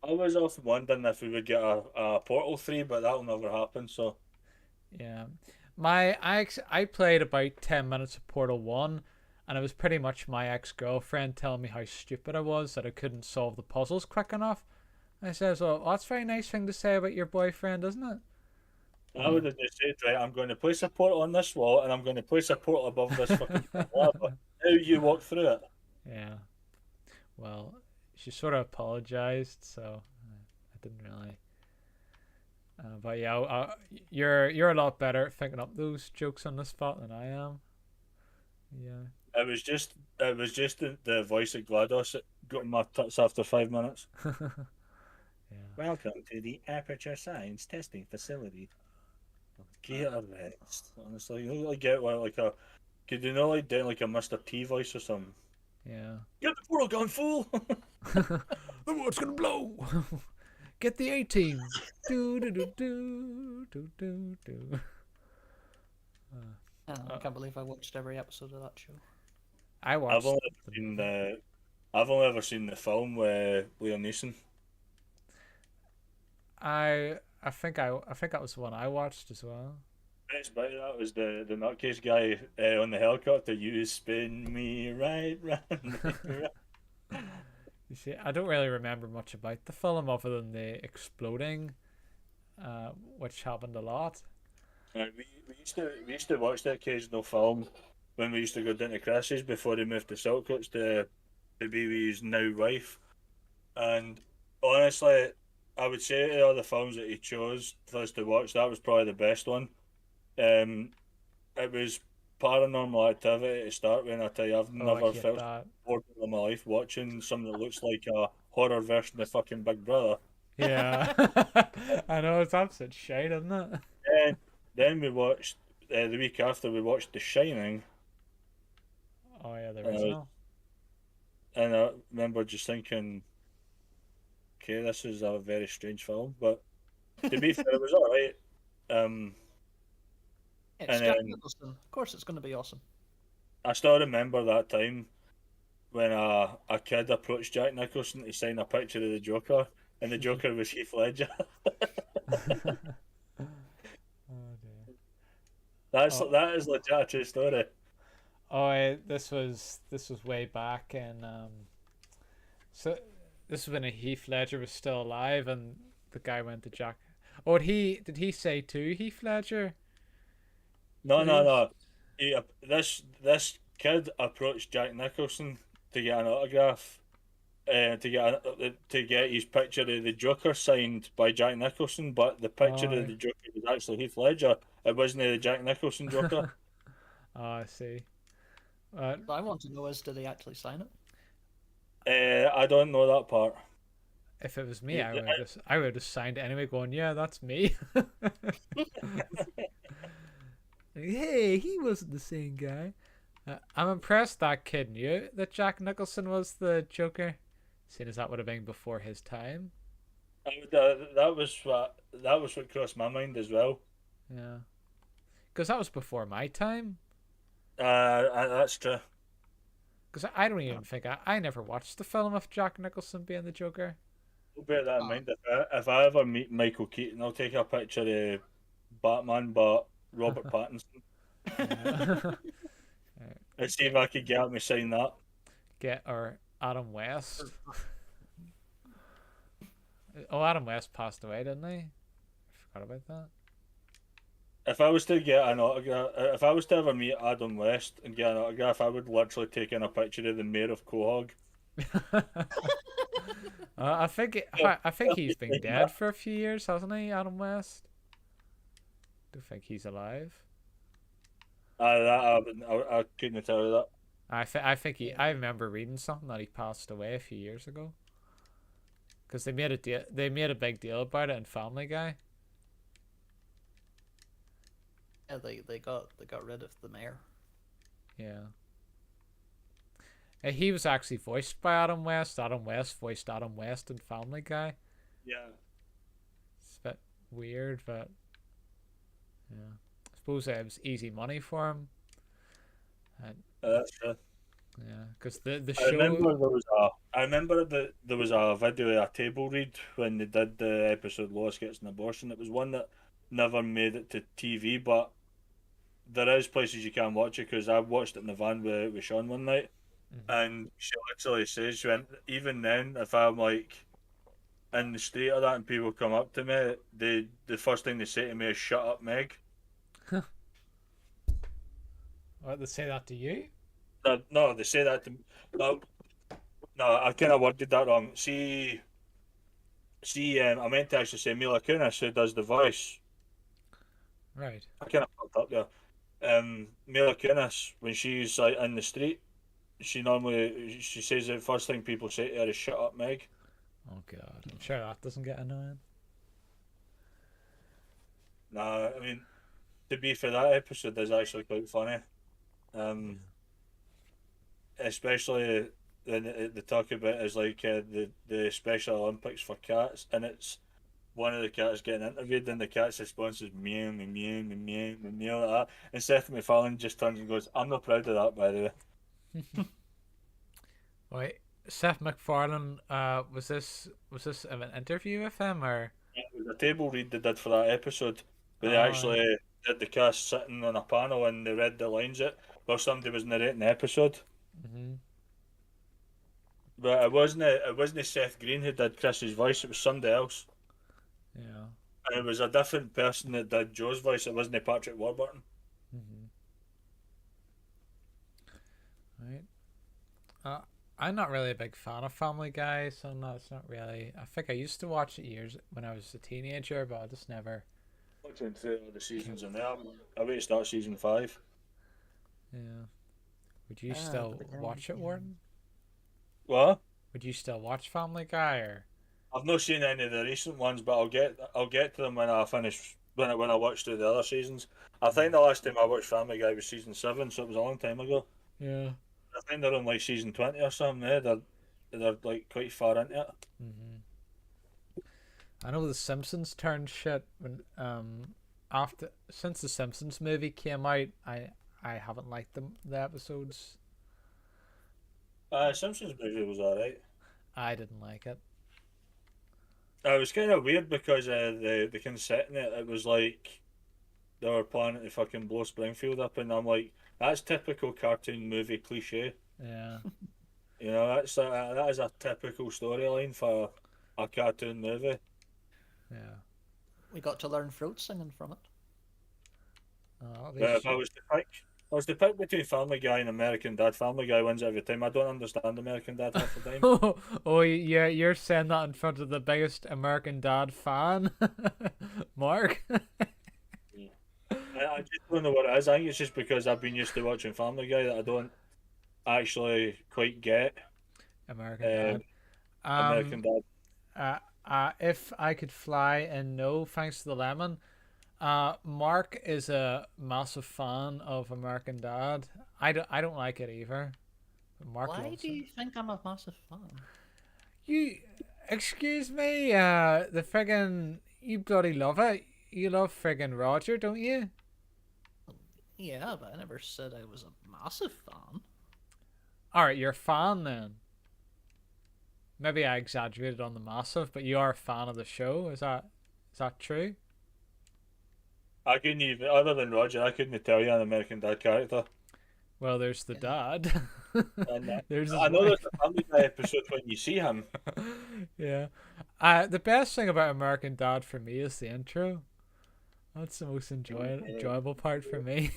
I was often wondering if we would get a Portal 3, but that'll never happen, so... Yeah. I played about 10 minutes of Portal 1, and it was pretty much my ex-girlfriend telling me how stupid I was, that I couldn't solve the puzzles quick enough. I says, well, that's a very nice thing to say about your boyfriend, isn't it? I would have just said, right, I'm going to place a portal on this wall, and I'm going to place a portal above this fucking lava. How you walk through it? Yeah. Well, she sort of apologized, so I didn't really. But yeah, you're a lot better at thinking up those jokes on the spot than I am. Yeah. It was just the voice of GLaDOS that got my tits after 5 minutes. Yeah. Welcome to the Aperture Science Testing Facility. Get a rest. Honestly, you like get like a. Could you not like do like a Mr. T voice or something? Yeah. Get the portal gun, fool! The world's gonna blow. Get the 18. Do do do do do do do. I can't believe I watched every episode of that show. I watched. I've only ever seen the film with Liam Neeson. I think that was the one I watched as well. Best bit of that was the nutcase guy on the helicopter. You spin me right round. You see, I don't really remember much about the film other than the exploding, which happened a lot. We used to watch the occasional film when we used to go down to Chris's before he moved to Siltcoats to be with his now wife. And honestly, I would say to all the films that he chose for us to watch, that was probably the best one. Um, it was Paranormal Activity to start with, and I tell you, I've Oh, I never hate felt that. bored in my life watching something that looks like a horror version of fucking Big Brother. Yeah. I know, it's absolute shite, isn't it? And then we watched the week after we watched The Shining, Oh yeah, the and original. I remember just thinking, okay, this is a very strange film, but to be fair, it was all right. Um, It's and Jack then Nicholson. Of course, it's going to be awesome. I still remember that time when a kid approached Jack Nicholson to sign a picture of the Joker, and the Joker was Heath Ledger. Oh dear. Oh, That is legit a true story. this was way back, and so this was when Heath Ledger was still alive, and the guy went to Jack. Oh, did he say to Heath Ledger? No, Did no, he? no. This kid approached Jack Nicholson to get an autograph, to get his picture of the Joker signed by Jack Nicholson, but the picture of Oh, the Joker was actually Heath Ledger. It wasn't the Jack Nicholson Joker. oh, I see. Uh, What I want to know is, did they actually sign it? I don't know that part. if it was me, I would have signed it anyway, going, yeah, that's me. Hey, he wasn't the same guy. I'm impressed that kid knew that Jack Nicholson was the Joker, seeing as that would have been before his time. That was what crossed my mind as well. Yeah, because that was before my time. That's true. Because I don't even think I never watched the film of Jack Nicholson being the Joker. I'll bear that in Ah, mind. If I ever meet Michael Keaton, I'll take a picture of Batman, but Robert Pattinson, Yeah. and see if I could get him to sign that. Get or Adam West. Oh, Adam West passed away, didn't he? I forgot about that. If I was to get an autograph, if I was to ever meet Adam West and get an autograph, I would literally take in a picture of the mayor of Quahog. I think he's been dead for a few years, hasn't he, Adam West? Do think he's alive. I couldn't tell you that. I remember reading something that he passed away a few years ago because they made a big deal about it in Family Guy. yeah, they got rid of the mayor. Yeah. He was actually voiced by Adam West. Adam West voiced Adam West in Family Guy. Yeah. It's a bit weird, but yeah. I suppose it was easy money for him. And That's true. yeah, because the I remember show. there was a video, a table read when they did the episode Lois Gets an Abortion. It was one that never made it to TV, but there is places you can watch it because I watched it in the van with Sean one night, Mhm. and she literally says, she went, even then, if I'm like in the street or that and people come up to me, the first thing they say to me is "Shut up, Meg." What, they say that to you? No, no, they say that to me. No, no, I kind of worded that wrong. I meant to actually say Mila Kunis, who does the voice. Right. I kind of fucked up there. Mila Kunis, when she's like in the street, she says the first thing people say to her is "Shut up, Meg." Oh god, I'm sure that doesn't get annoying. Nah, I mean, to be fair, that episode is actually quite funny. Um, especially the talk about is like the Special Olympics for cats, and it's one of the cats getting interviewed, and the cat's response is meow, meow, meow, meow, meow, meow, like that. And Seth MacFarlane just turns and goes, "I'm not proud of that, by the way." Wait, Seth MacFarlane. Was this an interview with him or? It was a table read they did for that episode, where they Oh, actually did the cast sitting on a panel and they read the lines out while somebody was narrating the episode. mm-hmm. But it wasn't Seth Green who did Chris's voice, it was somebody else. Yeah. And it was a different person that did Joe's voice, it wasn't Patrick Warburton. Mm-hmm. Right. Uh, I'm not really a big fan of Family Guy, so no, it's not really. I think I used to watch it years when I was a teenager, but I just never. Watching through all the seasons in there. I wait to start season 5. Yeah. Would you Ah, still but again, watch it, Warden? What? Would you still watch Family Guy, or? I've not seen any of the recent ones, but I'll get to them when I finish when I watch through the other seasons. I think the last time I watched Family Guy was season 7, so it was a long time ago. Yeah. I think they're on like season 20 or something. They're like quite far into it. I know the Simpsons turned shit when after since the Simpsons movie came out. I haven't liked the episodes. Simpsons movie was alright. I didn't like it. It was kind of weird because the kind of setting it was like they were planning to fucking blow Springfield up, and I'm like, that's typical cartoon movie cliche. Yeah. You know, that is a typical storyline for a cartoon movie. Yeah. we got to learn fruit singing from it. Oh, But if I was to pick between Family Guy and American Dad, Family Guy wins every time. I don't understand American Dad half the time. oh yeah, you're saying that in front of the biggest American Dad fan, Mark. I just don't know what it is. I think it's just because I've been used to watching Family Guy that I don't actually quite get American uh, Dad. American Dad. If I could fly and no, thanks to the lemon. Mark is a massive fan of American Dad. I don't like it either. But Mark Why loves do it. you think I'm a massive fan? You, excuse me, the friggin' you bloody love it. You love friggin' Roger, don't you? Yeah, but I never said I was a massive fan. Alright, you're a fan then. Maybe I exaggerated on the massive, but you are a fan of the show. Is that true? I couldn't even, other than Roger, I couldn't tell you an American Dad character. Well, there's the Yeah. dad. And There's his I know wife. there's a Family Guy episode when you see him. Yeah. The best thing about American Dad for me is the intro. That's the most enjoyable part for me.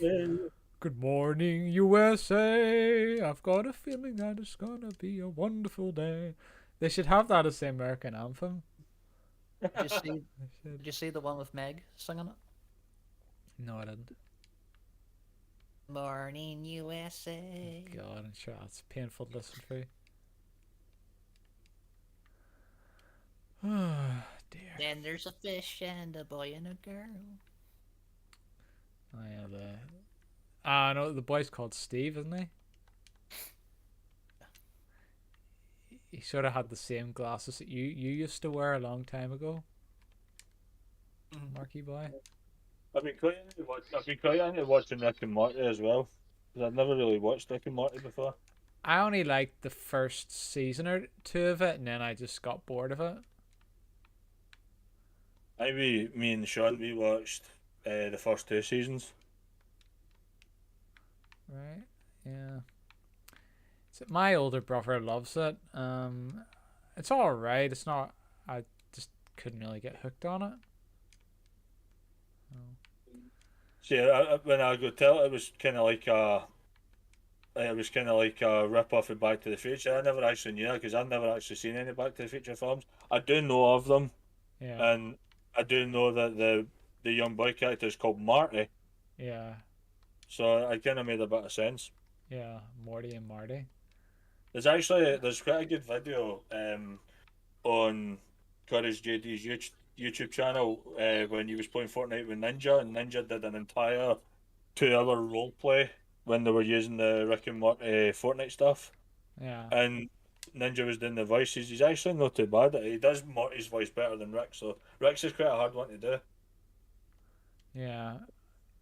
Good morning, USA. I've got a feeling that it's gonna be a wonderful day. They should have that as the American anthem. Did you see? They should. Did you see the one with Meg singing it? No, I didn't. Morning USA. God, I'm sure that's painful to listen to. Oh, dear. Then there's a fish and a boy and a girl. Oh, yeah, no, the boy's called Steve, isn't he? He sort of had the same glasses that you used to wear a long time ago, Marky boy. I've been quite into watching Rick and Morty as well. 'Cause I've never really watched Rick and Morty before. I only liked the first season or two of it, and then I just got bored of it. Me and Sean, we watched the first 2 seasons. Right? Yeah. So my older brother loves it. It's all right. It's not. I just couldn't really get hooked on it. See, when I go tell it was kind of like a rip off of Back to the Future. I never actually knew that because I've never actually seen any Back to the Future films. I do know of them, Yeah. and I do know that the young boy character is called Marty. Yeah. So it kind of made a bit of sense. Yeah. Morty and Marty. There's quite a good video on Courage JD's YouTube channel when he was playing Fortnite with Ninja, and Ninja did an entire 2-hour role play when they were using the Rick and Morty Fortnite stuff, Yeah. and Ninja was doing the voices. He's actually not too bad. He does Morty's voice better than Rick, so Rick's is quite a hard one to do. Yeah.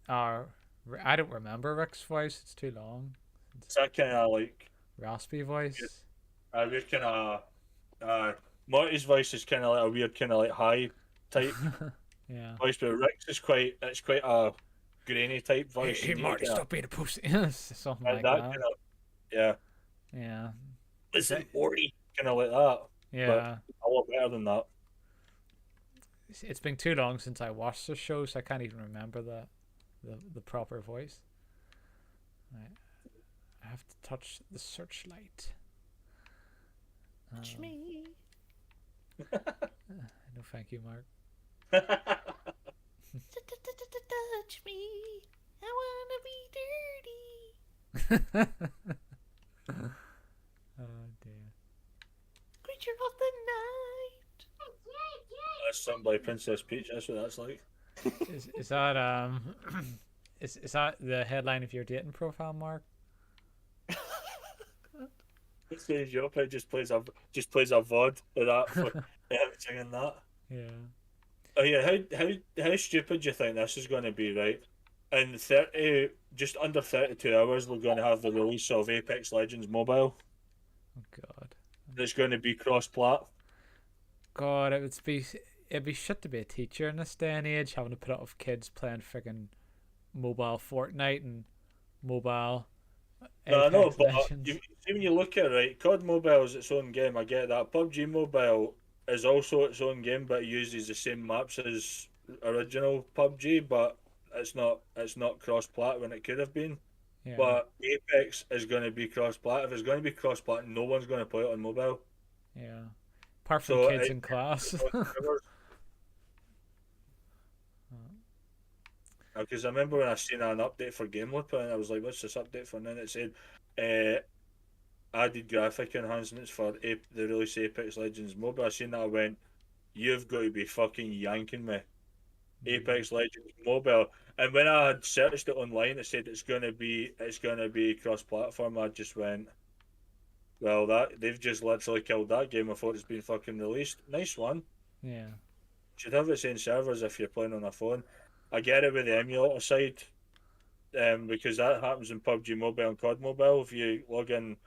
I don't remember Rick's voice. It's too long. It's that kind of like Raspy voice. a weird kind of Morty's voice is kind of like a weird kind of like high type Yeah. voice, but Rick's is quite a grainy type voice. Hey, and you Marty, kinda- stop being a pussy. Something and like that that. kind of yeah. Yeah. Listen, Morty, kind of like that. Yeah. A lot better than that. It's been too long since I watched the show, so I can't even remember the proper voice. Right. I have to touch the searchlight. Touch me. No, thank you, Mark. Touch me. I wanna be dirty. Oh dear. Creature of the night. That's something by Princess Peach. That's what that's like. Is that is that the headline of your dating profile, Mark? It says you up. It just plays a VOD of that for singing that. Yeah. Oh yeah, how stupid do you think this is going to be, right? In 30, just under 32 hours, we're going to have the release of Apex Legends Mobile. Oh God. It's going to be cross-plat. God, it'd be shit to be a teacher in this day and age, having to put up with kids playing friggin' mobile Fortnite and mobile No, I know, Apex but Legends. see when you look at it, right, COD Mobile is its own game. I get that. PUBG Mobile is also its own game, but it uses the same maps as original PUBG, but it's not cross-plat when it could have been. Yeah, But Apex is going to be cross-plat. If it's going to be cross-plat, no one's going to play it on mobile. yeah. Apart from So kids in class. because I remember when I seen an update for Game Loop and I was like, "What's this update for?" And then it said, uh, "Added graphic enhancements for the release of Apex Legends Mobile." I seen that, I went, "You've got to be fucking yanking me." Apex Legends Mobile, and when I had searched it online, it said it's gonna be cross-platform. I just went, "Well, that they've just literally killed that game before it's been fucking released." Nice one. Yeah. Should have its own servers if you're playing on a phone. I get it with the emulator side, because that happens in PUBG Mobile and COD Mobile. If you log in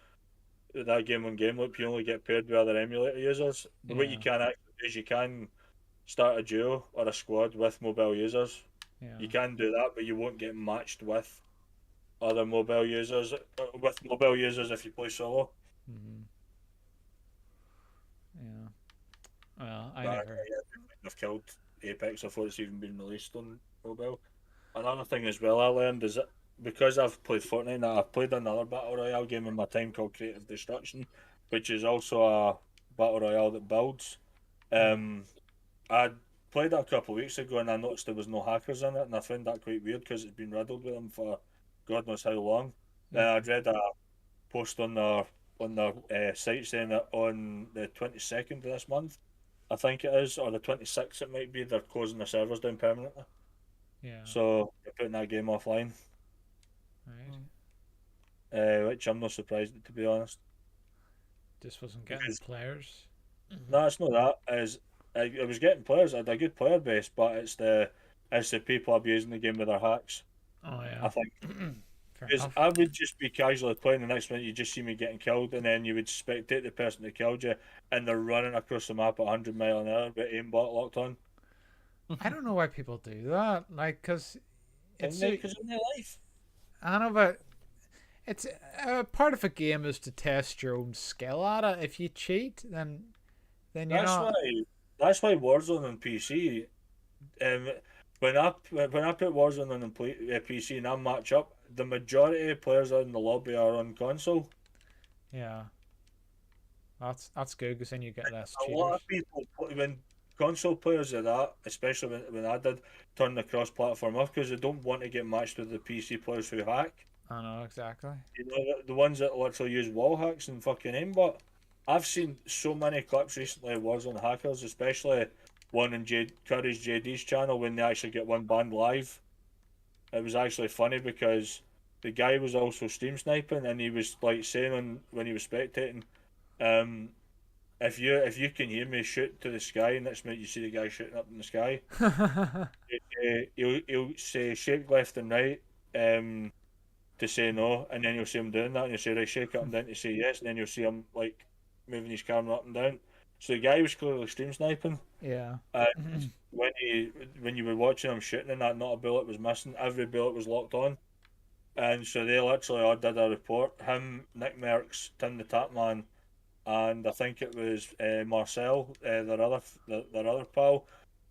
with that game on Game Loop, you only get paired with other emulator users. But what you Yeah. can actually do is you can start a duo or a squad with mobile users. Yeah. You can do that, but you won't get matched with other mobile users if you play solo. Mm-hmm. Yeah. Well, I But never. yeah, I've killed Apex before it's even been released on mobile. Another thing as well I learned is that because I've played Fortnite now, I've played another Battle Royale game in my time called Creative Destruction, which is also a Battle Royale that builds. Um, I played it a couple of weeks ago and I noticed there was no hackers in it, and I found that quite weird because it's been riddled with them for God knows how long. Then I'd read a post on their site saying that on the 22nd of this month, I think it is, or the 26th it might be, they're closing the servers down permanently. Yeah. So they're putting that game offline, Right. which I'm not surprised at, to be honest. Just wasn't getting Because players. no, it's not that. It was getting players. It had a good player base, but it's the people abusing the game with their hacks. Oh I yeah. think Fair because enough. I would just be casually playing, the next minute you just see me getting killed, and then you would spectate the person that killed you, and they're running across the map at 100 mile an hour with aimbot locked on. I don't know why people do that. Like, cause it's a, Because in their life. I don't know, but it's part of a game is to test your own skill at it. If you cheat, then you're That's why. not. That's why Warzone on PC. Um, when I put Warzone on the PC and I match up, the majority of players in the lobby are on console. Yeah, that's good because then you get less A lot cheaters. of people, when console players are that, especially when I did, turn the cross-platform off because they don't want to get matched with the PC players who hack. I know exactly. You know, the ones that literally use wall hacks and fucking aimbot. I've seen so many clips recently of Warzone hackers, especially one in Curry's JD's channel when they actually get one banned live. It was actually funny because the guy was also stream sniping and he was like saying when he was spectating, um, if you can hear me, shoot to the sky, and next minute you see the guy shooting up in the sky. He'll say shake left and right, to say no, and then you'll see him doing that, and you'll say right, shake up and down to say yes, and then you'll see him like moving his camera up and down. So the guy was clearly stream sniping, Yeah. and when you were watching him shooting and that, not a bullet was missing, every bullet was locked on, and so they literally all did a report. Him, Nick Merckx, Tim the Tapman, and I think it was Marcel, their other pal.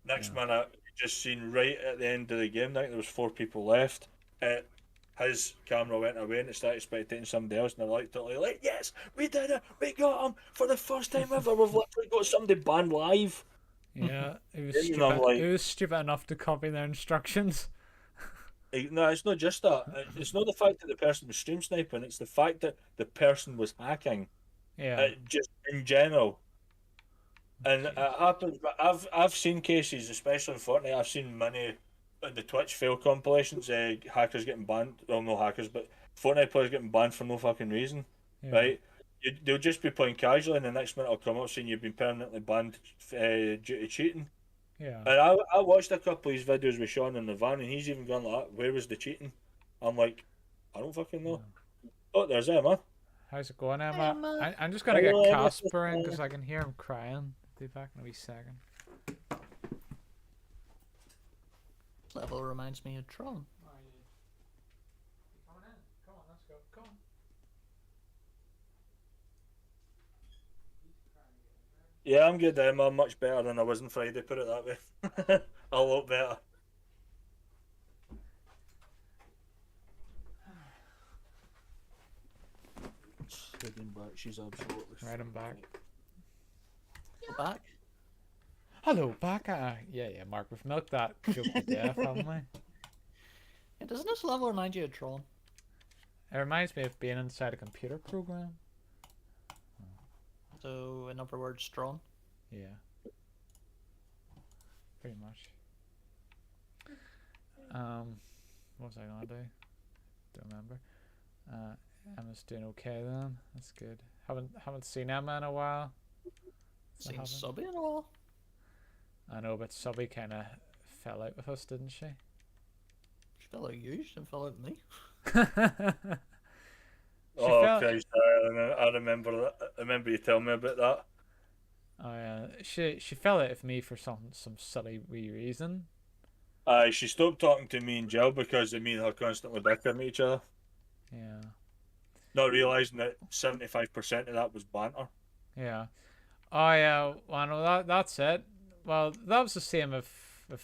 Next Yeah. minute, just seen right at the end of the game, I think there was 4 people left. his camera went away and it started spectating somebody else, and they're like totally like, yes, we did it, we got him for the first time ever. We've literally got somebody banned live. Yeah, it was And I'm stupid. It like, was stupid enough to copy their instructions. no, it's not just that. It's not the fact that the person was stream sniping. It's the fact that the person was hacking. Yeah. Just in general. And it Jeez. happens. But I've seen cases, especially in Fortnite. I've seen many in the Twitch fail compilations. Hackers getting banned. Well, no hackers, but Fortnite players getting banned for no fucking reason. Yeah. Right? They'll just be playing casually, and the next minute I'll come up saying you've been permanently banned due to cheating. Yeah. And I watched a couple of his videos with Sean in the van, and he's even gone like, "Where was the cheating?" I'm like, I don't fucking know. Oh, there's Emma. How's it going, Emma? Emma. I'm just gonna get Hello, Emma. Casper in because I can hear him crying. Be back in a wee second. This level reminds me of Tron. Come on, let's go. Come on. Yeah, I'm good, Emma. I'm much better than I was on Friday. Put it that way. A lot better. She's absolutely. Right, I'm back. Go back. Hello, back. Yeah, Mark. We've milked that joke to death, haven't we? Yeah, doesn't this level remind you of Tron? It reminds me of being inside a computer program. So, in other words, Tron. Yeah. Pretty much. What was I gonna do? Don't remember. Emma's doing okay then. That's good. Haven't seen Emma in a while. So Seen haven't. Subby in a while. I know, but Subby kind of fell out with us, didn't she? She fell out of you, she didn't fall out of me. Oh, felt- Christ! I remember that. I remember you telling me about that. Oh yeah, she fell out with me for some silly wee reason. She stopped talking to me and Jill because me and her constantly bickering at each other, Yeah, not realising that 75% of that was banter. yeah. Oh yeah, well no, that's it. Well, that was the same with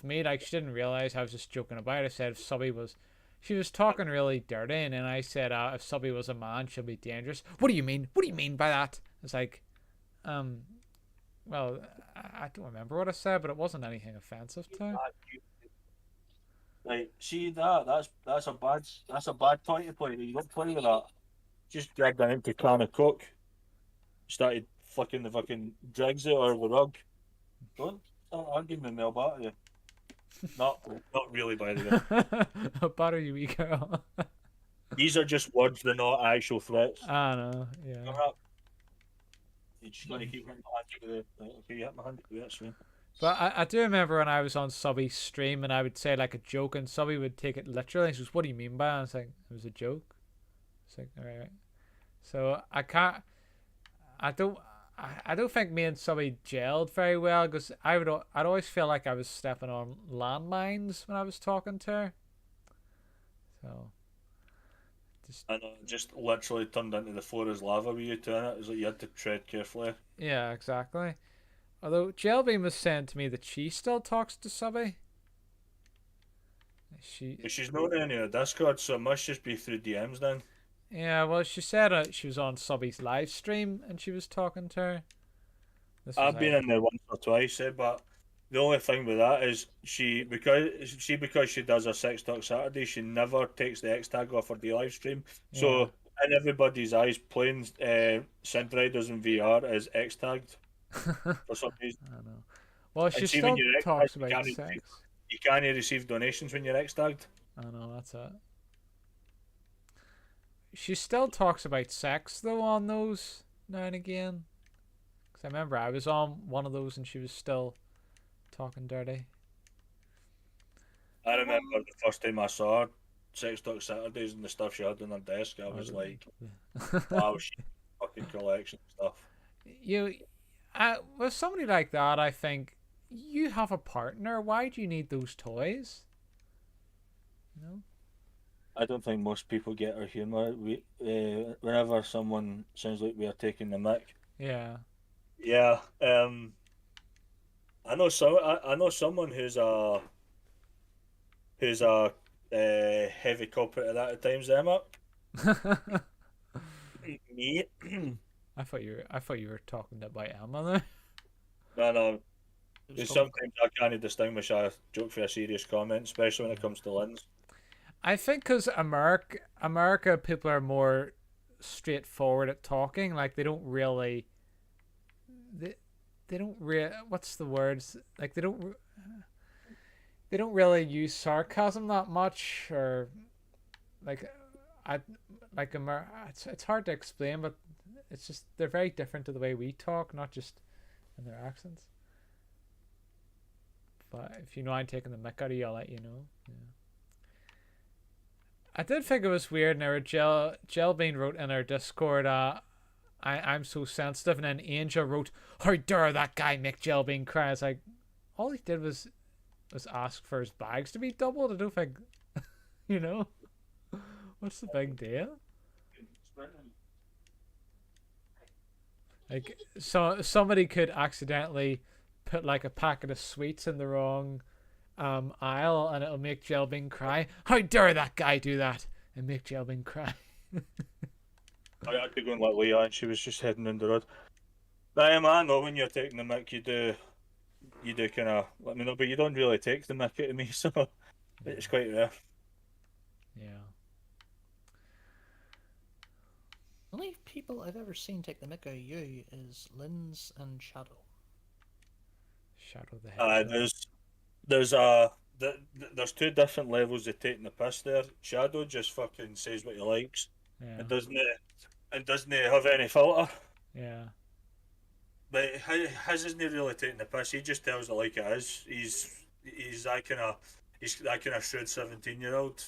me. Like, she didn't realize I was just joking about it. I said if Subby was, she was talking really dirty, and then I said if Subby was a man, she'll be dangerous. What do you mean? What do you mean by that? It's like, well, I don't remember what I said, but it wasn't anything offensive to her. Like, see that's a bad toy to play. You don't play with that. Just dragged an empty can of Coke, started flicking the fucking dregs out of the rug. Don't start arguing with me about you. Not really, by the way. Butter you, wee girl. These are just words, they're not actual threats. I know, yeah. Come up. You just gotta keep hitting my hand with it. Okay, you hit my hand with it, so. But I do remember when I was on Subby's stream and I would say like a joke and Subby would take it literally. She goes, "What do you mean by that?" I was like, "It was a joke." It's like, all right. So I don't think me and Subby gelled very well because I'd always feel like I was stepping on landmines when I was talking to her. So I know, it just literally turned into the floor is lava with you two in it. It was like you had to tread carefully. yeah, exactly. Although Jelbeam was saying to me that she still talks to Subby. But she's not in any Discord, so it must just be through DMs then. Yeah, well, she said she was on Subby's live stream and she was talking to her. I've been in there once or twice, but the only thing with that is because she does her Sex Talk Saturday, she never takes the X tag off her D live stream. So in everybody's eyes, playing Synth Riders in VR is X tagged for some reason. I know. Well, she And see, still when you're talks X-tagged, about you sex. can't receive donations when you're X tagged. I know, that's it. She still talks about sex though on those now and again. Because I remember I was on one of those and she was still talking dirty. I remember the first time I saw her, Sex Talk Saturdays and the stuff she had on her desk. I was like, wow, she fucking collection stuff. With somebody like that, I think you have a partner. Why do you need those toys? You know? I don't think most people get our humour. Whenever someone sounds like we are taking the mic. Yeah. Yeah. I know someone who's a heavy culprit of that at times, Emma. Me. I thought you were talking about Emma there. No, no. It was Because called sometimes I can't distinguish a joke for a serious comment, especially when it comes to Lynn's. I think because America people are more straightforward at talking. Like they don't really they, they don't what's the words like they don't really use sarcasm that much or like I like it's hard to explain, but it's just they're very different to the way we talk, not just in their accents. But if you know I'm taking the mick out of you, I'll let you know. Yeah. I did think it was weird. Now, Gel Bean wrote in our Discord, I'm so sensitive, and then Angel wrote, "How dare that guy make Gel Bean cry?" It's like all he did was ask for his bags to be doubled. I don't think, you know, what's the big deal? Like, so somebody could accidentally put like a packet of sweets in the wrong aisle, and it'll make Jelbin cry. How dare that guy do that and make Jelbin cry? I had to go and let Leah, and she was just heading down the road. I know when you're taking the mic, you do kind of let me know, but you don't really take the mic out of me, so it's quite rare. Yeah. the only people I've ever seen take the mick out of you is Lynn's and Shadow. Shadow the Hedgehog. There's two different levels of taking the piss there. Shadow just fucking says what he likes. Yeah. It doesn't have any filter. Yeah. But his isn't really taking the piss. He just tells it like it is. He's that kind of shrewd 17-year-old.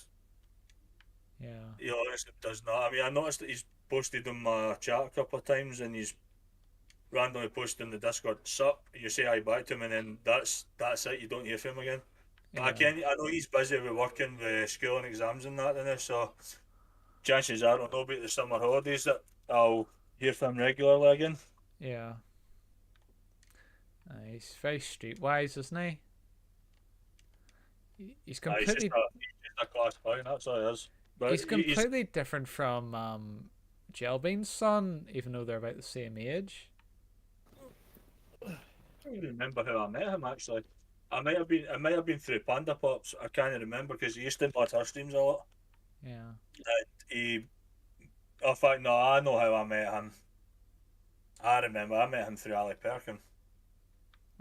Yeah. He honestly does not. I mean, I noticed that he's posted on my chat a couple of times, and he's randomly posted in the Discord, "Sup," and you say hi back to him, and then that's it. You don't hear from him again. But Yeah. I know he's busy with working with school and exams and that, and so chances are, I don't know about the summer holidays, that I'll hear from him regularly again. Yeah. He's very streetwise, isn't he? He's He's just completely a class clown, that's all he is. But he's completely different from Jelbean's son, even though they're about the same age. I don't even remember how I met him actually. It might have been through Panda Pops. I can't remember because he used to watch our streams a lot. Yeah. He, in fact, no, I know how I met him. I remember I met him through Ali Perkin.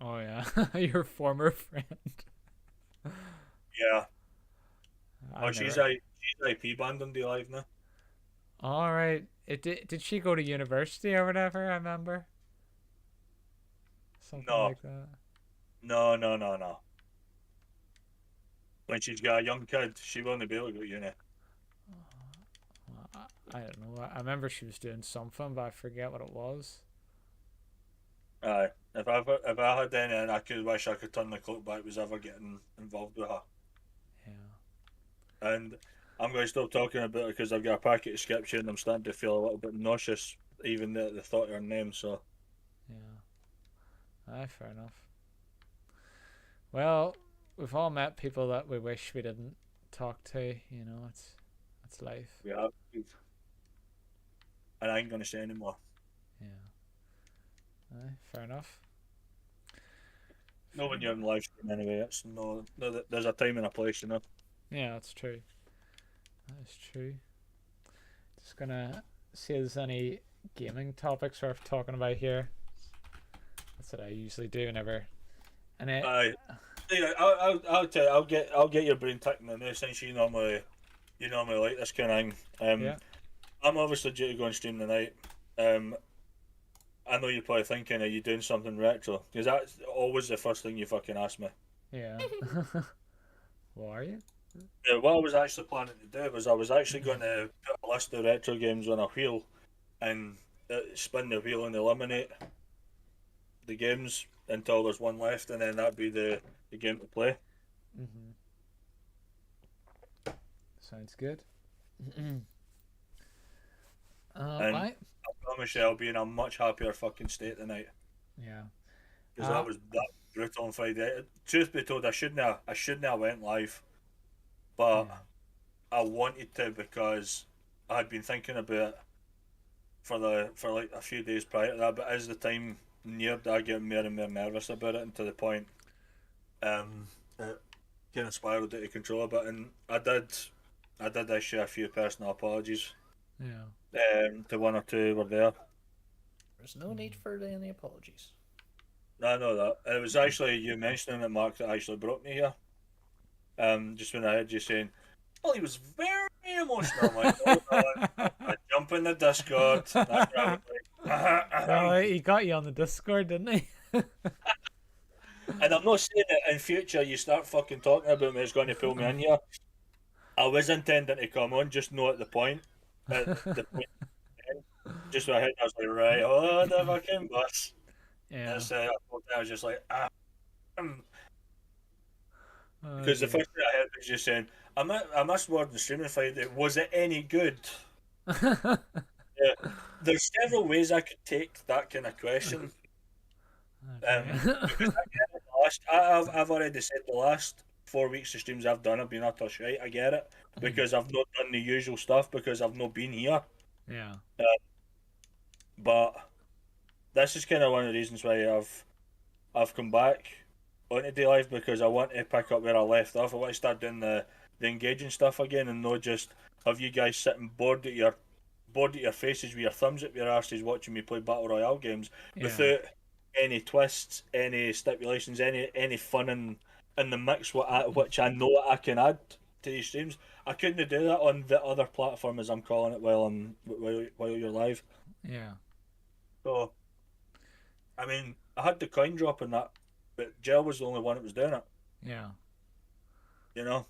Oh yeah, your former friend. Yeah. I've She's never... IP band on the live now. All right. Did she go to university or whatever? I remember. Something No. like that. No. When she's got a young kid, she won't be able to go to uni. Well, I don't know. I remember she was doing something, but I forget what it was. Aye. If I had any, and I could wish I could turn the clock back, was ever getting involved with her. Yeah. And I'm going to stop talking about it because I've got a packet of skips here and I'm starting to feel a little bit nauseous, even the thought of her name. So. Yeah. Aye, fair enough. Well, we've all met people that we wish we didn't talk to. You know, it's life. Yeah. And I ain't going to say anymore. Yeah. Aye, fair enough. No, when you're in live stream anyway, it's no. There's a time and a place, you know. Yeah, that's true. That is true. Just gonna see if there's any gaming topics worth talking about here. That's what I usually do whenever. And it. Yeah, I'll tell you, I'll get your brain ticking in there since you normally like this kind of thing. Yeah. I'm obviously due to go and stream tonight. I know you're probably thinking, are you doing something retro? Because that's always the first thing you fucking ask me. Yeah. Well, are you? What I was actually planning to do was I was actually going to put a list of retro games on a wheel and spin the wheel and eliminate the games until there's one left, and then that'd be the game to play. Sounds good. And Right. I promise you I'll be in a much happier fucking state tonight. Yeah. Because that was brutal on Friday. Truth be told, I shouldn't have went live. But I wanted to because I had been thinking about it for like a few days prior to that. But as the time neared, I get more and more nervous about it, and to the point, it kind of spiraled out of control a bit. And I did issue a few personal apologies. Yeah. To one or two were there. There's no need for any apologies. No, I know that. And it was actually you mentioning it, Mark, that actually brought me here. Just when I heard you saying, "Well, he was very emotional," I'm like, "Oh no!" I jump in the Discord. That's where I was like, Well, he got you on the Discord, didn't he? and I'm not saying that in future you start fucking talking about me, it's going to pull me in here. I was intending to come on, just not at the point. At the point, just when I hit, I was like, right, oh, the fucking bus. Yeah. And so I was just like, Oh, because the dear. first thing I heard was just saying, I missed word in streaming Friday. Was it any good? Yeah. There's several ways I could take that kind of question. Because I've already said the last 4 weeks of streams I've done have been utter shite. I get it because I've not done the usual stuff because I've not been here. Yeah. But this is kind of one of the reasons why I've come back onto Day Live because I want to pick up where I left off. I want to start doing the engaging stuff again and not just have you guys sitting bored at your faces with your thumbs up your arses watching me play Battle Royale games without any twists, any stipulations, any fun in the mix which I know I can add to these streams. I couldn't do that on the other platform as I'm calling it while you're live. Yeah. So I mean I had the coin drop in that, but Gel was the only one that was doing it. Yeah. You know?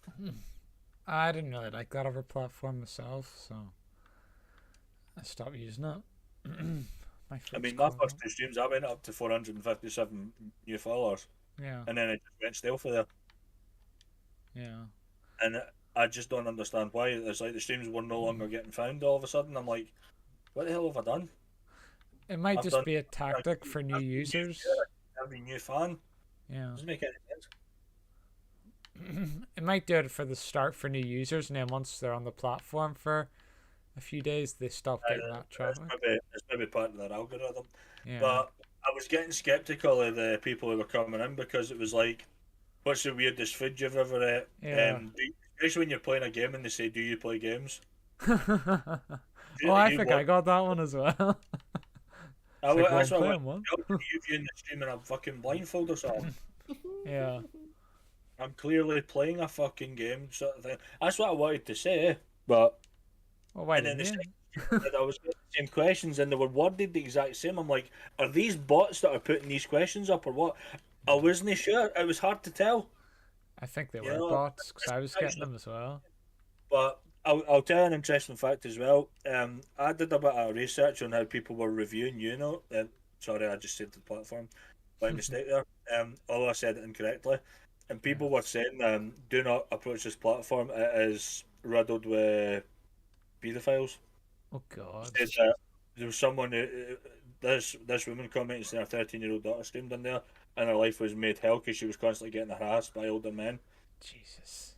I didn't really like that other platform myself, so I stopped using it. I mean, my first two streams, I went up to 457 new followers, Yeah. and then it just went stale for there. Yeah. And I just don't understand why. It's like the streams were no longer getting found all of a sudden. I'm like, what the hell have I done? It might I've just done- be a tactic for new I've been users. Every new fan Yeah. doesn't make any sense. It might do it for the start for new users, and then once they're on the platform for a few days, they stop getting that traffic. It's maybe part of their algorithm. Yeah. But I was getting skeptical of the people who were coming in because it was like, what's the weirdest food you've ever ate? Yeah. Especially when you're playing a game and they say, do you play games? Oh, I think I got that one as well. That's like, what I playing went, one. you viewing the stream in a fucking blindfold or something. Yeah. I'm clearly playing a fucking game sort of thing. That's what I wanted to say, but Well, why and then didn't the you? second I was getting the same questions and they were worded the exact same. I'm like, are these bots that are putting these questions up or what? I wasn't sure. It was hard to tell. I think they You were know, bots because I was getting them as well. But I'll tell you an interesting fact as well. I did a bit of research on how people were reviewing sorry, I just said the platform by mistake there. Although I said it incorrectly. And people were saying, do not approach this platform. It is riddled with paedophiles. Oh God. Said that there was someone this woman commented saying her 13-year-old daughter streamed in there and her life was made hell because she was constantly getting harassed by older men. Jesus.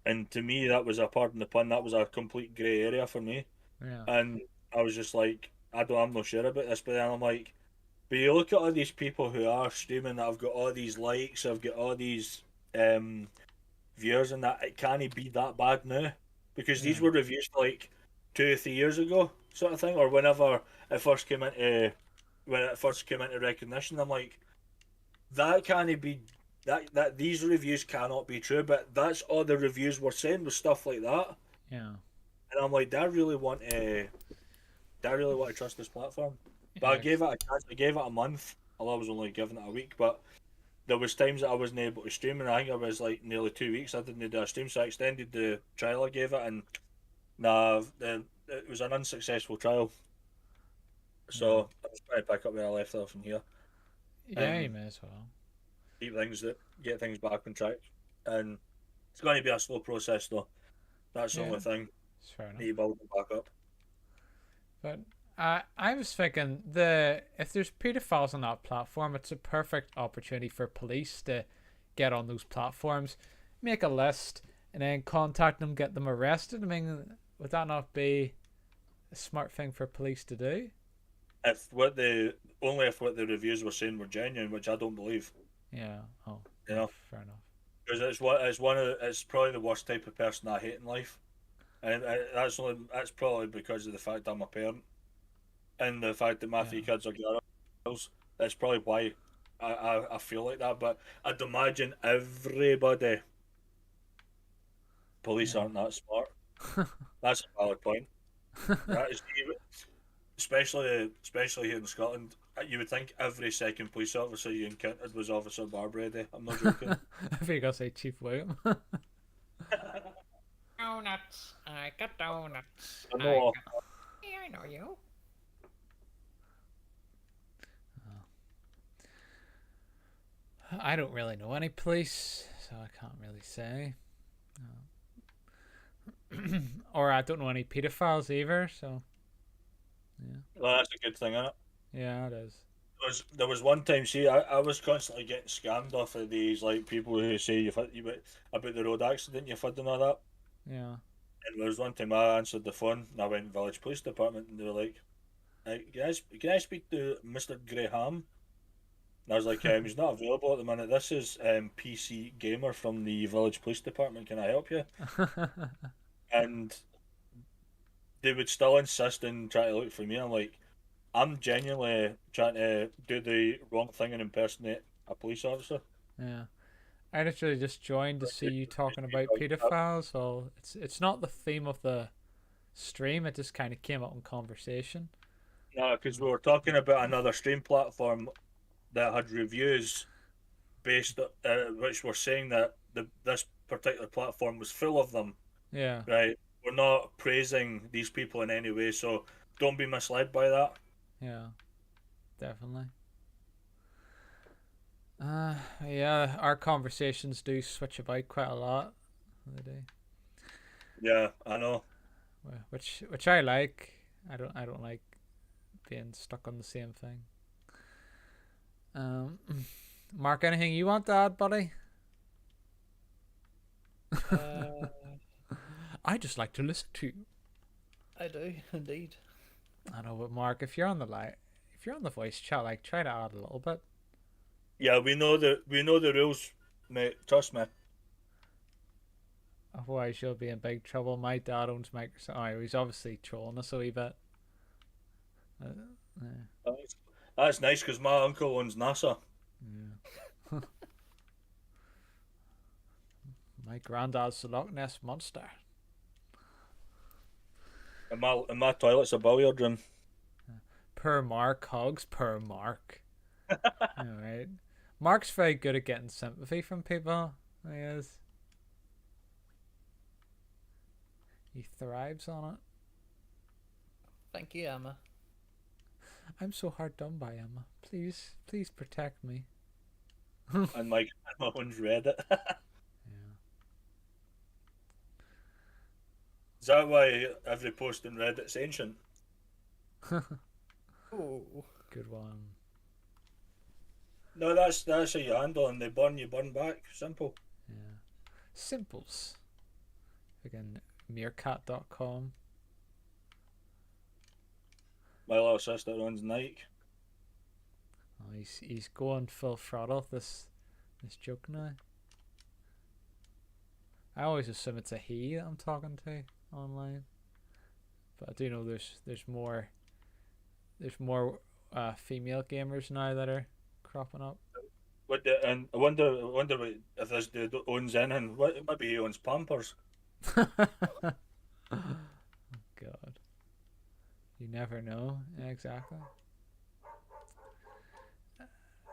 And to me, that was pardon the pun, that was a complete grey area for me. Yeah. And I was just like, I'm not sure about this. But then I'm like, but you look at all these people who are streaming that have got all these likes, have got all these viewers, and that it can't be that bad now because these were reviews like 2 or 3 years ago, sort of thing, or whenever it first came into recognition. I'm like, that can't be that these reviews cannot be true. But that's all the reviews were saying was stuff like that. Yeah. And I'm like, do I really want to trust this platform? But I gave it a chance. I gave it a month. Although I was only giving it a week, but there was times that I wasn't able to stream, and I think it was like nearly 2 weeks I didn't do a stream, so I extended the trial I gave it, and it was an unsuccessful trial. So I was trying to pick up where I left off from here. Yeah, you may as well. Get things back on track, and it's going to be a slow process though. That's the only thing. It's fair enough. You build it back up. But I was thinking if there's pedophiles on that platform, it's a perfect opportunity for police to get on those platforms, make a list, and then contact them, get them arrested. I mean, would that not be a smart thing for police to do? If what the reviews were saying were genuine, which I don't believe. Yeah. Oh, You well, know, fair enough. because it's probably the worst type of person I hate in life, and that's probably because of the fact I'm a parent and the fact that my three Yeah. kids are girls. That's probably why I feel like that. But I'd imagine everybody police Yeah. aren't that smart. That's a valid point. That is especially here in Scotland. You would think every second police officer you encountered was Officer Barbrady. I'm not joking. I think I'll say Chief William. Donuts. I got donuts. I know. Yeah, I know you. I don't really know any police, so I can't really say. Or I don't know any pedophiles either, so yeah. Well, that's a good thing, isn't it? Yeah, it is. There was one time, see, I was constantly getting scammed off of these like people who say about the road accident you've had and all that. Yeah. And there was one time I answered the phone and I went Village Police Department and they were like, can I speak to Mr. Graham? And I was like, he's not available at the minute. This is PC Gamer from the Village Police Department. Can I help you? And they would still insist and try to look for me. I'm like, I'm genuinely trying to do the wrong thing and impersonate a police officer. Yeah. I literally just joined to see you talking about pedophiles, so it's not the theme of the stream, it just kinda came up in conversation. No, because we were talking about another stream platform that had reviews based, which were saying that this particular platform was full of them. Yeah. Right? We're not praising these people in any way, so don't be misled by that. Yeah. Definitely. Yeah, our conversations do switch about quite a lot. They do. Yeah, I know. Which I like. I don't like being stuck on the same thing. Mark, anything you want to add, buddy? I just like to listen to you. I do indeed. I know, but Mark, if you're on the voice chat, like try to add a little bit. Yeah, we know the rules, mate. Trust me. Otherwise, you'll be in big trouble. My dad owns Microsoft. Oh, he's obviously trolling us a wee bit. Yeah. That's nice because my uncle owns NASA. Yeah. My granddad's the Loch Ness monster. And my toilet's a billiard room. Per Mark, hugs per Mark. Alright. Mark's very good at getting sympathy from people. He is. He thrives on it. Thank you, Emma. I'm so hard done by, Emma. Please protect me. And my one's read it. Yeah. Is that why every post in Reddit's ancient? Oh, Good one. No, that's how you handle and they burn, you burn back. Simple. Yeah. Simples. Again, meerkat.com. My little sister owns Nike. Oh, he's going full throttle this joke now. I always assume it's a he that I'm talking to online, but I do know there's more female gamers now that are cropping up. And I wonder if this dude owns anything. Maybe he owns Pampers. God, you never know. Yeah, exactly.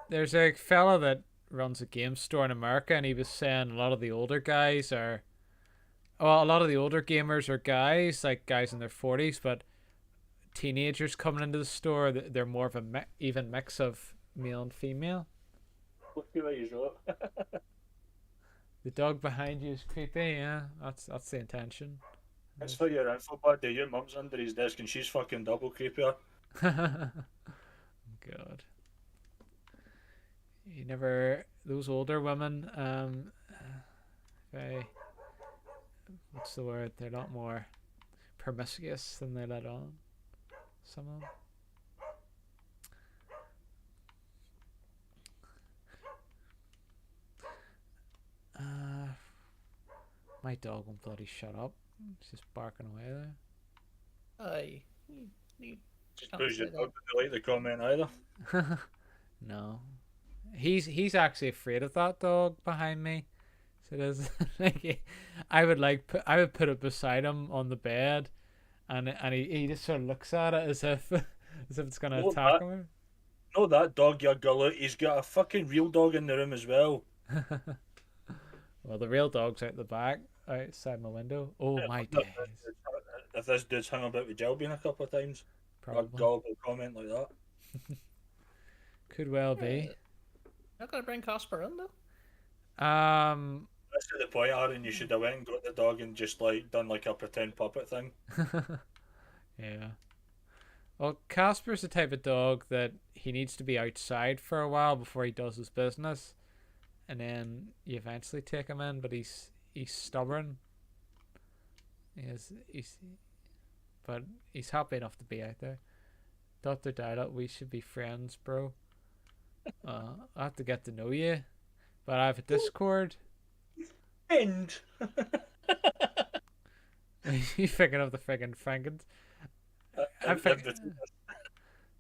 There's a fella that runs a game store in America, and he was saying a lot of the older gamers are guys, like guys in their 40s, but teenagers coming into the store, they're more of a even mix of male and female. Look at what he's wrote. The dog behind you is creepy. Yeah, that's the intention. That's for your info, buddy. Your mum's under his desk and she's fucking double creepier. God. Those older women, what's the word? They're a lot more promiscuous than they let on. Some of them. My dog won't bloody shut up. He's just barking away there. Aye. You Just can't because you say that. don't like the comment either. No, he's actually afraid of that dog behind me. So there's like I would put it beside him on the bed, and he just sort of looks at it as if as if it's gonna No, attack him. No, that dog, you gullet. He's got a fucking real dog in the room as well. Well, the real dog's out the back, outside my window. Oh my days! If this dude's hung about with Jelbean a couple of times, a Probably gullible comment like that. could well be. Not gonna bring Casper in though. That's to the point, Aaron. You should have went and got the dog and just like done like a pretend puppet thing. Yeah. Well, Casper's the type of dog that he needs to be outside for a while before he does his business, and then you eventually take him in. But he's stubborn. But he's happy enough to be out there. Dr. Dialog, we should be friends, bro. I have to get to know you, but I have a Discord. End. You picking up the friggin' Frankens? I'm thinking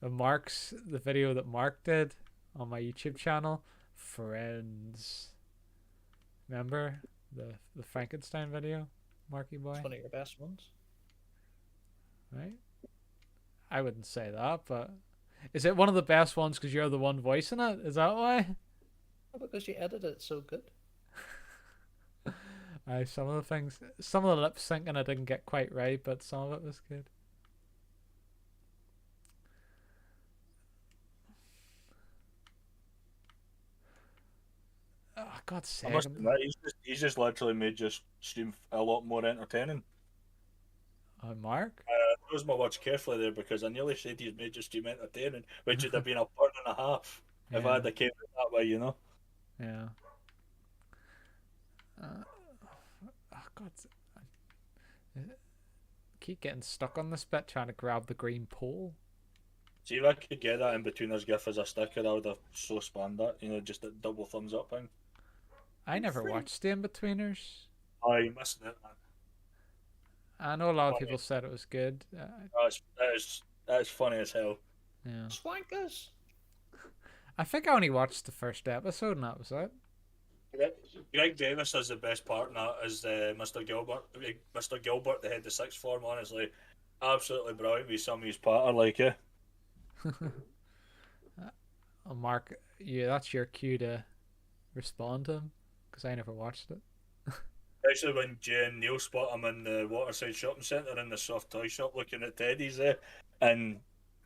the video that Mark did on my YouTube channel, Friends. Remember the Frankenstein video, Marky boy? It's one of your best ones. Right? I wouldn't say that, but is it one of the best ones because you're the one voicing it? Is that why? Oh, because you edited it so good. Some of the lip syncing I didn't get quite right, but some of it was good. Oh, God's sake. I must admit, he's just literally made your stream a lot more entertaining. Mark? I chose my words carefully there because I nearly said he's made your stream entertaining, which would have been a part and a half if I had Yeah. kept it that way, you know. Yeah. God. Keep getting stuck on this bit trying to grab the green pole. See, if I could get that in between his gif as a sticker, I would have so spanned that, you know, just a double thumbs up thing. I never watched The In-Betweeners. Oh, you missed it, man. I know a lot of people said it was good. That is funny as hell. Yeah. Swankers. I think I only watched the first episode and that was it. Greg Davis is the best part in that as Mr. Gilbert. Mr. Gilbert, the head of sixth form, honestly, absolutely brilliant with some of his patter, like yeah. Mark, yeah, that's your cue to respond to him because I never watched it. Especially when Jay and Neil spot him in the Waterside Shopping Centre in the soft toy shop looking at teddies there, and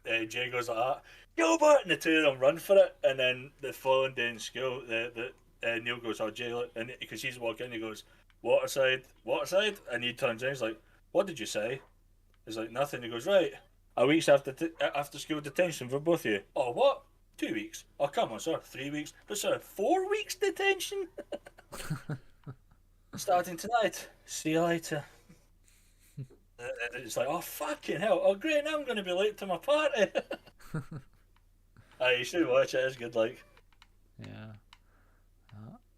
Jay goes like that, Gilbert, and the two of them run for it, and then the following day in school, Neil goes, oh Jay, look, and because he's walking, he goes, Waterside, and he turns in, he's like, what did you say? He's like, nothing. He goes, right, a week's after school detention for both of you. Oh, what? 2 weeks? Oh, come on, sir, 3 weeks? But sir, 4 weeks detention? Starting tonight. See you later. It's like, oh, fucking hell. Oh, great, now I'm going to be late to my party. You should watch it. It's good, like. Yeah.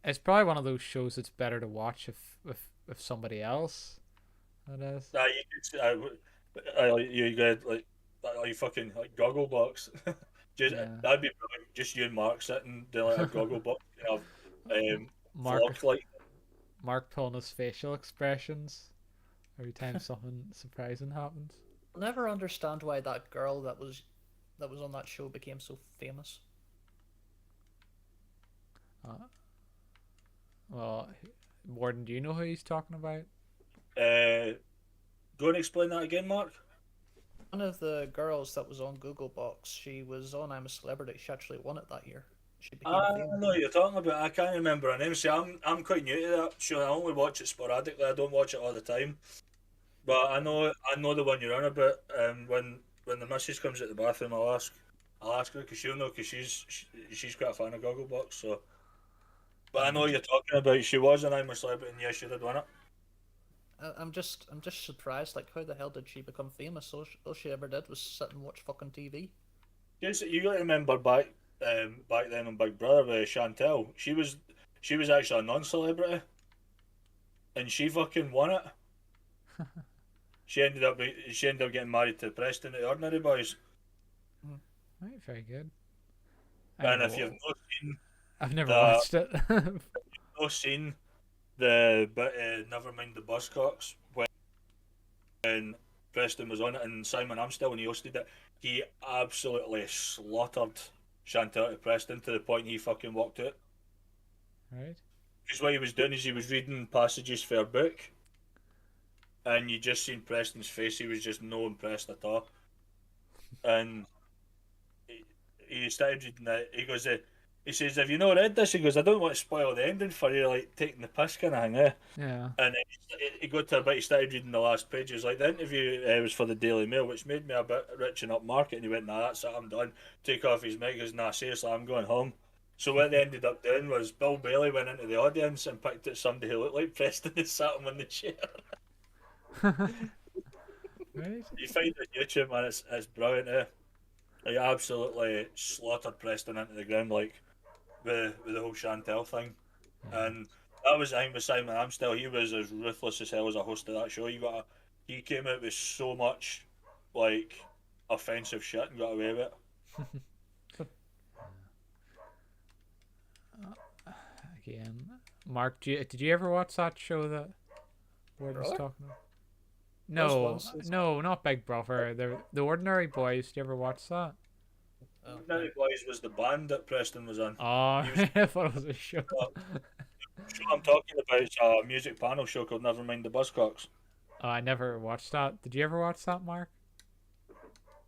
It's probably one of those shows that's better to watch if somebody else. It is. You get, like fucking, like, goggle box. That'd be brilliant. Just you and Mark sitting doing, like, a goggle box. You have, Mark, like, Mark pulling his facial expressions every time something surprising happens. I'll never understand why that girl that was on that show became so famous. Well, Warden, do you know who he's talking about? Go and explain that again, Mark. One of the girls that was on Google Box, she was on I'm a Celebrity. She actually won it that year. She became I famous. know what you're talking about. I can't remember her name. See, I'm quite new to that show. I only watch it sporadically. I don't watch it all the time. But I know the one you're on about. When the missus comes out the bathroom, I'll ask her because she'll know because she's quite a fan of Gogglebox. So, but I know what you're talking about. She was an I'm a Celebrity, and yeah, she did win it. I'm just surprised. Like, how the hell did she become famous? All she ever did was sit and watch fucking TV. Yes, you got to remember back then on Big Brother with Chantel. She was actually a non-celebrity, and she fucking won it. She ended up getting married to Preston at the Ordinary Boys. Right, very good. And if you've I've never the watched it. not seen the bit Never Mind the Buzzcocks when Preston was on it and Simon Amstel when he hosted it, he absolutely slaughtered Chantel to Preston to the point he fucking walked out. Right. Because what he was doing is he was reading passages for a book, and you just seen Preston's face. He was just no impressed at all. And he started reading it. He goes, he says, "Have you not read this?" He goes, "I don't want to spoil the ending for you, like taking the piss kind of thing." Eh? Yeah. And then he got to a bit. He started reading the last pages. Like the interview was for the Daily Mail, which made me a bit rich and upmarket. And he went, "Nah, that's it. I'm done." Take off his mic. He goes, "Nah, seriously, I'm going home." So what they ended up doing was Bill Bailey went into the audience and picked out somebody who looked like Preston and sat him in the chair. Right. You find it on YouTube, man. It's brilliant. Eh? He absolutely slaughtered Preston into the ground, like with the whole Chantel thing. And that was the thing with Simon Amstel. He was as ruthless as hell as a host of that show. He came out with so much like offensive shit and got away with it. Again, Mark, did you ever watch that show that Warden's Brother? talking about? Those No, ones is- no, not Big Brother. The Ordinary Boys. Did you ever watch that? Oh, Ordinary Boys was the band that Preston was in. Oh, He was- I thought it was a show. The show I'm talking about is a music panel show called Never Mind the Buzzcocks. Oh, I never watched that. Did you ever watch that, Mark?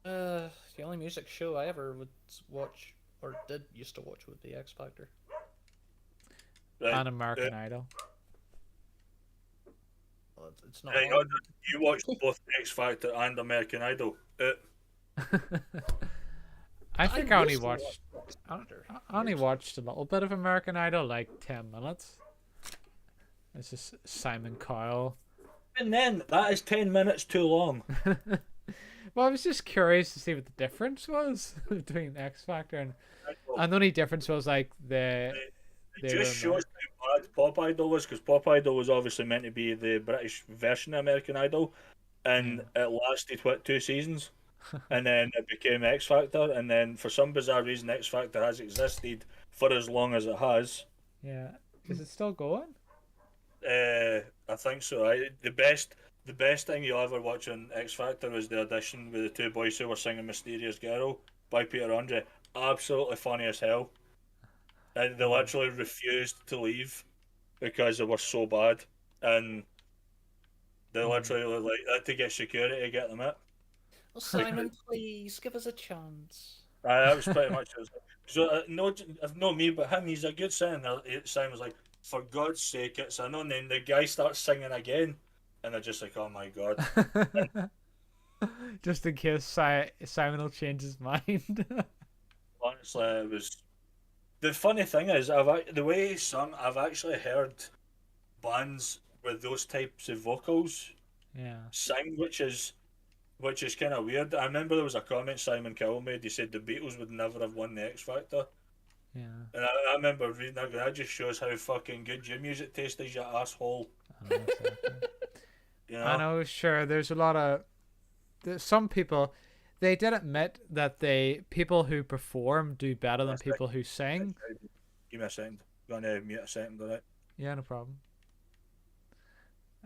the only music show I ever would watch or did used to watch would be X Factor. Right. And American Idol. Well, it's not. Right, on. you watched both X Factor and American Idol. I think I only used to watch watched. X Factor. I only watched a little bit of American Idol, like 10 minutes. It's just Simon Cowell. And then that is 10 minutes too long. Well, I was just curious to see what the difference was between X Factor and the only difference was like It they just shows how bad Pop Idol was, because Pop Idol was obviously meant to be the British version of American Idol, and it lasted, what, 2 seasons? And then it became X Factor, and then for some bizarre reason, X Factor has existed for as long as it has. Yeah, is it still going? I think so. The best thing you'll ever watch on X Factor was the audition with the 2 boys who were singing "Mysterious Girl" by Peter Andre. Absolutely funny as hell. And they literally refused to leave because they were so bad, and they literally like had to get security to get them out. Oh, Simon, please give us a chance. That was pretty much it. So no me, but him. He's a good singer. Simon was like, "For God's sake, it's a no." And then the guy starts singing again, and they're just like, "Oh my God." Just in case Simon will change his mind. Honestly, it was. The funny thing is, the way he sung, I've actually heard bands with those types of vocals Yeah. sing, which is kind of weird. I remember there was a comment Simon Cowell made. He said the Beatles would never have won the X Factor, Yeah. and I remember reading that. That just shows how fucking good your music taste is, you asshole. Exactly. You know? I know, sure. There's a lot of some people. They did admit that people who perform do better than people who sing. Give me a second. I'm gonna mute a second, alright? Yeah, no problem.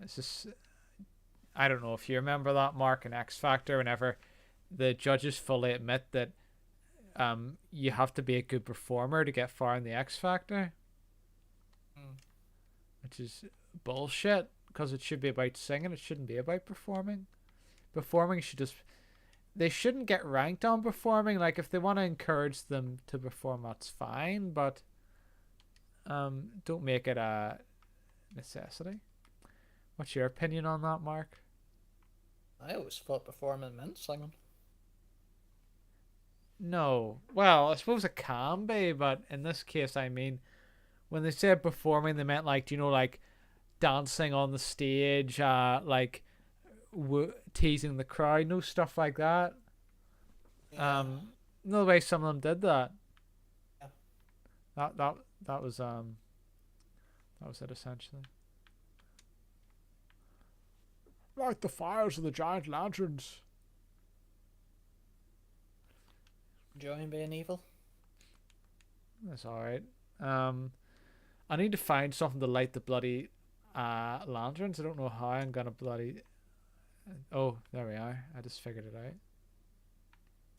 It's just I don't know if you remember that, Mark, in X Factor. Whenever the judges fully admit that you have to be a good performer to get far in the X Factor, which is bullshit because it should be about singing. It shouldn't be about performing. Performing should just they shouldn't get ranked on performing. Like if they want to encourage them to perform, that's fine, but don't make it a necessity. What's your opinion on that, Mark? I always thought performing meant singing. No. Well, I suppose it can be, but in this case, I mean, when they said performing, they meant like, like dancing on the stage, like teasing the crowd, no stuff like that. Yeah. No way some of them did that. Yeah. That was it essentially. Like the fires of the giant lanterns. Enjoying being evil. That's all right. I need to find something to light the bloody lanterns. I don't know how I'm gonna bloody. Oh, there we are. I just figured it out.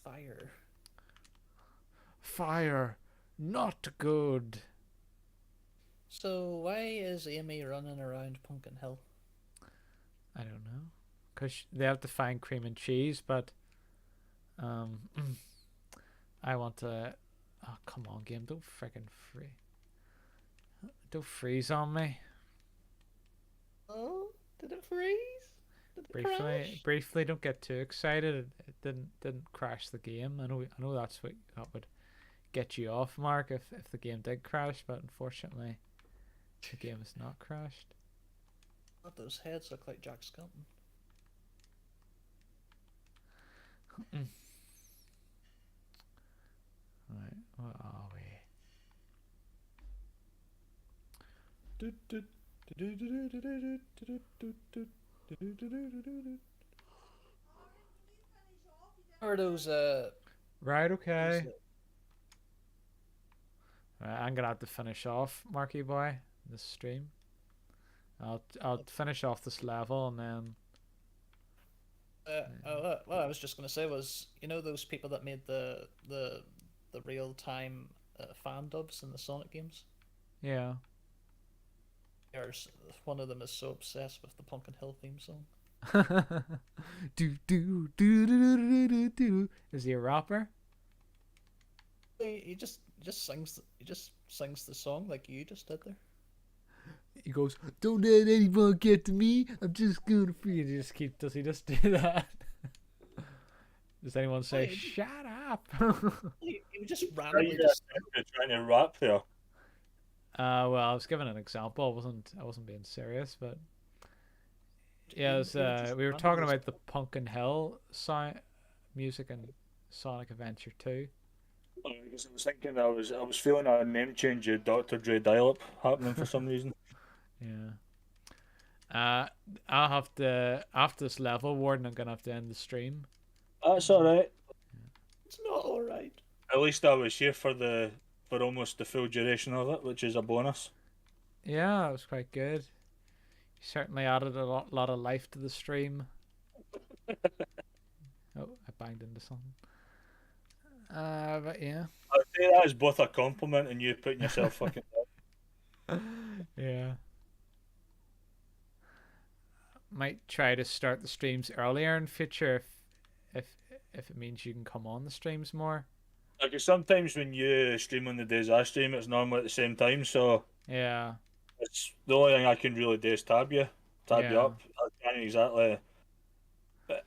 Fire. Fire, not good. So why is Amy running around Pumpkin Hill? I don't know, cause they have to find cream and cheese, but I want to. Oh, come on, game! Don't freaking don't freeze on me. Oh, did it freeze? Did it crash? Briefly, don't get too excited. It didn't crash the game. I know that would get you off, Mark, if the game did crash, but unfortunately, the game has not crashed. God, those heads look like Jack Skellington. Right, what are we? Are those Right, okay. Right, I'm gonna have to finish off, Marky boy, this stream. I'll finish off this level and then. what I was just gonna say was, you know, those people that made the real time fan dubs in the Sonic games. Yeah. One of them is so obsessed with the Pumpkin Hill theme song. Do. Is he a rapper? He just sings the song like you just did there. He goes, "Don't let anyone get to me. I'm just gonna free." Does he just do that? Does anyone say, Wait. "Shut up"? He would just Right, randomly yeah, just you're trying to rap there. Well, I was giving an example. I wasn't being serious, but yeah, we were talking about the Pumpkin Hill music and Sonic Adventure 2. Because I was thinking, I was feeling a name change of Dr. Dre dial-up happening for some reason. Yeah. I'll have to, after this level, Warden, I'm gonna have to end the stream. That's alright. It's not alright. At least I was here for almost the full duration of it, which is a bonus. Yeah, it was quite good. You certainly added a lot of life to the stream. Oh, I banged into something. But yeah. I'd say that is both a compliment and you putting yourself fucking down. Yeah. Might try to start the streams earlier in future if it means you can come on the streams more. Like sometimes when you stream on the days I stream, it's normally at the same time, so Yeah. it's the only thing I can really do is tab you up. I can't exactly.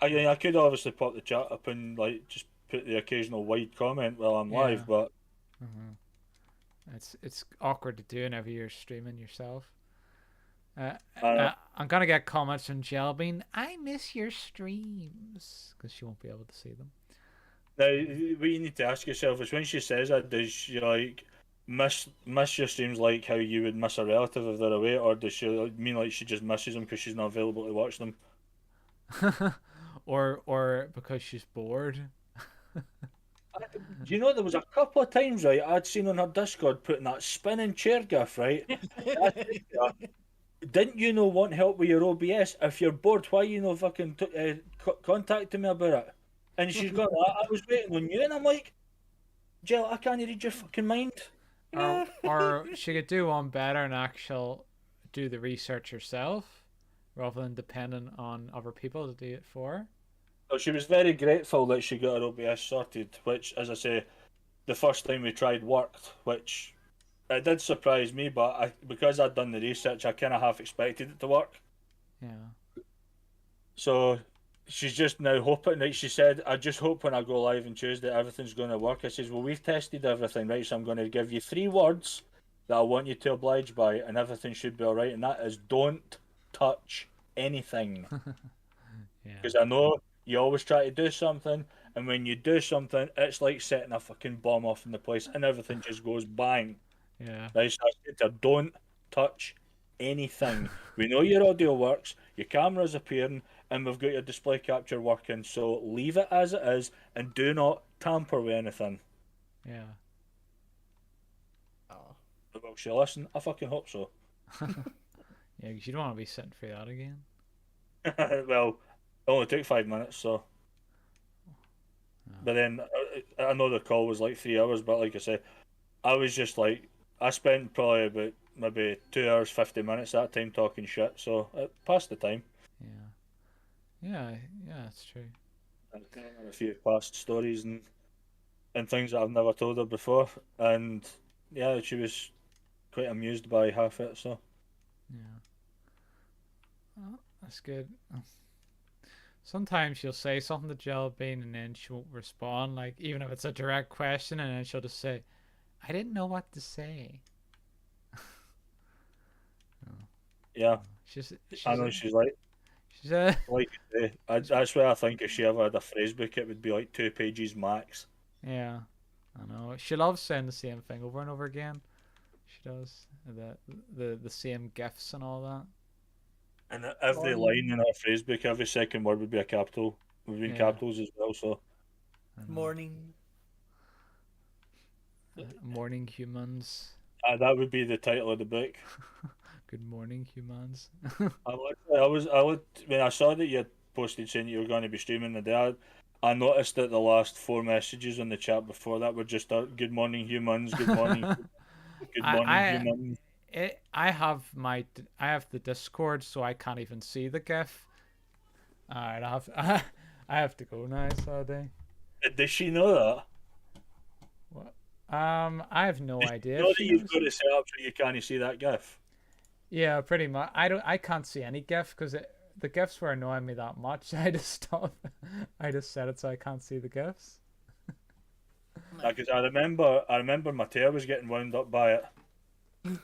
I could obviously pop the chat up and like just put the occasional wide comment while I'm live, but It's awkward to do whenever you're streaming yourself. know. I'm gonna get comments from Jelbean. I miss your streams because she won't be able to see them. Now, what you need to ask yourself is when she says that, does she like miss your streams like how you would miss a relative if they're away, or does she mean like she just misses them because she's not available to watch them? or because she's bored. You know, there was a couple of times, right, I'd seen on her Discord putting that spinning chair gif, right? Didn't you know want help with your OBS? If you're bored, why you no fucking contacting me about it? And she's gone, I was waiting on you, and I'm like, Jill, I can't read your fucking mind. Or she could do one better and actually do the research herself rather than depending on other people to do it for her. Well, she was very grateful that she got her OBS sorted, which, as I say, the first time we tried worked, which it did surprise me, but because I'd done the research, I kind of half expected it to work. Yeah. So she's just now hoping, like she said, I just hope when I go live on Tuesday everything's going to work. I says, well, we've tested everything, right? So I'm going to give you 3 words that I want you to oblige by, and everything should be alright, and that is don't touch anything. Yeah. Because I know you always try to do something, and when you do something, it's like setting a fucking bomb off in the place, and everything just goes bang. Yeah. Right, so I said to her, don't touch anything. We know your audio works, your camera's appearing, and we've got your display capture working, so leave it as it is, and do not tamper with anything. Yeah. Oh. Will she listen? I fucking hope so. Yeah, 'cause you don't want to be sitting through that again. Well, it only took 5 minutes, so. But then I know the call was like 3 hours, but like I say, I was just like, I spent probably about maybe 2 hours 50 minutes that time talking shit, so it passed the time. Yeah. Yeah. Yeah, that's true. And telling her a few past stories and things that I've never told her before, and yeah, she was quite amused by half it. So Yeah. Oh, that's good. Sometimes she'll say something to Jellybean and then she won't respond, like even if it's a direct question, and then she'll just say, "I didn't know what to say." yeah, She's I know she's like she's a like you say, that's why I think if she ever had a phrase book, it would be like 2 pages max. yeah. I know she loves saying the same thing over and over again. She does the same gifs and all that. And every line in her phrase book, every second word would be a capital, would be in Yeah. capitals as well. So I know. Morning. Morning humans. that would be the title of the book. Good morning humans. I would when I saw that you had posted saying you were going to be streaming today. I noticed that the last 4 messages on the chat before that were just "Good morning, humans. Good morning, good morning, I humans." I have I have the Discord, so I can't even see the GIF. Alright, I have I have to go now, Saturday. Does she know that? What? I have no Does she idea know if that she you've knows. got it set up so you can't see that GIF? Yeah, pretty much. I can't see any GIF because the GIFs were annoying me that much. I just stopped. I just set it so I can't see the GIFs. Because I remember Mateo was getting wound up by it.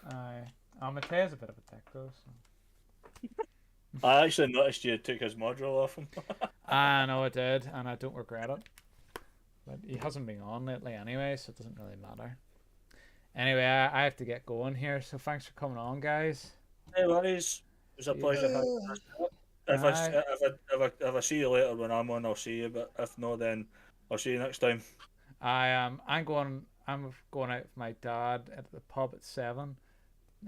Aye. Mateo's a bit of a dick though. So. I actually noticed you took his module off him. I know I did, and I don't regret it. But he hasn't been on lately anyway, so it doesn't really matter. Anyway, I have to get going here, so thanks for coming on, guys. No worries. It was a See you. pleasure. If Aye. I see you later when I'm on, I'll see you. But if not, then I'll see you next time. I'm going out with my dad at the pub at 7.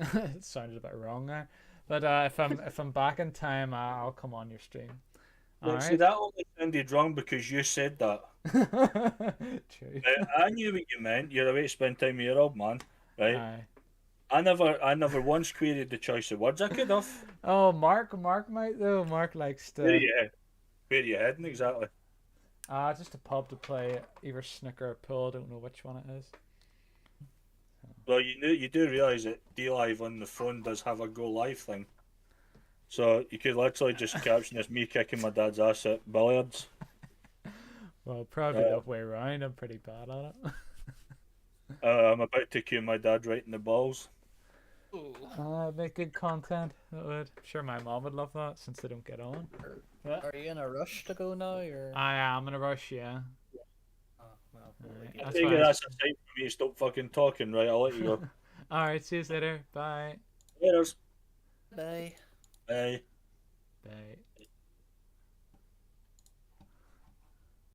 It sounded a bit wrong there. But if I'm back in time, I'll come on your stream. But see, Alright. that only sounded wrong because you said that. True. I knew what you meant. You're away to spend time with your old man, right? Aye. I never once queried the choice of words. I could have. Oh, Mark might though. Mark likes Where to. where you heading exactly? Just a pub to play either snooker or pool. I don't know which one it is. Well, you do realise that D Live on the phone does have a go live thing, so you could literally just caption as me kicking my dad's ass at billiards. Well, probably the other way around. I'm pretty bad at it. I'm about to cue my dad right in the balls. Ooh. Make good content. That would. I'm sure my mom would love that since they don't get on. Are you in a rush to go now, or? I am in a rush, yeah. Oh, well, Alright, I that's think fine. that's a time for me to stop fucking talking. Right, I'll let you go. Alright, see you later. Bye. Later. Bye. Bye.